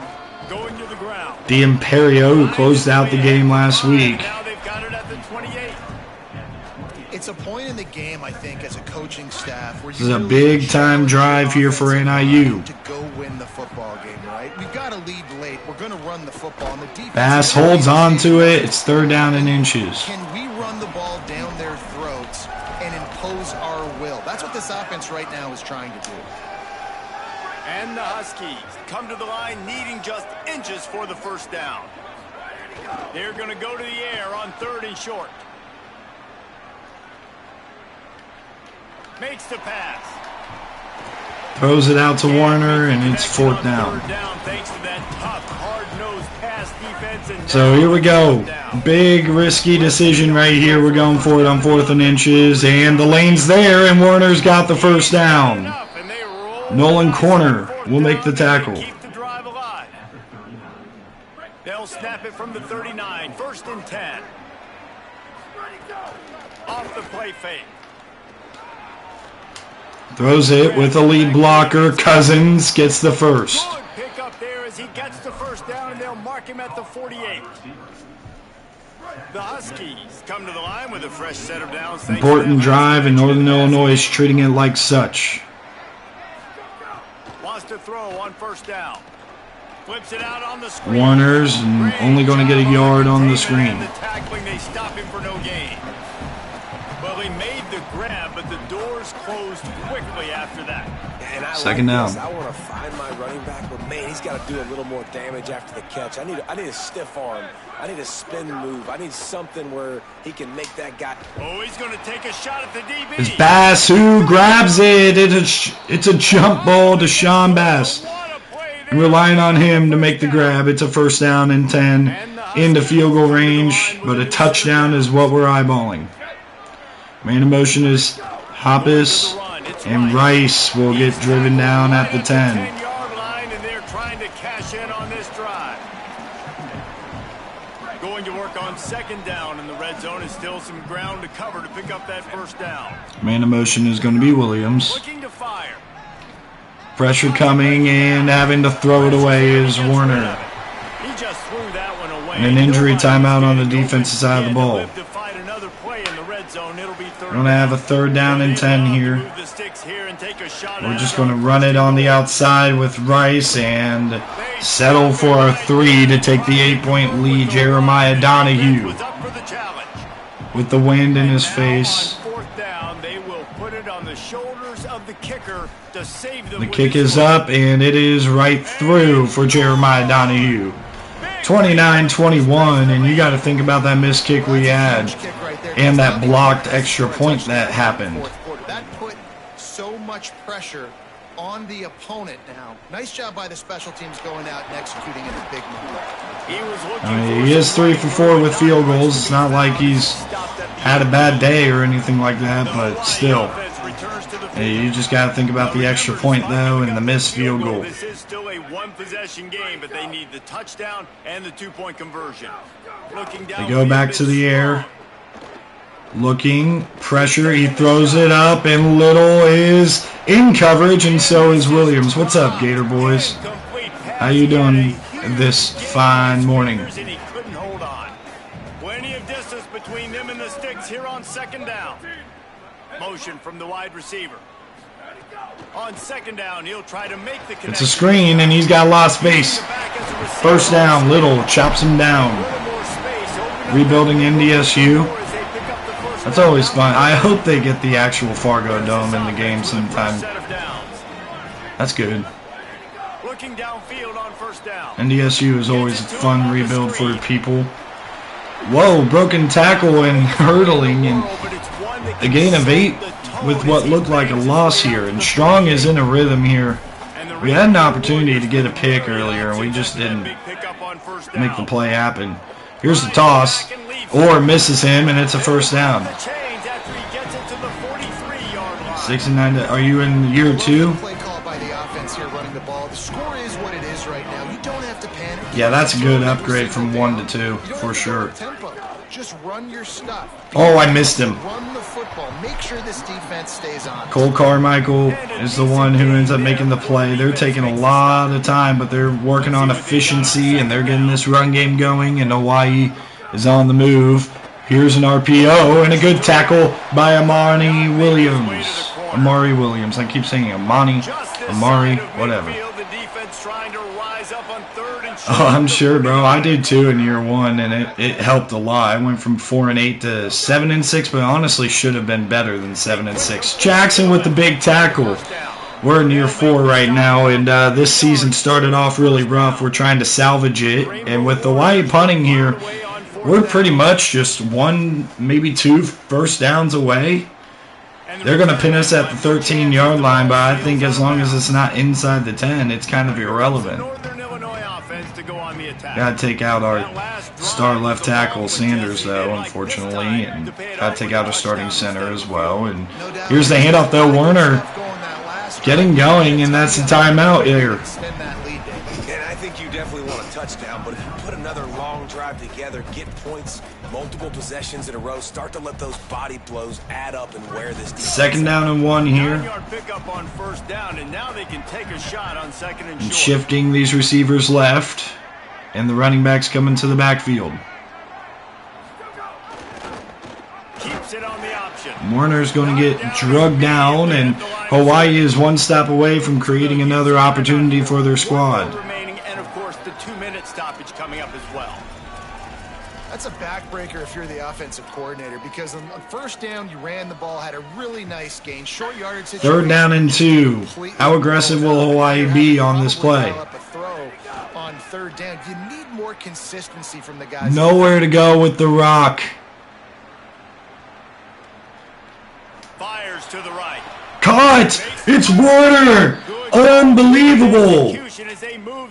Going to the ground.
The Imperio, who closed out the game last week.
Now they've got it at the 28.
It's a point in the game, I think, as a coaching staff where
This is a big-time drive here for NIU.
to go win the football game, right? We've got to lead late. We're going to run the football. And the defense
Bass holds on to it. It's 3rd down and inches.
Can we run the ball down their throats and impose our will? That's what this offense right now is trying to do.
And the Huskies come to the line needing just inches for the first down. They're going to go to the air on 3rd and short. Makes the pass.
Throws it out to Warner, and it's 4th down.
Thanks to that tough, hard-nosed pass defense. And
So here we go. Big, risky decision right here. We're going for it on 4th and inches, and the lane's there, and Warner's got the first down. Nolan Corner will make the tackle.
Keep the drive alive. They'll snap it from the 39. 1st and 10. Off the play fake.
Throws it with a lead blocker. Cousins gets the first.
Good pick up there as he gets the first down, and they'll mark him at the 48. The Huskies come to the line with a fresh set of downs.
Important drive, and Northern Illinois is treating it like such.
Wants to throw on 1st down. Flips it out on the screen.
Warner's only going to get a yard on the screen.
The tackling, they stop him for no gain. Well, he made the grab, but the doors closed quickly after that.
And I
2nd down.
I want to find my running back, but man, he's got to do a little more damage after the catch. I need a stiff arm. I need a spin move. I need something where he can make that guy.
Oh, he's going to take a shot at the DB.
It's Bass who grabs it. It's a jump ball to Sean Bass. And relying on him to make the grab. It's a 1st down and 10 into field goal range, but a touchdown is what we're eyeballing. Man in motion is Hoppus, and Rice will get driven down at the 10.
10-yard line, and they're trying to cash in on this drive. Going to work on 2nd down, and the red zone is still some ground to cover to pick up that 1st down.
Man in motion is going to be Williams.
Looking to fire.
Pressure coming, and having to throw it away is Warner.
He just threw that one away.
And an injury timeout on the defensive side of the ball. We're going to have a 3rd down and 10 here. We're just going to run it on the outside with Rice and settle for a 3 to take the 8-point lead. Jeremiah Donahue with the wind in his face.
4th down, they will put it on the shoulders of the kicker to save them.
The kick is up, and it is right through for Jeremiah Donahue. 29-21, and you got to think about that missed kick we had and that blocked extra point that happened.
That put so much pressure on the opponent now. Nice job by the special teams going out and executing in a big moment.
He is 3 for 4 with field goals. It's not like he's had a bad day or anything like that, but still. You just got to think about the extra point, though, and the missed field goal.
This is still a one-possession game, but they need the touchdown and the two-point conversion.
They go back to the air. Looking, pressure, he throws it up, and Little is in coverage, and so is Williams. What's up, Gator boys? How you doing this fine morning?
Plenty of distance between them and the sticks here on second down. Motion from the wide receiver. On second down, he'll try to make the connection.
It's a screen, and he's got a lot of space. First down, Little chops him down. Rebuilding NDSU. That's always fun. I hope they get the actual Fargo Dome in the game sometime. That's good.
Looking downfield on first down.
NDSU is always a fun rebuild for people. Whoa, broken tackle and hurdling, and a gain of 8 with what looked like a loss here. And Strong is in a rhythm here. We had an opportunity to get a pick earlier, and we just didn't make the play happen. Here's the toss. Or misses him, and it's a first down. 69. Are you in year 2? Yeah, that's a good upgrade from 1 to 2 for sure. Oh, I missed him. Cole Carmichael is the one who ends up making the play. They're taking a lot of time, but they're working on efficiency, and they're getting this run game going, and Hawaii is on the move. Here's an RPO and a good tackle by Amari Williams. Amari Williams. I keep saying Amari, whatever. Oh, I'm sure, bro. I did too in year 1, and it helped a lot. I went from 4-8 to 7-6, but honestly should have been better than 7-6. Jackson with the big tackle. We're in year 4 right now, and this season started off really rough. We're trying to salvage it, and with the Hawaii punting here, we're pretty much just 1, maybe 2 first downs away. They're going to pin us at the 13-yard line, but I think as long as it's not inside the 10, it's kind of irrelevant. Got to take out our star left tackle, Sanders, though, unfortunately, and got to take out our starting center as well. And here's the handoff, though. Werner getting going, and that's the timeout here.
And I think you definitely want a touchdown, but if you put another long drive together, get points, multiple possessions in a row, start to let those body blows add up and wear this defense.
Second down and 1 here.
Pickup on first down, and now they can take a shot on second and short.
Shifting these receivers left, and the running backs coming to the backfield.
Keeps it on the option.
Warner's going to get drugged down, and Hawaii is 1 stop away from creating another opportunity for their squad.
And of course the 2-minute stoppage coming up as well.
That's a backbreaker if you're the offensive coordinator, because on first down you ran the ball, had a really nice gain, short yardage situation.
Third down and 2. How aggressive will Hawaii be on this play?
On third down, you need more consistency from the guys.
Nowhere to go with the rock.
Fires to the right.
Caught! It's Warner! Unbelievable!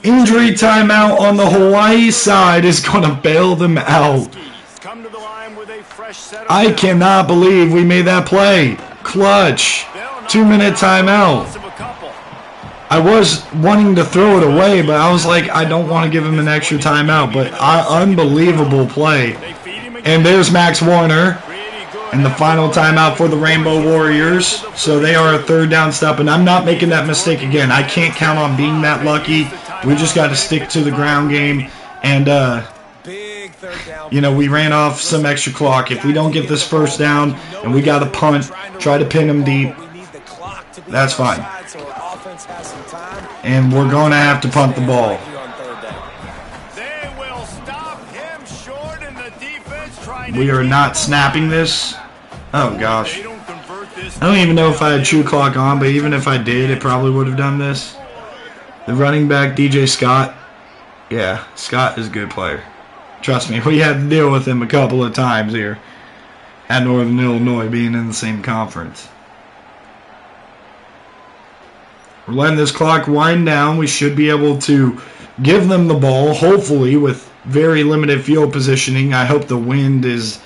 Injury timeout on the Hawaii side is going to bail them out. I cannot believe we made that play. Clutch. 2-minute timeout. I was wanting to throw it away, but I was like, I don't want to give him an extra timeout. But unbelievable play. And there's Max Warner. And the final timeout for the Rainbow Warriors. So they are a third down stop, and I'm not making that mistake again. I can't count on being that lucky. We just got to stick to the ground game. And, you know, we ran off some extra clock. If we don't get this first down and we got to punt, try to pin them deep, that's fine. And we're going to have to punt the ball. We are not snapping this. Oh, gosh. I don't even know if I had True Clock on, but even if I did, it probably would have done this. The running back, DJ Scott. Yeah, Scott is a good player. Trust me, we had to deal with him a couple of times here at Northern Illinois, being in the same conference. We're letting this clock wind down. We should be able to give them the ball, hopefully, with very limited field positioning. I hope the wind is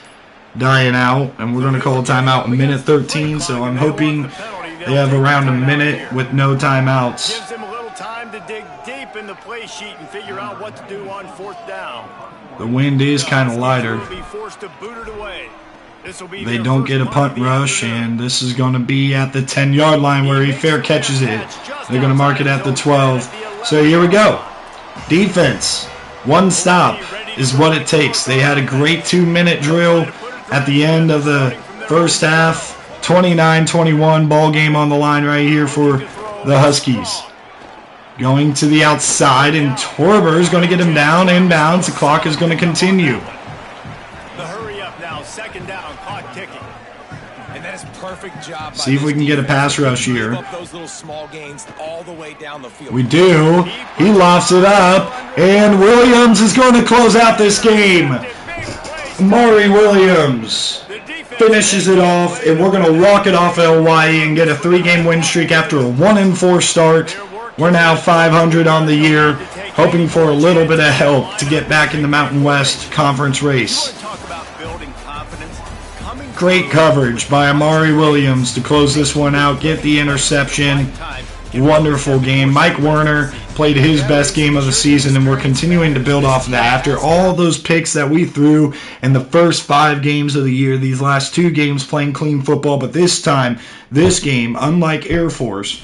dying out, and we're going to call a timeout in minute 13, so I'm hoping they have around a minute with no timeouts.
Gives them a little time to dig deep in the play sheet and figure out what to do on 4th down.
The wind is kind of lighter. They don't get a punt rush, and this is going to be at the 10-yard line where he fair catches it. They're going to mark it at the 12. So here we go. Defense, one stop is what it takes. They had a great 2-minute drill at the end of the first half. 29-21 ball game on the line right here for the Huskies. Going to the outside, and Torber is going to get him down inbounds. The clock is going to continue.
The hurry up now, 2nd down, clock ticking.
And that is perfect job.
See if we can get a pass rush here.
Those little small gains all the way down the field.
We do. He lofts it up, and Williams is going to close out this game. Amari Williams finishes it off, and we're going to walk it off Hawaii and get a 3-game win streak after a 1-4 start. We're now 500 on the year, hoping for a little bit of help to get back in the Mountain West Conference race. Great coverage by Amari Williams to close this one out, get the interception. Wonderful game. Mike Werner played his best game of the season, and we're continuing to build off of that. After all those picks that we threw in the first 5 games of the year, these last 2 games playing clean football, but this time, this game, unlike Air Force,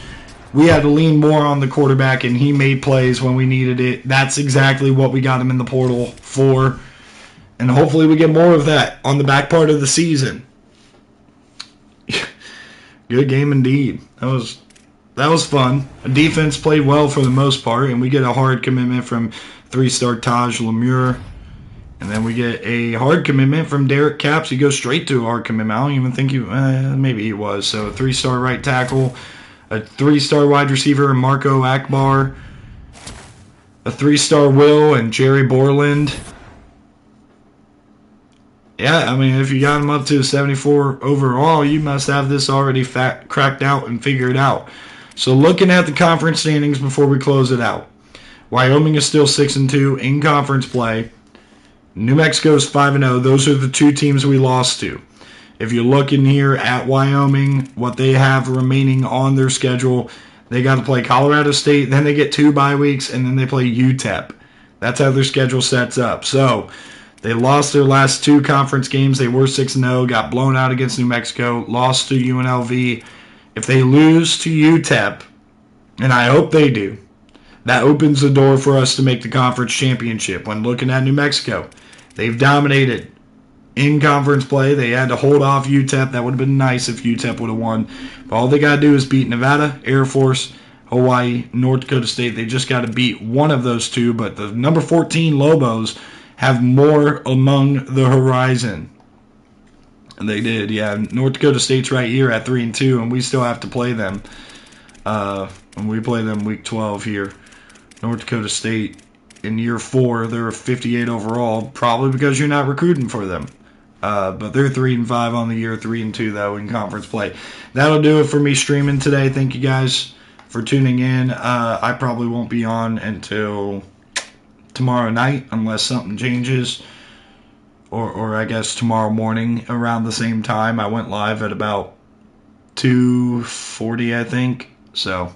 we had to lean more on the quarterback, and he made plays when we needed it. That's exactly what we got him in the portal for, and hopefully we get more of that on the back part of the season. Good game indeed. That was fun. The defense played well for the most part, and we get a hard commitment from 3-star Taj Lemure. And then we get a hard commitment from Derek Capps. He goes straight to a hard commitment. I don't even think maybe he was. So a 3-star right tackle, a 3-star wide receiver, Marco Akbar, a 3-star Will, and Jerry Borland. Yeah, I mean, if you got him up to 74 overall, you must have this already cracked out and figured out. So looking at the conference standings before we close it out, Wyoming is still 6-2 in conference play. New Mexico is 5-0. Those are the 2 teams we lost to. If you look in here at Wyoming, what they have remaining on their schedule, they got to play Colorado State, then they get 2 bye weeks, and then they play UTEP. That's how their schedule sets up. So they lost their last 2 conference games. They were 6-0, got blown out against New Mexico, lost to UNLV. If they lose to UTEP, and I hope they do, that opens the door for us to make the conference championship. When looking at New Mexico, they've dominated in conference play. They had to hold off UTEP. That would have been nice if UTEP would have won. But all they got to do is beat Nevada, Air Force, Hawaii, North Dakota State. They just got to beat one of those 2. But the number 14 Lobos have more among the horizon. And they did, yeah. North Dakota State's right here at 3-2, and we still have to play them. And we play them week 12 here. North Dakota State in year 4, they're 58 overall, probably because you're not recruiting for them. But they're 3-5 on the year, 3-2 though in conference play. That'll do it for me streaming today. Thank you guys for tuning in. I probably won't be on until tomorrow night unless something changes. Or I guess tomorrow morning around the same time. I went live at about 2:40, I think. So